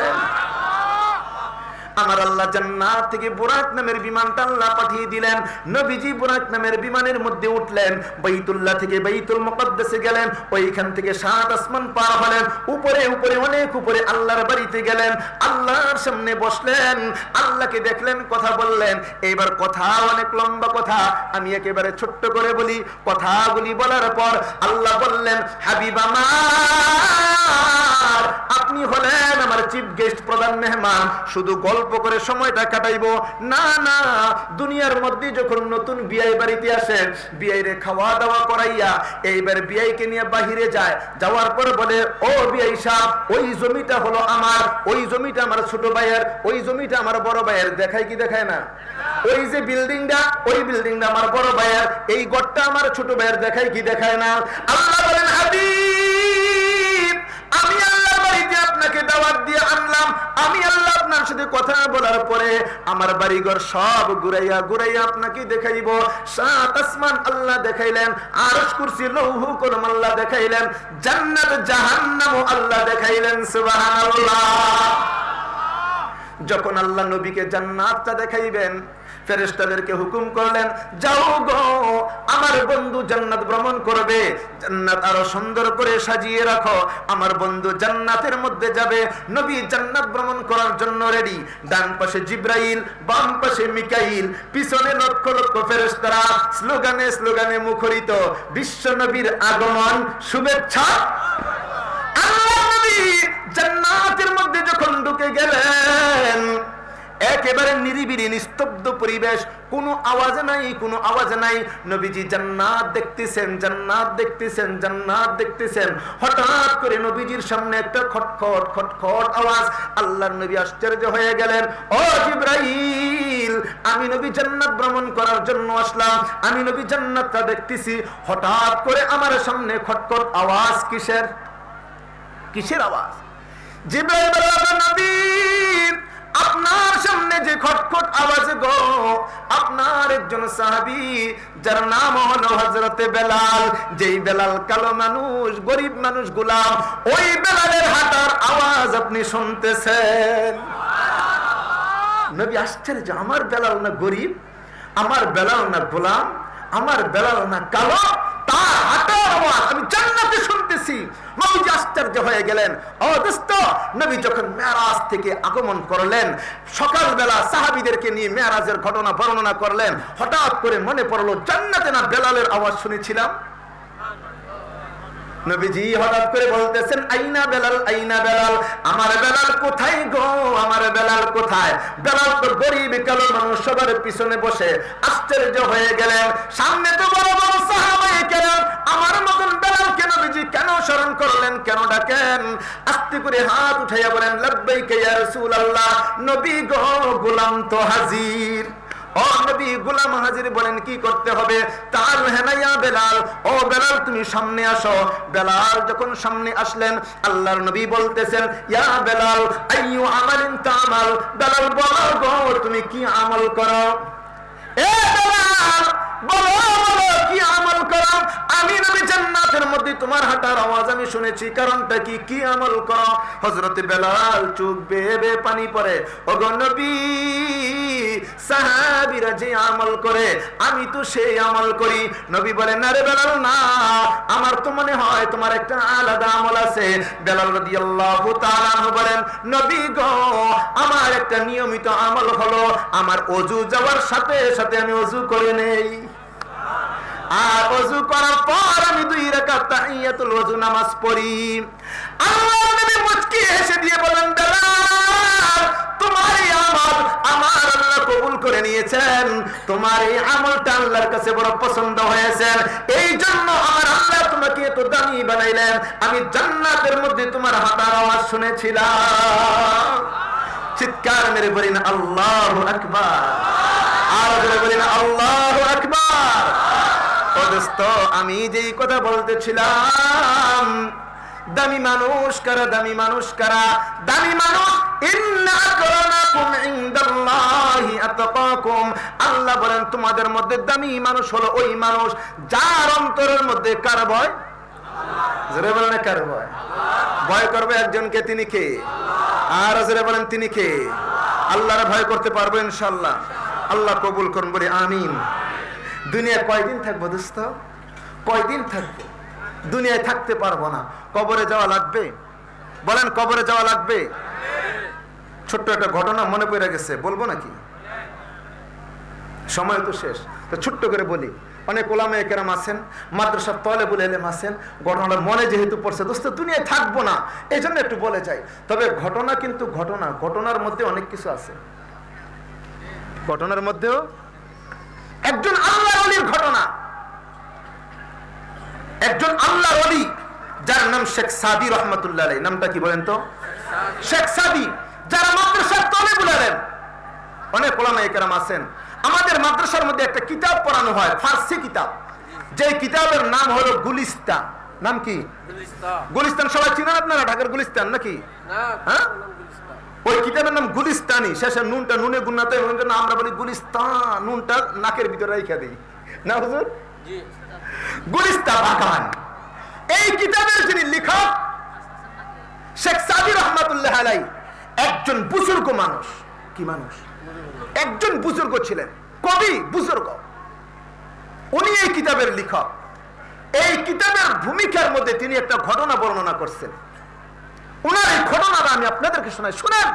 আমার আল্লাহ জান্নাত থেকে বুরাক নামের বিমানটা আল্লাহ পাঠিয়ে দিলেন। নবীজি বুরাক নামের বিমানের মধ্যে উঠলেন, বাইতুল্লাহ থেকে বাইতুল মুকদ্দাসে গেলেন, ওইখান থেকে সাত আসমান পার হলেন, উপরে উপরে, অনেক উপরে আল্লাহর বাড়িতে গেলেন, আল্লাহর সামনে বসলেন, আল্লাহকে দেখলেন, কথা বললেন। এইবার কথা অনেক লম্বা কথা, আমি একেবারে ছোট্ট করে বলি। কথাগুলি বলার পর আল্লাহ বললেন, হাবিব আমার, আপনি হলেন আমার চিফ গেস্ট, প্রধান মেহমান, শুধু গল্প করে সময়টা কাটাইবো না, না, দুনিয়ার মধ্যে যখন নতুন বিয়াই বাড়িতে আসে, বিয়াইরে খাওয়া দাওয়া করাইয়া এইবার বিয়াইকে নিয়ে বাহিরে যায়, যাওয়ার পর বলে, ও বিয়াই সাহেব, ওই জমিটা হলো আমার, ওই জমিটা আমার ছোট ভাইয়ের, ওই জমিটা আমার বড় ভাইয়ের। দেখায় কি দেখায় না? ওই যে বিল্ডিংটা, ওই বিল্ডিংটা আমার বড় ভাইয়ের, এই ঘরটা আমার ছোট ভাইয়ের। দেখায় কি দেখায় না? আল্লাহ বলেন, হাবিব, আমি আল্লাহ বাড়িতে আপনাকে দাওয়াত দিয়ে আনলাম, আমি আল্লাহ আপনার সাথে কথা বলার পরে আমার বাড়িঘর সব ঘুরাইয়া ঘুরাইয়া আপনাকে দেখাইব। সাত আসমান আল্লাহ দেখাইলেন, আরশ কুরসি লৌহ কলম আল্লাহ দেখাইলেন, জান্নাত জাহান্নাম আল্লাহ দেখাইলেন। সুবহানাল্লাহ। যখন আল্লাহ নবীকে জান্নাতটা দেখাইবেন, ফেরেশতাদেরকে হুকুম করলেন, যাও গো, আমার বন্ধু জান্নাত ভ্রমণ করবে, জান্নাত আরো সুন্দর করে সাজিয়ে রাখো, আমার বন্ধু জান্নাতের মধ্যে যাবে। নবী জান্নাত ভ্রমণ করার জন্য রেডি। ডান পাশে জিব্রাইল, বাম পাশে মিকাইল, পিছনে লক্ষ লক্ষ ফেরেশতারা স্লোগানে স্লোগানে মুখরিত। বিশ্ব নবীর আগমন, শুভেচ্ছা। আল্লাহ নবী জান্নাতের মধ্যে যখন ঢুকে গেলেন, একেবারে নিরিবিলি নিস্তব্ধ পরিবেশ, কোনো আওয়াজ নাই, কোনো আওয়াজ নাই। নবীজি জান্নাত দেখতেছেন, জান্নাত দেখতেছেন, জান্নাত দেখতেছেন। হঠাৎ করে নবীজির সামনে একটা খটখট খটখট আওয়াজ। আল্লাহর নবী আশ্চর্য হয়ে গেলেন, ও জিব্রাইল, আমি নবী জান্নাত ভ্রমণ করার জন্য আসলাম, আমি নবী জান্নাতটা দেখতেছি, হঠাৎ করে আমার সামনে খটখট আওয়াজ। কিসের? কিসের আওয়াজ? জিব্রাইল বলল, নবী, আপনার সামনে যে খটখট আওয়াজ গো, আপনার একজন সাহাবী যার নাম হলো হযরতে বেলাল, যেই বেলাল কালো মানুষ, গরিব মানুষ, গোলাম, ওই বেলালের হাঁটার আওয়াজ আপনি শুনতেছেন। নবী আশ্চর্য, আমার বেলাল না গরিব, আমার বেলাল না গোলাম, আমার বেলাল না কালো, তার হাঁটার আওয়াজ আমি জান্নাতে শুনতেছি। নবী আশ্চর্য হয়ে গেলেন। ও দোস্ত, নবী যখন মেরাজ থেকে আগমন করলেন, সকালবেলা সাহাবীদেরকে নিয়ে মেরাজের ঘটনা বর্ণনা করলেন, হঠাৎ করে মনে পড়লো জান্নাতে না বেলালের আওয়াজ শুনেছিলাম। নবীজি হঠাৎ করে বলতেছেন, আইনা বেলাল, আইনা বেলাল, আমার বেলাল কোথায় গো, আমার বেলাল কোথায়? বেলাল তো গরিব কালো মানুষ, সবার পিছনে বসে। আশ্চর্য হয়ে গেলেন, সামনে তো বড় বড় সাহাবায়ে কেরাম, আমার মতন বেলালকে নবীজি কেন স্মরণ করলেন, কেন ডাকেন? আস্তে করে হাত উঠাইয়া বলেন, লাব্বাইকা ইয়া রাসূলুল্লাহ, নবী গো, গোলাম তো হাজির। ও নবী, গোলাম হাজির, বলেন কি করতে হবে? তাআল হানাইয়া বেলাল, ও বেলাল তুমি সামনে আসো। বেলাল যখন সামনে আসলেন, আল্লাহর নবী বলতেছেন, ইয়া বেলাল আইয়ু আমালিন তামাল, বেলাল বলো গো তুমি কি আমল করো? এ বেলাল বলো, বলো কি আমল করো? আমি নবী জান্নাতের মধ্যে তোমার হাঁটার আওয়াজ আমি শুনেছি, কারণটা কি, কি আমল করো? হযরতে বেলাল চোখ বেয়ে বেয়ে পানি পড়ে। ওগো নবী, সাহাবীরা যে আমল করে আমি তো সেই আমল করি। নবী বলেন, না রে বেলাল, না, আমার তো মনে হয় তোমার একটা আলাদা আমল আছে। বেলাল রাদিয়াল্লাহু তাআলা আনহু বলেন, নবী গো, আমার একটা নিয়মিত আমল হলো আমার ওযু যাওয়ার সাথে সাথে আমি ওযু করে নেই, আর ওযু করার পর আমি 2 রাকাত তাহিয়াতুল ওযু নামাজ পড়ি। আল্লাহর নবী মুচকি হেসে দিয়ে বলেন, বেলাল তোমার এই আমল আমার আল্লাহ কবুল করে নিয়েছেন, তোমার এই আমলটা আল্লাহর কাছে বড় পছন্দ হয়েছে, এই জন্য আমার আল্লাহ তোমাকে এত দামি বানাইলেন। আমি জান্নাতের মধ্যে তোমার হাঁটার আওয়াজ শুনেছিলাম। চিৎকার মেরে বলেন আল্লাহু আকবার, আর জোরে বলেন আল্লাহু আকবার। ও দোস্ত, আমি যেই কথা বলতেছিলাম, দামি মানুষ কারা, দামি মানুষ কারা? দামি মানুষ, ইন্না আকরামাকুম ইনদাল্লাহি আতকাকুম। আল্লাহ বলেন তোমাদের মধ্যে দামি মানুষ হলো ওই মানুষ যার অন্তরের মধ্যে কার ভয়? জোরে বলেন কার ভয়? ভয় করবে একজনকে, তিনি কে? আর জোরে বলেন তিনি কে? আল্লাহর ভয় করতে পারবো ইনশাআল্লাহ। আল্লাহ কবুল করুন, বলি আমিন। দুনিয়া কয়দিন থাকবো দোস্ত? কয়দিন থাকবো? দুনিয়ায় থাকতে পারবো না। কবরে যাওয়া লাগবে, বলেন কবরে যাওয়া লাগবে। ছোট্ট একটা ঘটনা মনে পড়ে গেছে, বলবো নাকি? সময় তো শেষ, তো ছোট্ট করে বলি। অনেক ওলামায়ে কেরাম আছেন, মাদ্রাসার তালেবুল ইলম আছেন, ঘটনাটা মনে যেহেতু পড়ছে, দোস্ত দুনিয়ায় থাকবো না এই জন্য একটু বলে যাই। তবে ঘটনা কিন্তু ঘটনা, ঘটনার মধ্যে অনেক কিছু আছে। ঘটনার মধ্যেও একজন আল্লাহর ওলির ঘটনা, একজন আল্লাহর ওলি যার নাম শেখ সাদি রহমাতুল্লাহ আলাইহি। নামটা কি বলেন তো? শেখ সাদি, যারা মাদ্রাসার তালেবুল ইলম। অনেক ওলামায়ে কেরাম আছেন, আমাদের মাদ্রাসার মধ্যে একটা কিতাব পড়ানো হয়, ফার্সি কিতাব, যে কিতাবের নাম হলো গুলিস্তান। নাম কি? গুলিস্তান। সবাই চিনেন আপনারা ঢাকার গুলিস্তান নাকি? হ্যাঁ, ওই কিতাবের নাম গুলিস্তানি। শেষে নুনটা নুনে গুন্নাতে, আমরা বলি গুলিস্তান, নুনটা নাকের ভিতরে রেখে দিই না হুজুর? গুলিস্তান বাগান। এই কিতাবের যিনি লেখক শেখ সাদি রহমাতুল্লাহ আলাইহি, একজন বুজুর্গ মানুষ। কি মানুষ? একজন বুজুর্গ ছিলেন, কবি, বুজুর্গ। উনি এই কিতাবের লেখক। এই কিতাবের ভূমিকার মধ্যে তিনি একটা ঘটনা বর্ণনা করছেন। উনার এই ঘটনাটা আমি আপনাদেরকে শোনাই, শুনেন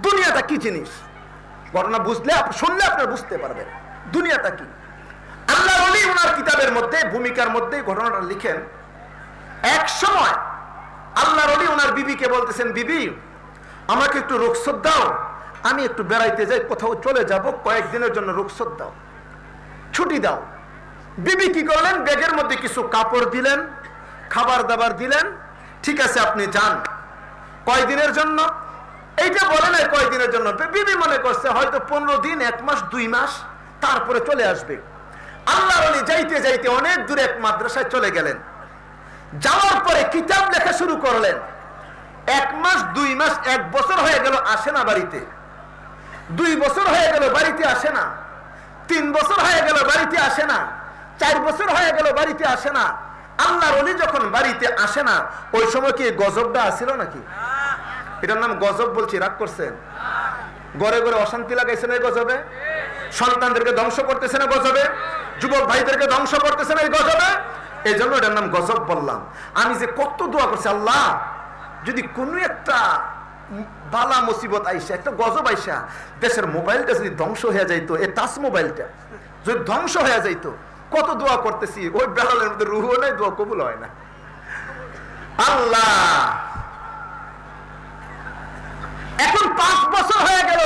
দুনিয়াটা কি জিনিস। ঘটনা বুঝলে, শুনলে আপনারা বুঝতে পারবেন দুনিয়াটা কি। আল্লাহর ওলি উনার কিতাবের মধ্যে, ভূমিকার মধ্যে ঘটনাটা লিখেন। এক সময় আল্লাহর ওলি উনার বিবিকে বলতেছেন, বিবি আমাকে একটু রুখসত দাও, আমি একটু বেড়াইতে যাই, কোথাও চলে যাব, কয়েকদিনের জন্য রুখসত দাও, ছুটি দাও। বিবি কি করলেন? ব্যাগের মধ্যে কিছু কাপড় দিলেন, খাবার দাবার দিলেন। ঠিক আছে আপনি যান। কয়দিনের জন্য? এইটা বলে নাই কয়দিনের জন্য। বিবি মনে করছে হয়তো 15 দিন, 1 মাস, 2 মাস, তারপরে চলে আসবে। আল্লাহর ওলি যাইতে যাইতে অনেক দূরে এক মাদ্রাসায় চলে গেলেন। যাওয়ার পরে কিতাব লেখা শুরু করলেন। 1 মাস, 2 মাস, 1 বছর হয়ে গেল, আসে না বাড়িতে। 2 বছর হয়ে গেল বাড়িতে আসে না, 3 বছর হয়ে গেল বাড়িতে আসে না, 4 বছর হয়ে গেল বাড়িতে আসে না। আল্লাহর ওলি যখন বাড়িতে আসে না, ওই সময় কি গজবটা আসছিল নাকি? এটার নাম গজব বলছি, রাগ করছেন? ঘরে ঘরে অশান্তি লাগাইছে না এই গজবে? সন্তানদেরকে ধ্বংস করতেছে না গজবে? যুবক ভাইদেরকে ধ্বংস করতেছে না এই গজবে? এই জন্য এটার নাম গজব বললাম। আমি যে কত দোয়া করছি, আল্লাহ যদি কোনো একটা বালা মুসিবত আইসা, একটা গজব আইসা দেশের মোবাইলটা যদি ধ্বংস হয়ে যাইতো, এই টাচ মোবাইলটা যদি ধ্বংস হয়ে যাইতো, কত দোয়া করতেছি। ওই বেলালের মধ্যে রুহও নাই, দোয়া কবুল হয় না। আল্লাহ এখন 5 বছর হয়ে গেল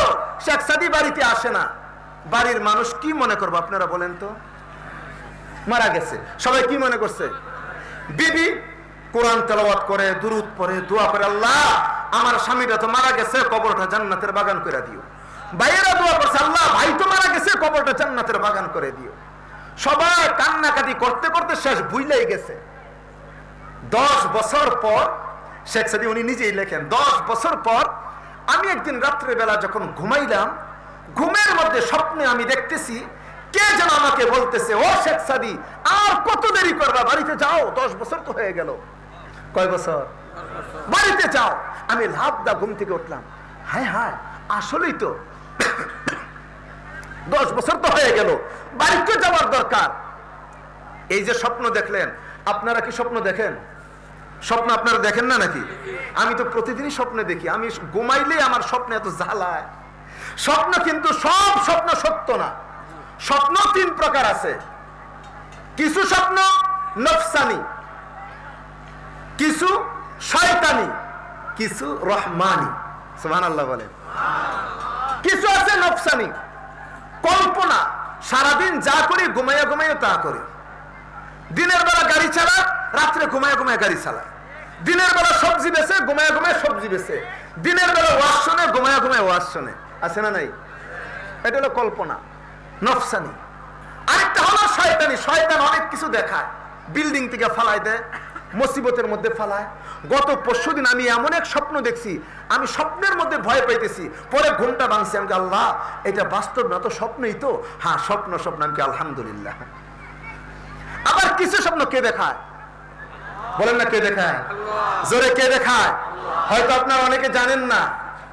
শেখ সাদি বাড়িতে আসে না। বাড়ির মানুষ কি মনে করবো আপনারা বলেন তো? মারা গেছে। সবাই কি মনে করছে? বিবি কোরআন তেলাওয়াত করে, দুরূদ পড়ে, দোয়া করে, আল্লাহ আমার স্বামীটা তো মারা গেছে, কবরটা জান্নাতের বাগান করে দিও। ভাইয়েরা দোয়া করছে, আল্লাহ ভাই তো মারা গেছে, কবরটা জান্নাতের বাগান করে দিও। সবাই কান্নাকাটি করতে করতে শেষ ভুইলাই গেছে। 10 বছর পর শেখ সাদি উনি নিজেই লেখেন, 10 বছর পর আমি একদিন রাত্রে বেলা যখন ঘুমাইলাম, ঘুমের মধ্যে স্বপ্নে আমি দেখতেছি কে যেন আমাকে বলতেছে, ও শেখ সাদি আর কত দেরি করবা, বাড়িতে যাও, 10 বছর তো হয়ে গেল। কয় বছর? বাড়িতে যাও। আমি লাফ দা ঘুম থেকে উঠলাম, হায় হায় আসলেই তো 10 বছর তো হয়ে গেল, বাড়িতে যাওয়ার দরকার। এই যে স্বপ্ন দেখলেন, আপনারা কি স্বপ্ন দেখেন? স্বপ্ন আপনারা দেখেন না নাকি? আমি তো প্রতিদিনই স্বপ্নে দেখি। আমি ঘুমাইলেই আমার স্বপ্নে এত জ্বালায়। স্বপ্ন কিন্তু সব স্বপ্ন সত্য না। স্বপ্ন 3 প্রকার আছে। কিছু স্বপ্ন নফসানি, কিছু শয়তানি, কিছু রহমানি। সুবহানাল্লাহ বলেন। কিছু আছে নফসানি, কল্পনা, সারাদিন যা করি ঘুমাইয়া ঘুমাইয়া তা করি। দিনের বেলা গাড়ি চালায়, রাত্রে ঘুমায় ঘুমায় গাড়ি চালায়। দিনের বেলা সবজি বেচে, ঘুমায় ঘুমায় সবজি বেচে। দিনের বেলা ওয়াজ শোনে, ঘুমায় ঘুমায় ওয়াজ শোনে। আছে না নাই? এটা হলো কল্পনা, নফসানি। আরেকটা হলো শয়তানি। শয়তান অনেক কিছু দেখায়, বিল্ডিং থেকে ফালায় দেয়, মুসিবতের মধ্যে ফালায়। গত পরশুদিন আমি এমন এক স্বপ্ন দেখছি, আমি স্বপ্নের মধ্যে ভয় পাইতেছি, পরে ঘুমটা ভাঙছি। আমি আল্লাহ এটা বাস্তব না তো, স্বপ্নই তো। হ্যাঁ স্বপ্ন, স্বপ্ন। আমি আলহামদুলিল্লাহ। আবার কিছু স্বপ্ন কে দেখায়? বলেন না কে দেখায়? জোরে কে দেখায়? হয়তো আপনারা অনেকে জানেন না।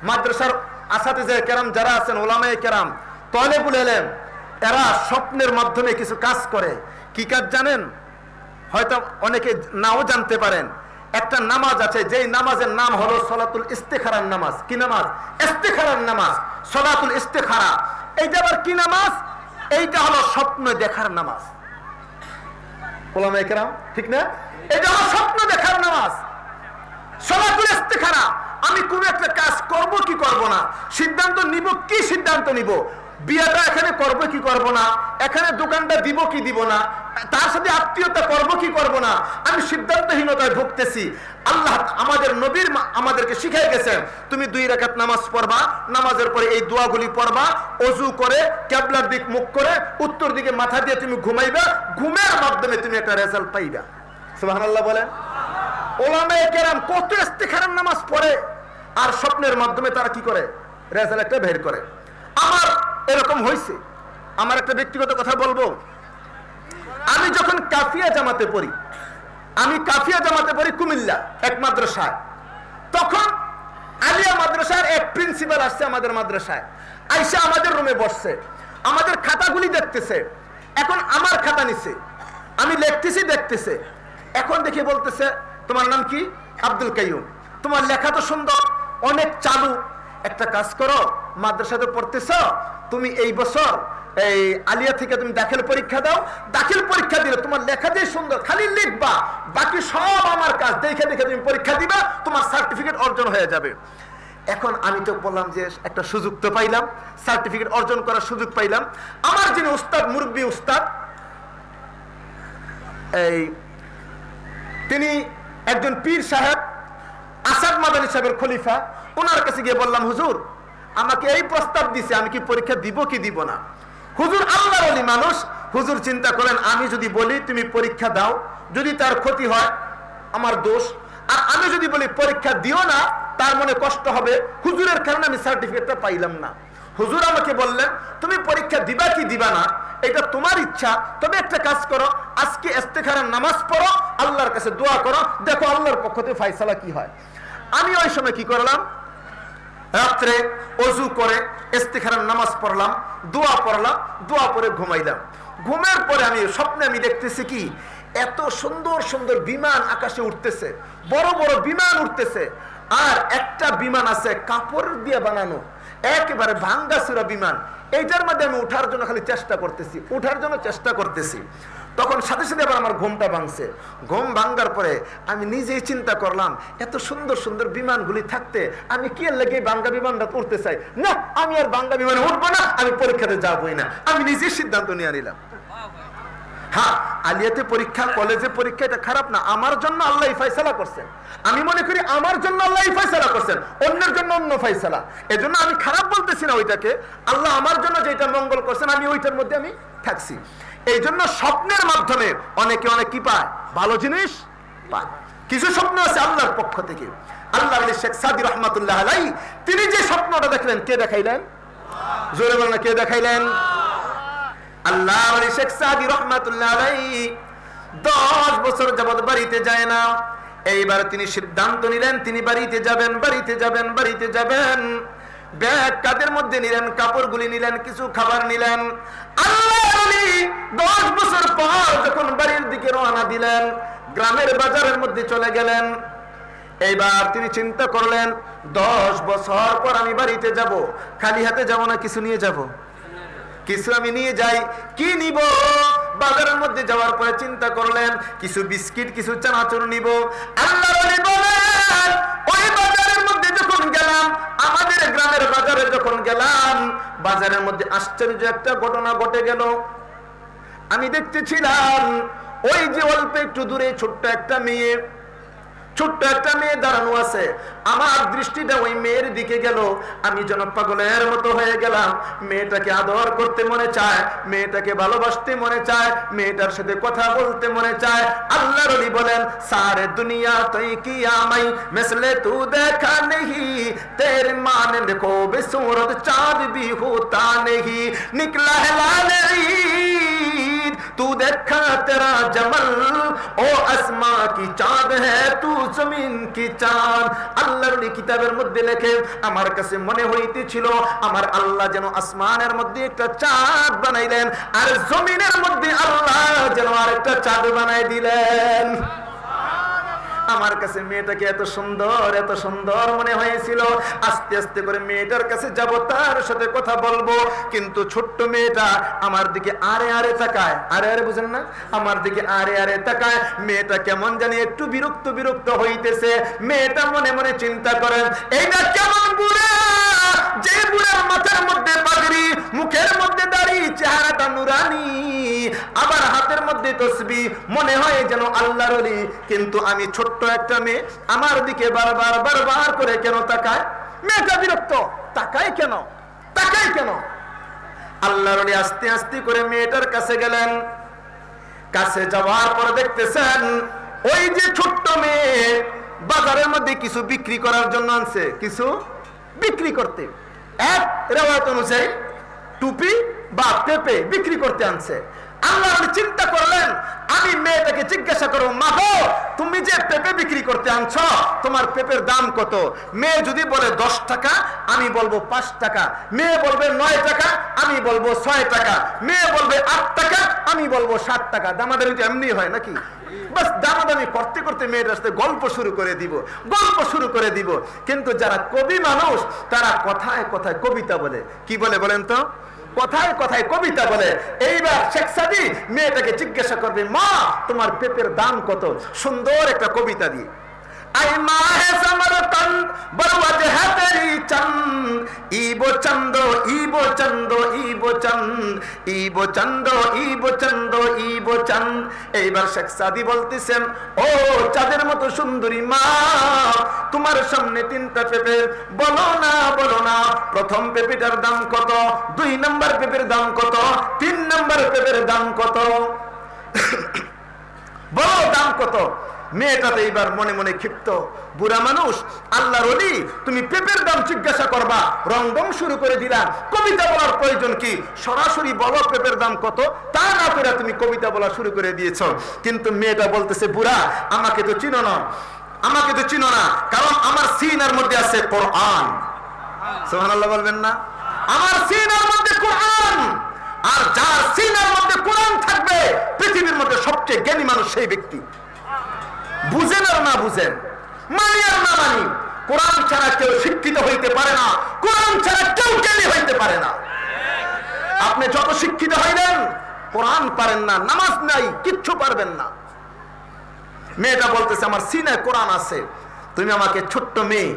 মাদ্রাসার আসাতিজে কেরাম যারা আছেন, ওলামায়ে কেরাম, তালেবুল ইলম, এরা স্বপ্নের মাধ্যমে কিছু কাজ করে। কি কাজ জানেন? হয়তো অনেকে নাও জানতে পারেন। একটা নামাজ আছে, যেই নামাজের নাম হলো সলাতুল ইস্তেখারার নামাজ। কি নামাজ? ইস্তেখারার নামাজ, সলাতুল ইস্তেখারা। এইটা আবার কি নামাজ? এইটা হলো স্বপ্ন দেখার নামাজ। ওলামায়ে কেরাম, ঠিক না? এটা হলো স্বপ্ন দেখার নামাজ, সলাতুল ইস্তেখারা। আমি কোন একটা কাজ করব কি করব না, সিদ্ধান্ত নিব কি সিদ্ধান্ত নিব, বিয়েটা এখানে করব কি করব না, এখানে দোকানটা দিব কি দিব না, তার সাথে আত্মীয়তা করব কি করব না, আমি সিদ্ধান্তহীনতায় ভুগতেছি। আল্লাহ আমাদের নবীর আমাদেরকে শিখাই গেছেন, তুমি 2 রাকাত নামাজ পড়বা, নামাজের পরে এই দোয়াগুলি পড়বা, ওযু করে কিবলার দিক মুখ করে উত্তর দিকে মাথা দিয়ে তুমি ঘুমাইবা, ঘুমের মাধ্যমে তুমি একটা রেজাল্ট পাইবা। সুবহানাল্লাহ বলেন। ওলামায়ে কেরাম কত ইস্তেখারার নামাজ পড়ে, আর স্বপ্নের মাধ্যমে তারা কি করে? রেজাল্ট একটা বের করে। আমার এরকম হয়েছে। আমার একটা ব্যক্তিগত কথা বলবো। আমি যখন কাফিয়া জামাতে পড়ি, আমি কাফিয়া জামাতে পড়ি কুমিল্লা এক মাদ্রাসায়। তখন আলিয়া মাদ্রাসার এক প্রিন্সিপাল আসছে আমাদের মাদ্রাসায়, আইসা আমাদের রুমে বসছে, আমাদের খাতাগুলি দেখতেছে। এখন আমার খাতা নিছে, আমি লিখতেছি, দেখতেছে। এখন দেখে বলতেছে, তোমার নাম কি? আব্দুল কাইয়ুম। তোমার লেখা তো সুন্দর, অনেক চালু। একটা কাজ করো, মাদ্রাসাতে পড়তেছ, তুমি এই বছর এই আলিয়া থেকে তুমি দাখিল পরীক্ষা দাও। দাখিল পরীক্ষা দিলে তোমার লেখা যে সুন্দর, খালি লিখবা, বাকি সব আমার কাজ। দেখে দেখে তুমি পরীক্ষা দিবা, তোমার সার্টিফিকেট অর্জন হয়ে যাবে। এখন আমি তো বললাম যে একটা সুযোগ তো পাইলাম, সার্টিফিকেট অর্জন করার সুযোগ পাইলাম। আমার যিনি উস্তাদ, মুরব্বী উস্তাদ, এই তিনি একজন পীর সাহেব, আসাদ মাদানী সাহেবের খলিফা। ওনার কাছে গিয়ে বললাম, হুজুর আমাকে এই প্রস্তাব দিছে, আমি কি পরীক্ষা দিব কি দিব না? হুজুর আল্লাহর ওলি মানুষ। হুজুর চিন্তা করেন, আমি যদি বলি তুমি পরীক্ষা দাও, যদি তার ক্ষতি হয় আমার দোষ, আর আমি যদি বলি পরীক্ষা দিও না, তার মনে কষ্ট হবে, হুজুরের কারণে আমি সার্টিফিকেটটা পাইলাম না। হুজুর আমাকে বললেন তুমি পরীক্ষা দিবা কি দিবা না এটা তোমার ইচ্ছা, তবে একটা কাজ করো, আজকে ইস্তেখারার নামাজ পড়ো, আল্লাহর কাছে দোয়া করো, দেখো আল্লাহর পক্ষ থেকে ফয়সালা কি হয়। আমি ওই সময় কি করলাম, রাত্রে ওযু করে ইস্তেখারার নামাজ পড়লাম, দোয়া পড়লাম, দোয়া পরে ঘুমাইলাম। ঘুমের পরে আমি স্বপ্নে আমি দেখতেছি কি এত সুন্দর সুন্দর বিমান আকাশে উঠতেছে, বড় বড় বিমান উঠতেছে। আর একটা বিমান আছে কাপড় দিয়ে বানানো, একেবারে ভাঙ্গাচুরা বিমান। এইটার মধ্যে আমি উঠার জন্য খালি চেষ্টা করতেছি, উঠার জন্য চেষ্টা করতেছি। তখন সাথে সাথে আবার আমার ঘুমটা ভাঙছে। ঘুম ভাঙ্গার পরে আমি নিজেই চিন্তা করলাম, এত সুন্দর সুন্দর বিমানগুলি থাকতে আমি কি লেগে ভাঙ্গা বিমানটা উঠতে চাই না, আমি আর ভাঙ্গা বিমানে উঠবো না, আমি পরীক্ষাতে যাবোই না। আমি নিজেই সিদ্ধান্ত নিয়ে নিলাম। হ্যাঁ, আলিয়াতে পরীক্ষা, কলেজে পরীক্ষা এটা খারাপ না, আমার জন্য আল্লাহ ফয়সালা করছেন। আমি মনে করি আমার জন্য আল্লাহ ফয়সালা করছেন, অন্যের জন্য অন্য ফয়সালা। এজন্য আমি খারাপ বলতেছি না ওইটাকে, আল্লাহ আমার জন্য যেটা মঙ্গল করছেন আমি ওইটার মধ্যে আমি থাকছি। এই জন্য স্বপ্নের মাধ্যমে অনেকে অনেক কি পায়, ভালো জিনিস পায়। কিছু স্বপ্ন আছে আল্লাহর পক্ষ থেকে। আল্লাহ আলী শেখ সাদি রহমাতুল্লাহ আলাই তিনি যে স্বপ্নটা দেখলেন, কে দেখাইলেন? জোরে বলেন, কে দেখাইলেন? আল্লাহ আলী শেখ সাদি রহমাতুল্লাহ আলাই 10 বছর যাবত বাড়িতে যায় না। এইবার তিনি সিদ্ধান্ত নিলেন তিনি বাড়িতে যাবেন, বাড়িতে যাবেন, বাড়িতে যাবেন। ব্যাগ কাদের মধ্যে নিলেন, কাপড়গুলি নিলেন, কিছু খাবার নিলেন। আল্লাহ আলী 10 বছর পর যখন বাড়ির দিকে রওনা দিলেন, গ্রামের বাজারের মধ্যে চলে গেলেন। এইবার তিনি চিন্তা করলেন 10 বছর পর আমি বাড়িতে যাব, খালি হাতে যাব না, কিছু নিয়ে যাব, কিছু আমি নিয়ে যাই। কি নিব? বাজারের মধ্যে যাওয়ার পরে চিন্তা করলেন কিছু বিস্কিট, কিছু চানাচুর নিব। আল্লাহ বলেন ওই বাজারের মধ্যে যখন গেলাম, আমাদের গ্রামের বাজারে যখন গেলাম, বাজারের মধ্যে আশ্চর্য একটা ঘটনা ঘটে গেল। আমি দেখতেছিলাম ওই যে অল্প একটু দূরে ছোট্ট একটা মেয়ে, ছোট্ট একটা মেয়ে দাঁড়ানো আছে। আমার দৃষ্টিটা ওই মেয়ের দিকে গেল, আমি যেন পাগলের মতো হয়ে গেলাম। মেয়েটাকে আদর করতে মনে চায়, মেয়েটাকে ভালোবাসতে মনে চায়, মেয়েটার সাথে কথা বলতে মনে চায়। আল্লাহর ওলি বলেন সারে দুনিয়া তুই কি আমাই মিসলে তু দেখা নেহি, তেরে মান দেখো বেসুরত চাঁদ भी होता नहीं, निकला है लाल ईद तू देखा तेरा जमल, ओ आसमां की चाँद है तू জমিন কি চাঁদ। আল্লাহর কিতাবের মধ্যে লেখে আমার কাছে মনে হইতেছিল আমার আল্লাহ যেন আসমানের মধ্যে একটা চাঁদ বানাইলেন, আর জমিনের মধ্যে আল্লাহ যেন আরেকটা চাঁদ বানাই দিলেন। আমার কাছে মেয়েটাকে এত সুন্দর মনে হয়েছিল। আস্তে আস্তে করে মেয়েটার কাছে যাব, তার সাথে কথা বলবো। কিন্তু ছোট্ট মেয়েটা আমার দিকে আরে আরে তাকায়, আরে আরে বুঝেন না, আমার দিকে আরে আরে তাকায়। মেয়েটা কেমন জানি একটু বিরক্ত হইতেছে। মেয়েটা মনে মনে চিন্তা করেন এইটা কেমন বুড়া, যে বুড়ার মাথার মধ্যে পাগড়ি, মুখের মধ্যে দাড়ি, চেহারাটা নুরানি, আবার হাতের মধ্যে তসবিহ, মনে হয় যেন আল্লাহর ওলি। কিন্তু আমি ছোট্ট একটা মেয়ে, আমার দিকে বারবার করে কেন তাকায়? মেয়েটা বিরক্ত, তাকায় কেন? আল্লাহর ওলি আস্তে আস্তে করে মেয়েটার কাছে গেলেন। কাছে যাওয়ার পর দেখতেছেন ওই যে ছোট্ট মেয়ে বাজারের মধ্যে কিছু বিক্রি করার জন্য আনছে, কিছু বিক্রি করতে। এক রেওয়ায়াত অনুযায়ী টুপি বা পেঁপে বিক্রি করতে আনছে। আল্লাহ চিন্তা করলেন আমি মেয়েটাকে জিজ্ঞাসা করো, মা গো তুমি যে পেঁপে বিক্রি করতে আনছো, তোমার পেঁপের দাম কত? মেয়ে যদি বলে 10 টাকা, আমি বলবো 5 টাকা। মেয়ে বলবে 9 টাকা, আমি বলবো 6 টাকা। মেয়ে বলবে 8 টাকা, আমি বলবো 7 টাকা। দামাদামি তো এমনি হয় নাকি? বাস দামাদামি করতে করতে মেয়েটার সাথে গল্প শুরু করে দিব। কিন্তু যারা কবি মানুষ তারা কথায় কথায় কবিতা বলে। কি বলে বলেন তো? কথায় কথায় কবিতা বলে। এইবার শেখ সাদি মেয়েটাকে জিজ্ঞাসা করবে, মা তোমার পেঁপের দাম কত? সুন্দর একটা কবিতা দিয়ে आई माँ है समरतन बरवज है तेरी चंद ईबो चंदो ईबो चंदो ईबो चंद ईबो चंदो ईबो चंदो ईबो चंद। এইবার শেখ সাদি বলতেছেন, ও চাঁদের মতো সুন্দরী মা, তোমার সামনে 3টা পেঁপে, বলো না প্রথম পেঁপেটার দাম কত, 2 নম্বর পেঁপের দাম কত, 3 নম্বর পেঁপের দাম কত, বলো দাম কত। মেয়েটাতে এইবার মনে মনে ক্ষিপ্ত, বুড়া মানুষ, আল্লাহর ওলি, তুমি পেঁপের দাম জিজ্ঞাসা করবা, রংডং শুরু করে দিলা, কবিতা বলার প্রয়োজন কি? সরাসরি বলো পেঁপের দাম কত, তা না করে তুমি কবিতা বলা শুরু করে দিয়েছ। কিন্তু মেয়েটা বলতেছে, বুড়া, আমাকে তো চিনো না, আমাকে তো চিনো না, কারণ আমার সিনার মধ্যে আছে কোরআন। সুবহানাল্লাহ বলবেন না? আমার সিনার মধ্যে কোরআন, আর যার সিনার মধ্যে কোরআন থাকবে পৃথিবীর মধ্যে সবচেয়ে জ্ঞানী মানুষ সেই ব্যক্তি। বুঝেন আর না বুঝেন, মানি আর না মানি, কোরআন ছাড়া কেউ শিক্ষিত হইতে পারে না, কোরআন ছাড়া কেউ জ্ঞানী হইতে পারে না। আপনি যত শিক্ষিত হইলেন, কোরআন পারেন না, নামাজ নাই, কিচ্ছু পারবেন না। মেয়েটা বলতেছে, আমার সিনায় কোরআন আছে, তুমি আমাকে ছোট্ট মেয়ে,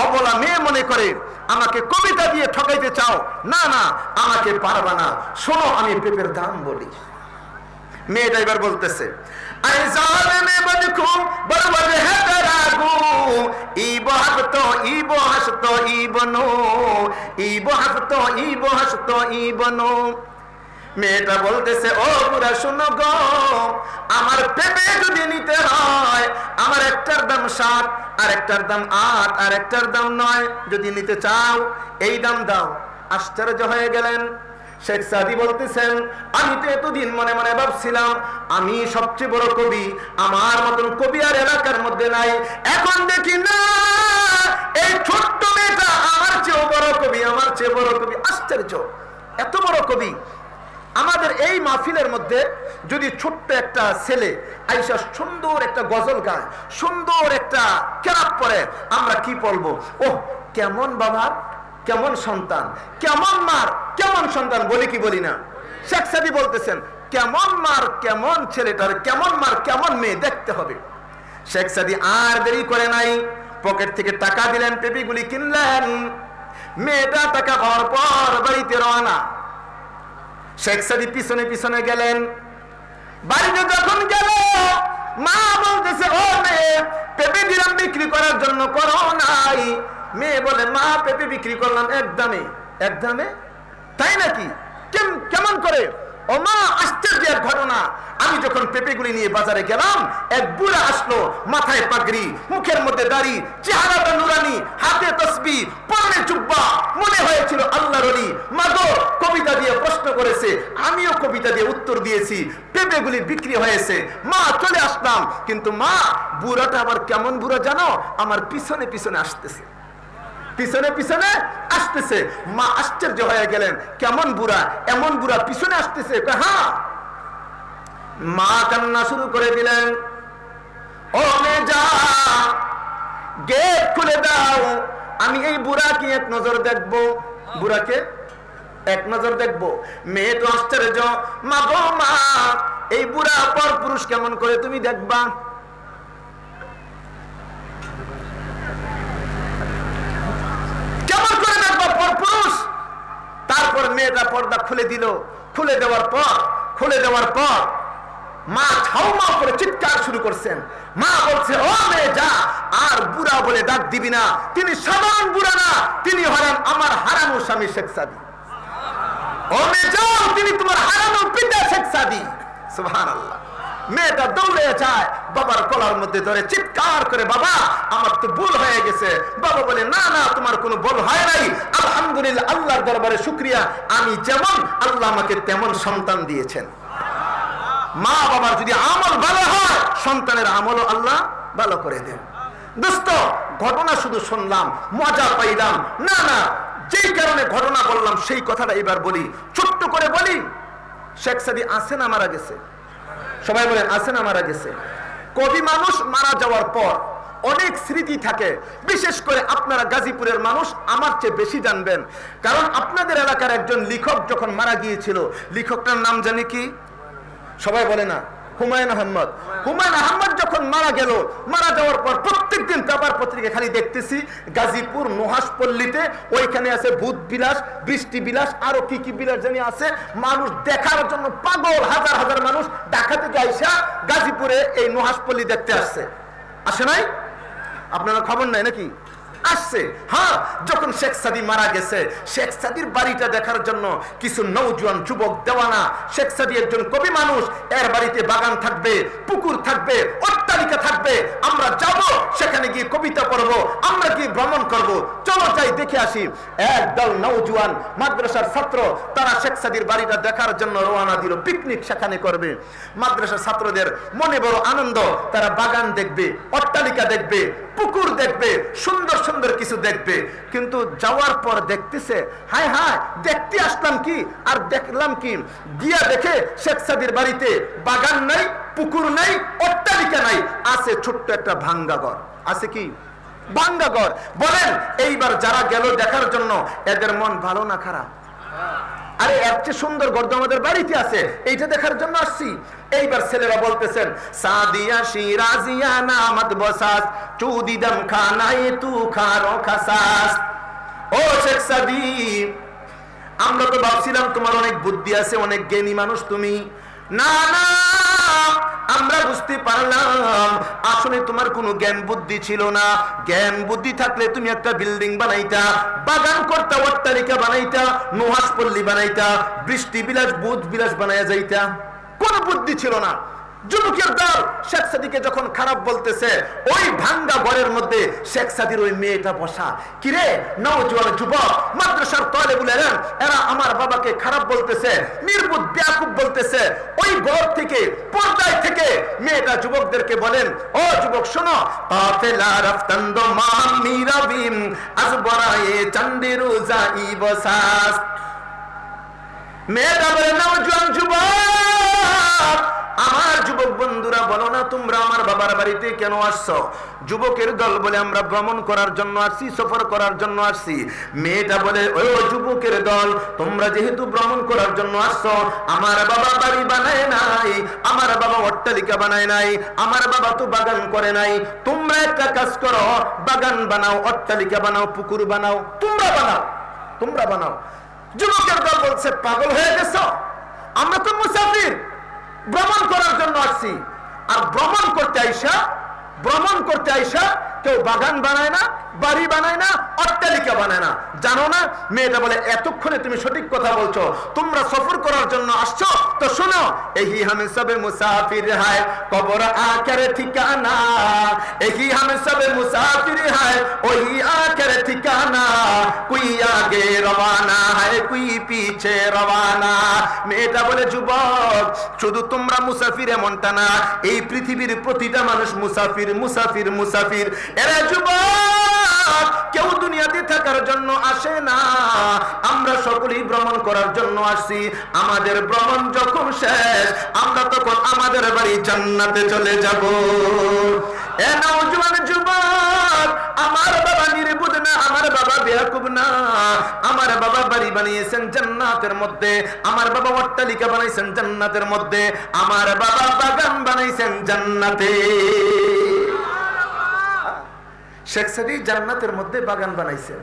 অবলা মেয়ে মনে করে আমাকে কবিতা দিয়ে ঠকাইতে চাও? না না, আমাকে পারবা না, শোনো আমি পেঁপের দাম বলি। মেয়েটা এবার বলতেছে, মেয়েটা বলতেছে, ও বুড়া শোনো গো, আমার পেঁপে যদি নিতে হয়, আমার একটার দাম 7, আর একটার দাম 8, আর একটার দাম 9, যদি নিতে চাও এই দাম দাও। আশ্চর্য হয়ে গেলেন। শেখ সাদি বলতেছেন, আমি তো এতদিন মনে মনে ভাবছিলাম আমি সবচেয়ে বড় কবি, আমার মতন কবি আর এলাকার মধ্যে নাই। এখন দেখি না, এই ছোট্ট মেয়েটা আমার চেয়েও বড় কবি, আমার চেয়ে বড় কবি। আশ্চর্য, এত বড় কবি। আমাদের এই মাহফিলের মধ্যে যদি ছোট্ট একটা ছেলে আইসা সুন্দর একটা গজল গায়, সুন্দর একটা কেরাত পড়ে, আমরা কি বলবো? ওহ, কেমন বাবার কেমন সন্তান, কেমন মার কেমন সন্তান, বলি কি বলি না? শেখ সাদি বলতেছেন, কেমন মার কেমন ছেলেটার, কেমন মার কেমন মেয়ে দেখতে হবে। শেখ সাদি আর দেরি করে নাই, পকেট থেকে টাকা দিলেন, পেঁপেগুলি কিনলেন। মেয়েটা টাকা পাওয়ার পর বাড়িতে রওনা। শেখ সাদি পিছনে পিছনে গেলেন। বাড়িতে যখন গেল, মা বলতেছে, ও মেয়ে, পেঁপে দিলাম বিক্রি করার জন্য, করো নাই? মেয়ে বলে, মা পেঁপে বিক্রি করলাম এক দামে। এক দামে? তাই নাকি? কেমন করে? ও মা, আশ্চর্য এক ঘটনা। আমি যখন পেঁপেগুলি নিয়ে বাজারে গেলাম, এক বুড়া আসলো, মাথায় পাগড়ি, মুখের মধ্যে দাড়ি, চেহারাটা নুরানি, হাতে তসবিহ, পরনে জুব্বা, মনে হয়েছিল আল্লাহর ওলি। মাগো, কবিতা দিয়ে প্রশ্ন করেছে, আমিও কবিতা দিয়ে উত্তর দিয়েছি, পেঁপেগুলি বিক্রি হয়েছে। মা, চলে আসলাম। কিন্তু মা, বুড়াটা আবার কেমন বুড়া জানো? আমার পিছনে পিছনে আসতেছে, পিছনে পিছনে আসতেছে। মা আশ্চর্য হয়ে গেলেন, কেমন বুড়া, এমন বুড়া পিছনে আসতেছে? হ্যাঁ। মা কান্না শুরু করে দিলেন, ও মেয়ে যা, গেট খুলে দাও, আমি এই বুড়াকে এক নজর দেখবো। বুড়াকে এক নজর দেখবো। মেয়ে তো আশ্চর্য, মা গো মা, এই বুড়া পর পুরুষ কেমন করে তুমি দেখবা? কেমন করে দেখবা পর পুরুষ? তারপর মেয়েটা পর্দা খুলে দিল। খুলে দেওয়ার পর মা ছাউমাউ করে চিৎকার শুরু করছেন। মা বলছে, ও মেয়ে যা, আর বুড়া বলে ডাক দিবি না। তিনি সাধারণ বুড়া না, তিনি হলেন আমার হারানো স্বামী শেখ সাদি। ও মেয়ে যাও, তিনি তোমার হারানো পিতা শেখ সাদি। সুবহানাল্লাহ। মেয়েটা দৌড়ে যায়, বাবার গলার মধ্যে ধরে চিৎকার করে, বাবা আমার তো ভুল হয়ে গেছে। বাবা বলে, না না, তোমার কোনো ভুল হয় নাই, আলহামদুলিল্লাহ, আল্লাহর দরবারে শুকরিয়া, আমি যেমন, আল্লাহ আমাকে তেমন সন্তান দিয়েছেন। মা বাবার যদি আমল ভালো হয়, সন্তানের আমলও আল্লাহ ভালো করে দেন। দোস্ত, ঘটনা শুধু শুনলাম, মজা পাইলাম না, না, যেই কারণে ঘটনা বললাম সেই কথাটা এবার বলি, ছোট্ট করে বলি। শেখ সাদি আছে না মারা গেছে? সবাই বলেন, আছে না মারা গেছে? কবি মানুষ মারা যাওয়ার পর অনেক স্মৃতি থাকে। বিশেষ করে আপনারা গাজীপুরের মানুষ আমার চেয়ে বেশি জানবেন, কারণ আপনাদের এলাকার একজন লেখক যখন মারা গিয়েছিল, লেখকটার নাম জানি কি? সবাই বলে না? হুমায়ুন আহমদ। হুমায়ুন আহমদ যখন মারা গেল, মারা যাওয়ার পর প্রত্যেকদিন পেপার পত্রিকা খালি দেখতেছি গাজীপুর নুহাসপল্লীতে ওইখানে আছে ভূত বিলাস, বৃষ্টি বিলাস, আরো কি কি বিলাস জানি আছে। মানুষ দেখার জন্য পাগল, হাজার হাজার মানুষ ঢাকা থেকে আইসা গাজীপুরে এই নুহাসপল্লী দেখতে আসছে। আসে নাই? আপনারা খবর নাই নাকি? আসছে। হ্যাঁ, যখন শেখ সাদি মারা গেছে, শেখ সাদির বাড়িটা দেখার জন্য কিছু নওজোয়ান যুবক দেওয়ানা। শেখ সাদি একজন কবি মানুষ, এর বাড়িতে বাগান থাকবে, পুকুর থাকবে, অট্টালিকা অট্টালিকা থাকবে, আমরা যাব সেখানে গিয়ে কবিতা পড়বো, আমরা গিয়ে ভ্রমণ করব। চলো যাই দেখে আসি। একদল নওজোয়ান মাদ্রাসার ছাত্র তারা শেখ সাদির বাড়িটা দেখার জন্য রওনা দিল, পিকনিক সেখানে করবে। মাদ্রাসার ছাত্রদের মনে বড় আনন্দ, তারা বাগান দেখবে, অট্টালিকা দেখবে, পুকুর দেখবে, সুন্দর সুন্দর কিছু দেখবে। কিন্তু যাওয়ার পর দেখতেছে, হায় হায়, দেখতে আসলাম কি আর দেখলাম কি, গিয়া দেখে শেখ সাদির বাড়িতে বাগান নাই, পুকুর নাই, অট্টালিকা নাই, আছে ছোট্ট একটা ভাঙ্গা ঘর। আছে কি? ভাঙ্গা ঘর। বলেন এইবার যারা গেল দেখার জন্য, এদের মন ভালো না খারাপ? আরে এর চেয়ে সুন্দর ঘর তো আমাদের বাড়িতে আছে, এইটা দেখার জন্য আসছি। এইবার ছেলেরা বলতেছেন, সাদিয়া শিরাজিয়া নামত বসাস চুদিদম খানায়ে তু খারো খাসাস। ও শেখ সাদি, আমরা তো ভাবছিলাম তোমার অনেক বুদ্ধি আছে, অনেক জ্ঞানী মানুষ তুমি। না না, আমরা বুঝতে পারলাম আসলে তোমার কোনো জ্ঞান বুদ্ধি ছিল না। জ্ঞান বুদ্ধি থাকলে তুমি একটা বিল্ডিং বানাইতা, বাগান করতা, অট্টালিকা বানাইতা, নুহাস পল্লী বানাইতা, বৃষ্টি বিলাস, বুধ বিলাস বানাইয়া যাইতা। কোন বুদ্ধি ছিল না। যুবকের দল শেখ সাদিকে যখন খারাপ বলতেছে, ওই ভাঙ্গা ঘরের মধ্যে শেখ সাদির ওই মেয়েটা বসা। কিরে নওজোয়ান যুবক, মাদ্রাসার তালেবুল ইলম, এরা আমার বাবাকে খারাপ বলতেছে, নির্বুদ্ধ বেয়াকুব বলতেছে। ওই ঘর থেকে, পর্দায় থেকে মেয়েটা যুবকদেরকে বলেন, ও যুবক শোনো, কাফেলা রফতন্দ মামি রবিম আজবরায়ে চন্দিরু যাই বসাস। মেয়েটা বলে, নওজোয়ান যুবক, আমার যুবক বন্ধুরা বলো না তোমরা আমার বাবার বাড়িতে কেন আসছো? যুবকের দল বলে, আমরা ভ্রমণ করার জন্য আসছি, সফর করার জন্য আসছি। মেয়েটা বলে, ও যুবকের দল, তোমরা যেহেতু ভ্রমণ করার জন্য আসছো, আমার বাবা বাড়ি বানায় নাই, আমার বাবা অট্টালিকা বানায় নাই, আমার বাবা তো বাগান করে নাই। তোমরা একটা কাজ করো, বাগান বানাও, অট্টালিকা বানাও, পুকুর বানাও, তোমরা বানাও, তোমরা বানাও। যুবকের দল বলছে, পাগল হয়ে গেছো? আমরা তো মুসাফির, ভ্রমণ করার জন্য আসছি। আর ভ্রমণ করতে আইসা কেউ বাগান বানায় না, বাড়ি বানায় না, অট্টালিকা বানায় না, জানো না? মেয়েটা বলে, এতক্ষণে তুমি সঠিক কথা বলছো, তোমরা সফর করার জন্য আসছো তো শোনো, এহি হামে সবে মুসাফির হায় কবর আখের ঠিকানা, এহি হামে সবে মুসাফির হায় ওহি আখের ঠিকানা, কুই আগে রওয়ানা হায় কুই পিছে রওয়ানা। মেয়েটা বলে, যুবক শুধু তোমরা মুসাফির এমনটা না, এই পৃথিবীর প্রতিটা মানুষ মুসাফির, মুসাফির, মুসাফির। এরা যুবক কেউ দুনিয়াতে থাকার জন্য আসে না, আমরা সকলেই ভ্রমণ করার জন্য আসছি। আমাদের ভ্রমণ যখন শেষ, আমরা তখন আমাদের বাড়ি জান্নাতে চলে যাব। এ নওজোয়ান যুবক, আমার বাবা নির্বুদ্ধ না, আমার বাবা বেয়াকুব না, আমার বাবা বাড়ি বানিয়েছেন জান্নাতের মধ্যে, আমার বাবা অট্টালিকা বানাইছেন জান্নাতের মধ্যে, আমার বাবা বাগান বানাইছেন জান্নাতে। শেখ সাদি জান্নাতের মধ্যে বাগান বানাইছেন,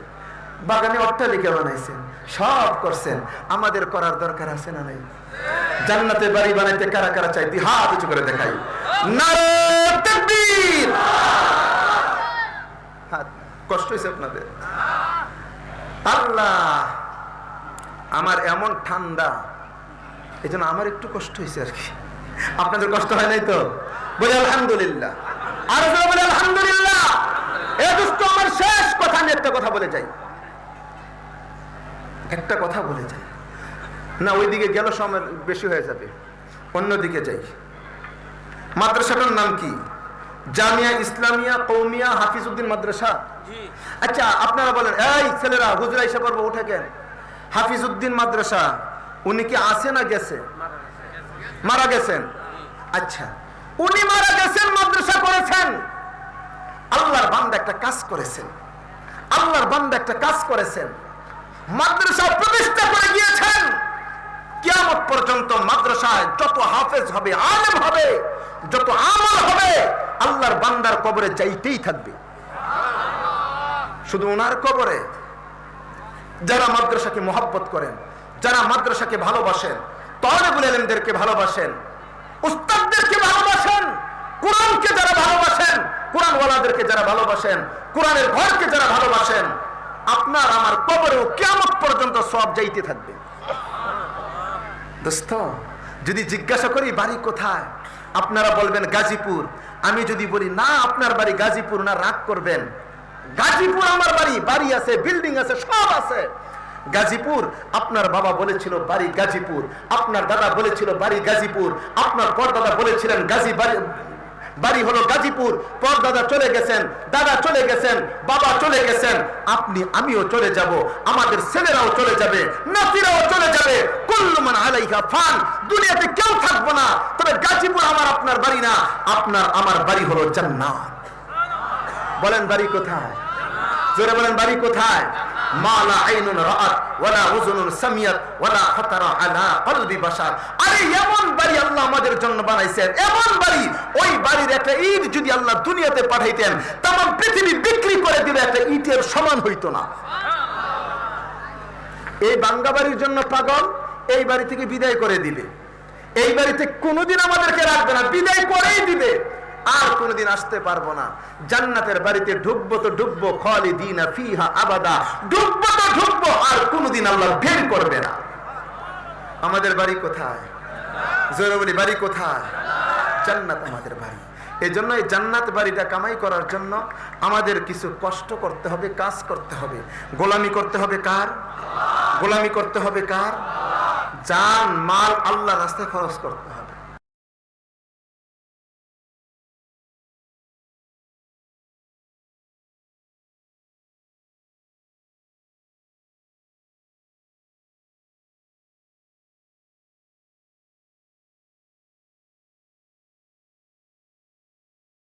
বাগানে অট্টালিকা বানাইছেন, সব করছেন। আমাদের করার দরকার আছে না নাই? জান্নাতে বাড়ি বানাইতে কারা কারা চাইতে হাত উঁচু করে দেখাই। নারে তাকবীর! কষ্ট হয়েছে আপনাদের? আল্লাহ, আমার এমন ঠান্ডা, এই জন্য আমার একটু কষ্ট হয়েছে আর কি। আপনাদের কষ্ট হয় নাই তো? বলে আলহামদুলিল্লাহ। আর বলে আলহামদুলিল্লাহ। আমার শেষ কথা, আমি একটা কথা বলে যাই, একটা কথা বলে যাই না, ওইদিকে গেল সময় বেশি হয়ে যাবে, অন্যদিকে যাই। মাদ্রাসাটার নাম কি? জামিয়া ইসলামিয়া কওমিয়া হাফিজউদ্দিন মাদ্রাসা। আচ্ছা আপনারা বলেন, এই ছেলেরা, হুজুর আইসা পড়বো, উঠে কেন? হাফিজউদ্দিন মাদ্রাসা উনি কি আছে না গেছে? মারা গেছেন। আচ্ছা, উনি মারা গেছেন, মাদ্রাসা করেছেন। আল্লাহর বান্দা একটা কাজ করেছেন, আল্লাহর বান্দা একটা কাজ করেছেন, মাদ্রাসা প্রতিষ্ঠা করে গিয়েছেন। কিয়ামত পর্যন্ত মাদ্রাসায় যত হাফেজ হবে, আলেম হবে, যত আমল হবে, আল্লাহর বান্দার কবরে যাইতেই থাকবে। শুধু ওনার কবরে যারা মাদ্রাসাকে মহব্বত করেন, যারা মাদ্রাসাকে ভালোবাসেন, তালেবুল ইলমদেরকে ভালোবাসেন, উস্তাদদেরকে ভালোবাসেন, কোরআনকে যারা ভালোবাসেন, কোরআনওয়ালাদেরকে যারা ভালোবাসেন, কোরআনের ঘরকে যারা ভালোবাসেন, আপনার আমার কবরেও কিয়ামত পর্যন্ত সব যাইতে থাকবে। দোস্ত, যদি জিজ্ঞাসা করি বাড়ি কোথায়, আপনারা বলবেন গাজীপুর। আমি যদি বলি না আপনার বাড়ি গাজীপুর, না রাগ করবেন। গাজীপুর আমার বাড়ি, বাড়ি আছে, বিল্ডিং আছে, সব আছে। গাজীপুর, আপনার বাবা বলেছিল বাড়ি গাজীপুর, আপনার দাদা বলেছিল বাড়ি গাজীপুর, আপনার পরদাদা বলেছিলেন বাড়ি হলো গাজীপুর। পরদাদা চলে গেছেন, দাদা চলে গেছেন, বাবা চলে গেছেন, আপনি আমিও চলে যাব, আমাদের ছেলেরাও চলে যাবে, নাতিরাও চলে যাবে। কুল্লু মান আলাইহা ফান, দুনিয়াতে কেউ থাকবো না। তবে গাজীপুর আমার আপনার বাড়ি না, আপনার আমার বাড়ি হলো জান্নাত। বলেন বাড়ি কোথায়? জোরে বলেন বাড়ি কোথায়? মা লা আইনুন রাআত ওয়ালা উযুনুন সামিয়াত ওয়ালা খাতারা আলা কলবি বাশার। আরে এমন বাড়ি আল্লাহ আমাদের জন্য বানাইছেন, এমন বাড়ি, ওই বাড়ির একটা ইট যদি আল্লাহ দুনিয়াতে পাঠাইতেন, তাম পৃথিবী বিক্রি করে দিলে একটা ইটের সমান হইতো না। এই বাঙ্গা বাড়ির জন্য পাগল, এই বাড়ি থেকে বিদায় করে দিবে, এই বাড়িতে কোনোদিন আমাদেরকে রাখবে না, বিদায় করেই দিবে, আর কোনোদিন আসতে পারবো না। জান্নাতের বাড়িতে ঢুকবো তো ঢুকবো, খালিদিনা ফিহা আবাদা, ঢুকবো তো ঢুকবো, আর কোনোদিন আল্লাহ বের করবে না। আমাদের বাড়ি কোথায়? জোরে বলি বাড়ি কোথায়? জান্নাত আমাদের বাড়ি। এই জন্য এই জান্নাত বাড়িটা কামাই করার জন্য আমাদের কিছু কষ্ট করতে হবে, কাজ করতে হবে, গোলামি করতে হবে। কার গোলামি করতে হবে? কার? জান মাল আল্লাহ রাস্তায় খরচ করতে হবে।